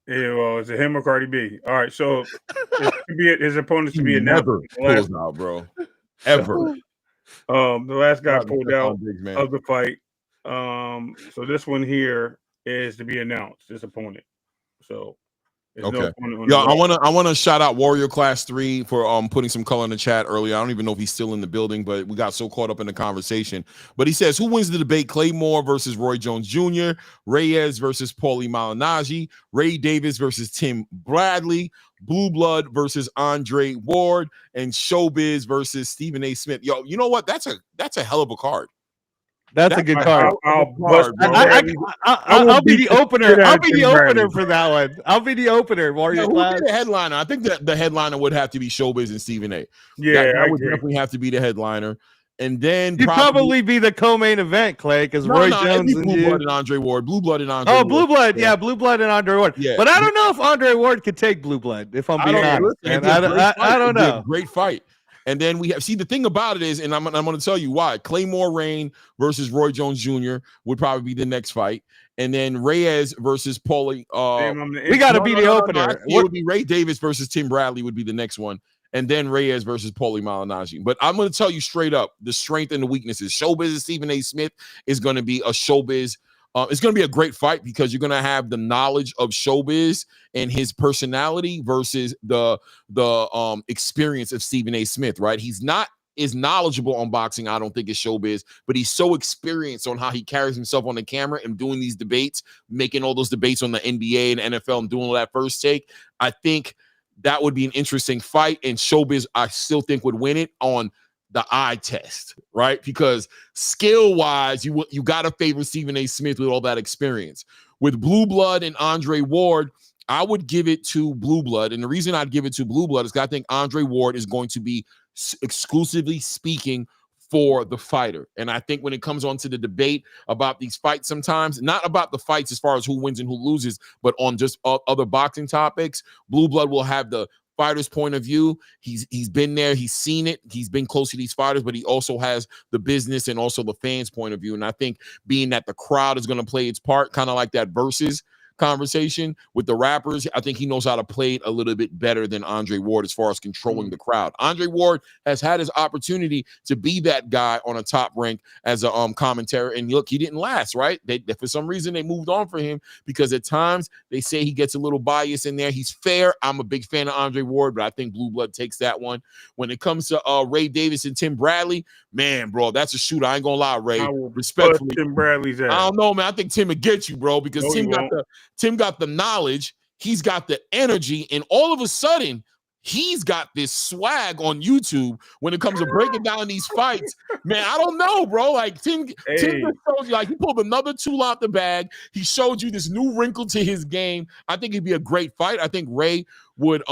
Well, is it him or Cardi B? All right, so his opponents to be announced. Never pulls out, bro. Ever. The last guy pulled out of the fight. So this one here is to be announced, this opponent. So okay. I want to shout out Warrior Class 3 for putting some color in the chat earlier. I don't even know if he's still in the building, but we got so caught up in the conversation. But he says, who wins the debate? Claymore versus Roy Jones Jr., Reyes versus Paulie Malignaggi, Ray Davis versus Tim Bradley, Blue Blood versus Andre Ward, and Showbiz versus Stephen A. Smith. Yo, you know what? That's a hell of a card. That's a good I'll, card. I'll Card, bust bro. I'll be the opener. I'll be the opener for for that one. I'll be the opener. Warrior Now, who Class. be the headliner? I think that the headliner would have to be Showbiz and Stephen A. Yeah, that I would agree. definitely have to be the headliner. And then You'd probably be the co-main event, Clay, because Roy it'd Jones be and Blue you. Blood and Andre Ward. Blue Blood and Andre Oh, Ward. Blue Blood. Yeah, Blue Blood and Andre Ward. Yeah. But I don't know if Andre Ward could take Blue Blood, if I'm being honest. Listen, Man. I don't know. Great fight. And then we have, see, the thing about it is, and I'm going to tell you why. Claymore Rain versus Roy Jones Jr. would probably be the next fight. And then Reyes versus Paulie. We got to be the opener. It would be Ray Davis versus Tim Bradley would be the next one. And then Reyes versus Paulie Malignaggi. But I'm going to tell you straight up, the strength and the weaknesses. Showbiz and Stephen A. Smith is going to be a Showbiz. It's going to be a great fight because you're going to have the knowledge of Showbiz and his personality versus the experience of Stephen A. Smith, right? He's not as knowledgeable on boxing, I don't think, as Showbiz, but he's so experienced on how he carries himself on the camera and doing these debates, making all those debates on the NBA and NFL and doing all that first take. I think that would be an interesting fight, and Showbiz, I still think, would win it on the eye test, right? Because skill-wise, you got to favor Stephen A. Smith with all that experience. With Blue Blood and Andre Ward, I would give it to Blue Blood, and the reason I'd give it to Blue Blood is because I think Andre Ward is going to be exclusively speaking for the fighter. And I think when it comes on to the debate about these fights sometimes, not about the fights as far as who wins and who loses, but on just other boxing topics, Blue Blood will have the fighter's point of view. He's been there, he's seen it, he's been close to these fighters, but he also has the business and also the fans' point of view. And I think being that the crowd is going to play its part, kind of like that versus conversation with the rappers, I think he knows how to play it a little bit better than Andre Ward as far as controlling the crowd. Andre Ward has had his opportunity to be that guy on a top rank as a commentator, and look, he didn't last, right? They for some reason they moved on for him because at times they say he gets a little bias in there. He's fair. I'm a big fan of Andre Ward, but I think Blue Blood takes that one. When it comes to Ray Davis and Tim Bradley, man, bro, that's a shooter. I ain't gonna lie, Ray. Respectfully, Tim Bradley's ass. I don't know, man. I think Tim would get you, bro, because Tim got the knowledge, he's got the energy, and all of a sudden, he's got this swag on YouTube when it comes to breaking down these fights. Man, I don't know, bro. Like Tim just showed you, like he pulled another tool out the bag. He showed you this new wrinkle to his game. I think it'd be a great fight. I think Ray would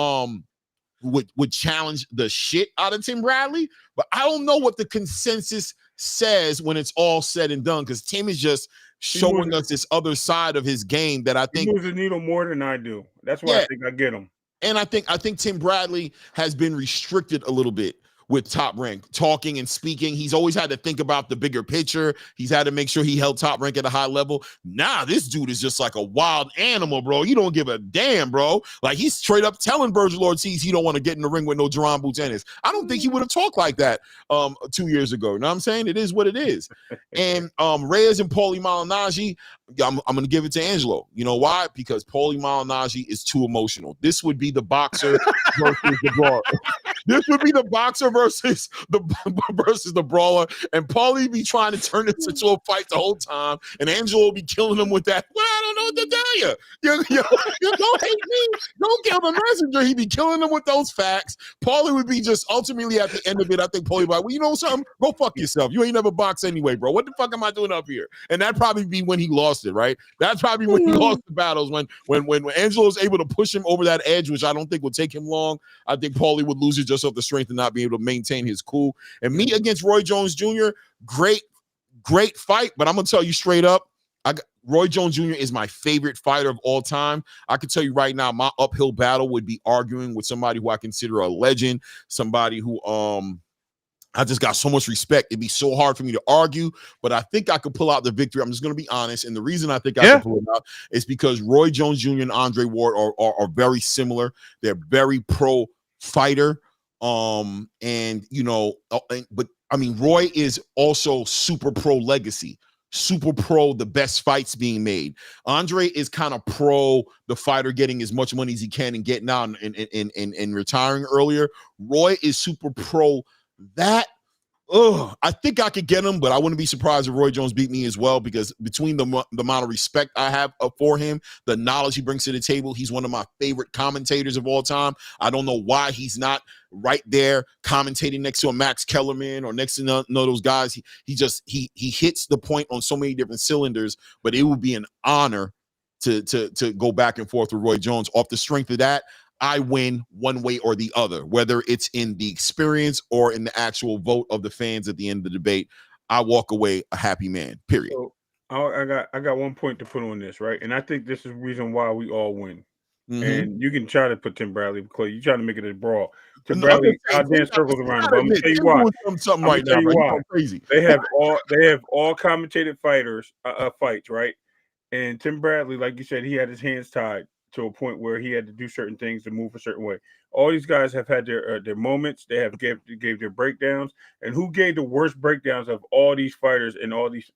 challenge the shit out of Tim Bradley, but I don't know what the consensus says when it's all said and done, because Tim is just showing us this other side of his game that I think he moves the needle more than I do. That's why I think I get him. And I think Tim Bradley has been restricted a little bit with Top Rank talking and speaking. He's always had to think about the bigger picture. He's had to make sure he held Top Rank at a high level. Nah, this dude is just like a wild animal, bro. You don't give a damn, bro. Like he's straight up telling Virgil Ortiz he don't want to get in the ring with no Jerron Boots Ennis. I don't think he would have talked like that 2 years ago. You know what I'm saying? It is what it is. And Reyes and Paulie Malignaggi, I'm going to give it to Angelo. You know why? Because Paulie Malignaggi is too emotional. This would be the boxer versus the brawler. This would be the boxer versus the brawler, and Paulie be trying to turn this into a fight the whole time, and Angelo will be killing him with that. Well, I don't know what to tell you. You don't hate me. Don't kill the messenger. He'd be killing him with those facts. Paulie would be just ultimately at the end of it. I think Paulie would be like, well, you know something? Go fuck yourself. You ain't never boxed anyway, bro. What the fuck am I doing up here? And that'd probably be when he lost it, right? That's probably when he lost the battles, when Angelo's able to push him over that edge, which I don't think would take him long. I think Paulie would lose it just off the strength and not be able to maintain his cool. And me against Roy Jones Jr., great fight, but I'm gonna tell you straight up, Roy Jones Jr. is my favorite fighter of all time. I can tell you right now, my uphill battle would be arguing with somebody who I consider a legend, somebody who I just got so much respect. It'd be so hard for me to argue, but I think I could pull out the victory. I'm just going to be honest. And the reason I think I can pull it out is because Roy Jones Jr. and Andre Ward are very similar. They're very pro fighter. And you know, but I mean, Roy is also super pro legacy, super pro the best fights being made. Andre is kind of pro the fighter getting as much money as he can and getting out and retiring earlier. Roy is super pro that, I think I could get him, but I wouldn't be surprised if Roy Jones beat me as well, because between the amount of respect I have for him, the knowledge he brings to the table, he's one of my favorite commentators of all time. I don't know why he's not right there commentating next to a Max Kellerman or next to none of those guys. He hits the point on so many different cylinders, but it would be an honor to go back and forth with Roy Jones. Off the strength of that, I win one way or the other, whether it's in the experience or in the actual vote of the fans at the end of the debate. I walk away a happy man, period. So I got 1 point to put on this, right? And I think this is the reason why we all win. And you can try to put Tim Bradley, Clay. You trying to make it a brawl. Tim Bradley dance circles around him. But I'm gonna tell you why. Something right now, right? Crazy. They have all commentated fights, right? And Tim Bradley, like you said, he had his hands tied to a point where he had to do certain things to move a certain way. All these guys have had their moments. They have gave their breakdowns. And who gave the worst breakdowns of all these fighters in all these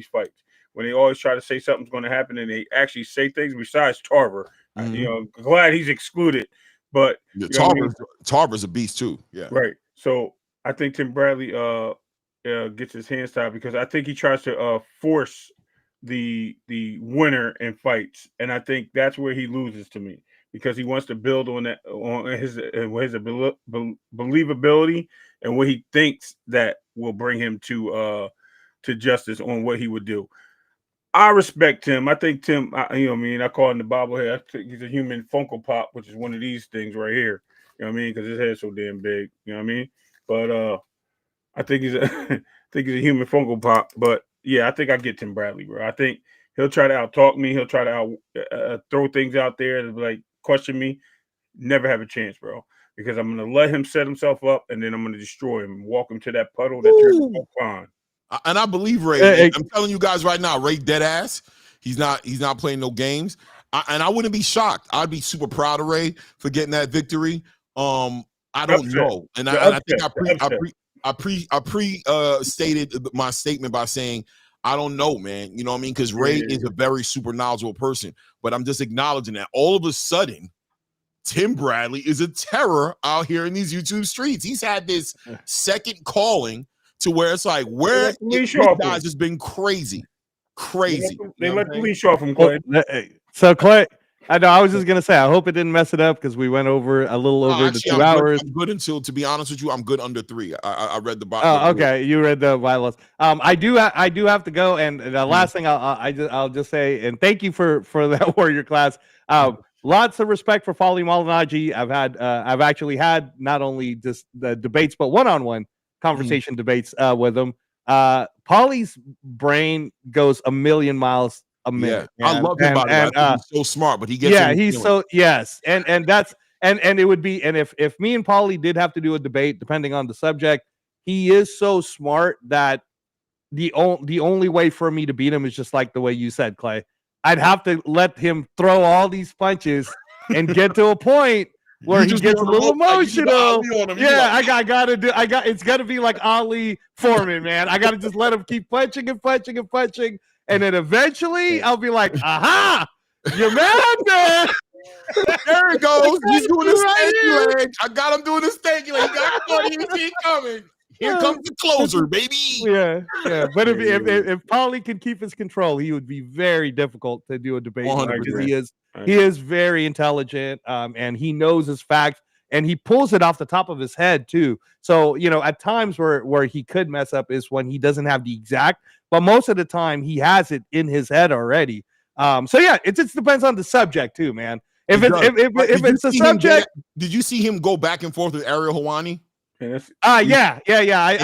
fights? When they always try to say something's going to happen and they actually say things, besides Tarver. Glad he's excluded. But Tarver's a beast too. Yeah. Right. So I think Tim Bradley gets his hands tied because I think he tries to force the winner in fights, and I think that's where he loses to me, because he wants to build on that, on his believability and what he thinks that will bring him to justice on what he would do. I respect Tim. I think Tim, I call him the bobblehead. I think he's a human Funko Pop, which is one of these things right here. You know what I mean? Because his head's so damn big. You know what I mean? But I think he's a human Funko Pop. But yeah, I think I get Tim Bradley, bro. I think he'll try to out-talk me. He'll try to throw things out there to like question me. Never have a chance, bro. Because I'm going to let him set himself up, and then I'm going to destroy him and walk him to that puddle that turns into a pond. And I believe Ray. I'm telling you guys right now, Ray dead ass. He's not playing no games. And I wouldn't be shocked. I'd be super proud of Ray for getting that victory. I don't know, and I think I stated my statement by saying I don't know, man. You know what I mean? Because Ray is a very super knowledgeable person, but I'm just acknowledging that all of a sudden, Tim Bradley is a terror out here in these YouTube streets. He's had this second calling to where it's like, where these guys has been crazy. They let the leash off him, Clay. So Clay, I know I was just gonna say, I hope it didn't mess it up because we went over a little over the 2 hours. I'm good until, to be honest with you, I'm good under 3. I read the Bible. Oh, okay, you read the bylaws. I do have to go, and the last thing I'll just say, and thank you for that warrior class. Lots of respect for Fali Malignaggi. I've actually had not only just the debates, but one-on-one conversation debates with him. Pauly's brain goes a million miles a minute. Yeah. I love him, by the way. He's so smart, but he gets he's so and that's and it would be, and if me and Pauly did have to do a debate, depending on the subject, he is so smart that the only way for me to beat him is just like the way you said, Clay. I'd have to let him throw all these punches and get to a point where he gets a little emotional. It's got to be like Ali Foreman, man. I got to just let him keep punching and punching and punching. And then eventually I'll be like, aha, you're mad, man. There it goes. He's doing the stanky leg. I got him doing the stanky leg. He got 40 feet coming. Here comes the closer, baby. Yeah. But if Pauly can keep his control, he would be very difficult to do a debate because he is very intelligent, and he knows his facts, and he pulls it off the top of his head too. So at times where he could mess up is when he doesn't have the exact, but most of the time he has it in his head already. So yeah, it just depends on the subject too, man. If it's a subject, did you see him go back and forth with Ariel Helwani? I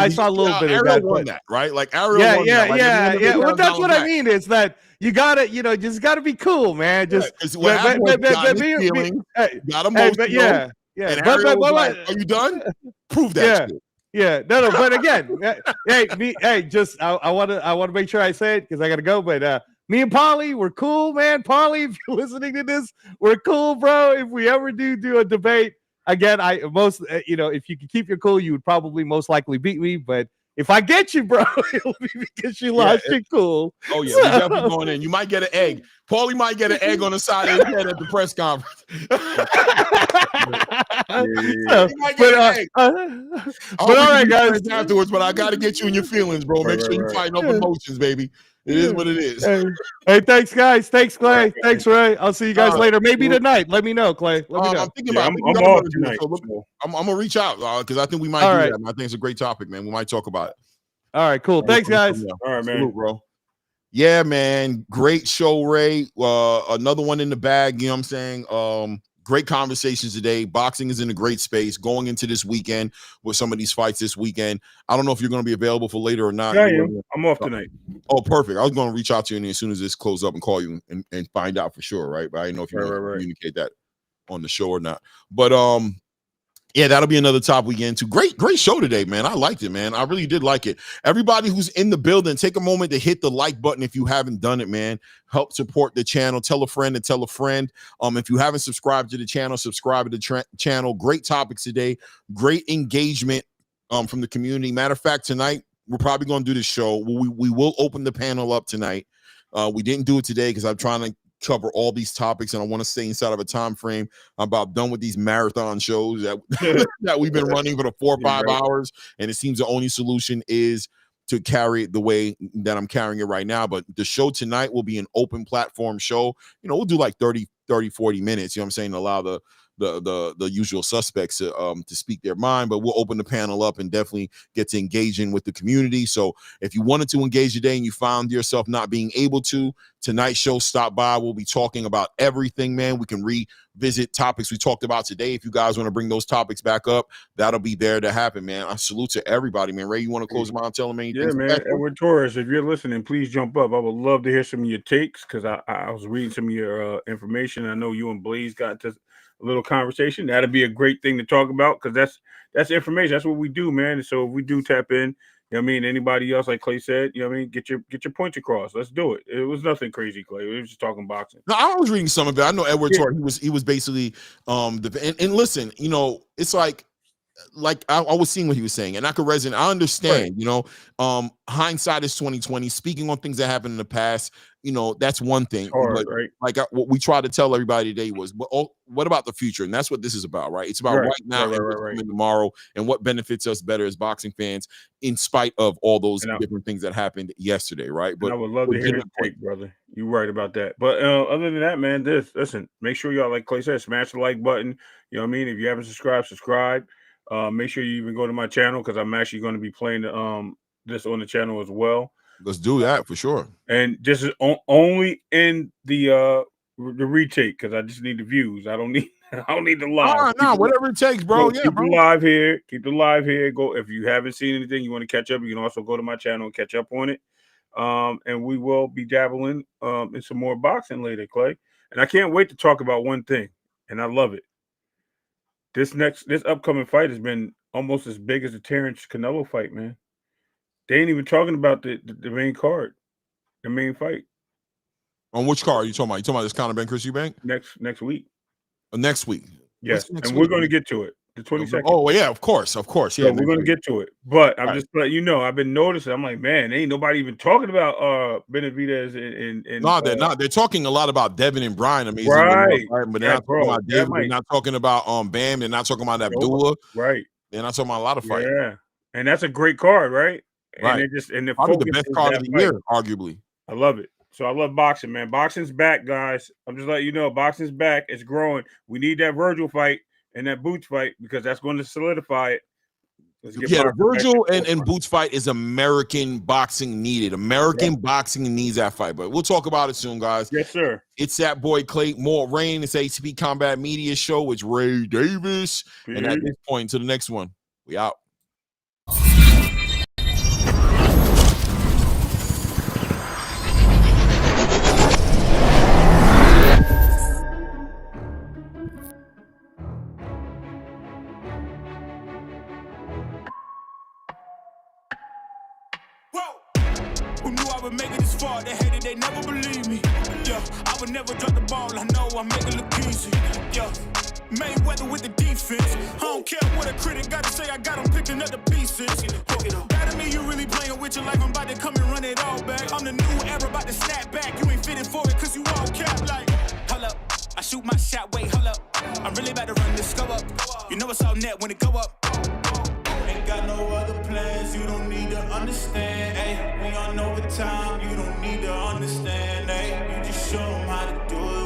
saw a little bit of that. Won that, right? Like Ariel. Yeah. Well, that's what I mean. Is that you gotta, just gotta be cool, man. Just got emotional. Are you done? Prove that. Yeah. No. But again, I want to make sure I say it because I gotta go. But me and Pauly, we're cool, man. Pauly, if you're listening to this, we're cool, bro. If we ever do a debate. Again, if you could keep your cool, you would probably most likely beat me. But if I get you, bro, it'll be because you lost your cool. Oh yeah, we're definitely going in. You might get an egg. Paulie might get an egg on the side of his head at the press conference. He might get an egg. But all right, guys. Afterwards, but I got to get you in your feelings, bro. Make sure you fighting up emotions, baby. It is what it is. Hey, thanks, guys. Thanks, Clay. Thanks, Ray. I'll see you guys later. Maybe tonight. Let me know, Clay. Let me know. I'm thinking about. I'm off tonight. I'm gonna reach out because I think we might do that. I think it's a great topic, man. We might talk about it. All right, cool. Thanks, guys. All right, man. Salute, bro. Yeah, man. Great show, Ray. Another one in the bag. You know what I'm saying? Great conversations today. Boxing is in a great space going into this weekend with some of these fights this weekend. I don't know if you're going to be available for later or not. Yeah, I'm off tonight. Oh, perfect. I was going to reach out to you as soon as this closes up and call you and find out for sure, right? But I didn't know if you want to communicate that on the show or not. But yeah, that'll be another topic we get into. Great show today, man. I liked it, man. I really did like it. Everybody who's in the building, take a moment to hit the like button if you haven't done it, man. Help support the channel. Tell a friend and tell a friend. If you haven't subscribed to the channel, subscribe to the channel. Great topics today. Great engagement from the community. Matter of fact, tonight we're probably going to do this show. We will open the panel up tonight. We didn't do it today because I'm trying to cover all these topics, and I want to stay inside of a time frame. I'm about done with these marathon shows that that we've been running for the 4 or 5 hours, and it seems the only solution is to carry it the way that I'm carrying it right now. But the show tonight will be an open platform show. We'll do like 30, 40 minutes, you know what I'm saying, to allow the usual suspects to speak their mind, but we'll open the panel up and definitely get to engaging with the community. So if you wanted to engage today and you found yourself not being able to, tonight's show, stop by. We'll be talking about everything, man. We can revisit topics we talked about today. If you guys want to bring those topics back up, that'll be there to happen, man. I salute to everybody, man. Ray, you want to close them out and tell them anything? Yeah, man. Edward Torres, if you're listening, please jump up. I would love to hear some of your takes because I was reading some of your information. I know you and Blaze got to a little conversation. That'd be a great thing to talk about because that's information. That's what we do, man. And so if we do tap in, you know what I mean, anybody else, like Clay said, you know what I mean, get your points across. Let's do it. It was nothing crazy, Clay. We were just talking boxing. No, I was reading some of it. I know Edward Torres, he was basically and listen, it's like I was seeing what he was saying, and I could resonate. I understand, hindsight is 2020. Speaking on things that happened in the past, that's one thing. Hard, but right? What we tried to tell everybody today was, what about the future? And that's what this is about, right? It's about right now and what's coming tomorrow, and what benefits us better as boxing fans, in spite of all those different things that happened yesterday, right? But I would love to hear your take, brother. You're right about that. But other than that, man, listen, make sure y'all, like Clay said, smash the like button. You know what I mean? If you haven't subscribed, subscribe. Make sure you even go to my channel because I'm actually going to be playing this on the channel as well. Let's do that for sure. And just only in the retake because I just need the views. I don't need the live. No, whatever it takes, bro. Keep the live here. Keep the live here. Go if you haven't seen anything you want to catch up. You can also go to my channel and catch up on it. And we will be dabbling in some more boxing later, Clay. And I can't wait to talk about one thing, and I love it. This upcoming fight has been almost as big as the Terrence Canelo fight, man. They ain't even talking about the main card, the main fight. On which card are you talking about? You talking about this Conor Ben Chris Eubank? Next week. Next week. Yes, and we're going to get to it. The 22nd. Oh yeah, of course. Yeah, so we're going to get to it. But I'm just letting you know, I've been noticing. I'm like, man, ain't nobody even talking about Benavidez and no, they're not. They're talking a lot about Devin and Brian. Amazing, right? But they're not talking about David. They're not talking about Bam. They're not talking about Abdullah. Right. They're not talking about a lot of fights. Yeah, and that's a great card, right? Right. And the probably the best card of the year, arguably. I love it. So I love boxing, man. Boxing's back, guys. I'm just letting you know, boxing's back. It's growing. We need that Virgil fight and that Boots fight because that's going to solidify it. Yeah, the Virgil and Boots fight is American boxing needed. American boxing needs that fight. But we'll talk about it soon, guys. Yes, sir. It's that boy Clay Moore Rain. It's ACP Combat Media Show. It's Ray Davis. Peace. And at this point, to the next one, we out. They hated, they never believe me. Yeah, I would never drop the ball. I know I make it look easy. Yeah, Mayweather with the defense. I don't care what a critic got to say. I got them picking up the pieces. That to me, you really playing with your life. I'm about to come and run it all back. I'm the new era, about to snap back. You ain't fitting for it, cause you all care. shoot my shot, wait, hold up. I'm really about to run this go up. You know it's all net when it go up. Ain't got no other plans, you don't need to understand, ayy. We on overtime, you don't need to understand, ayy. You just show them how to do it.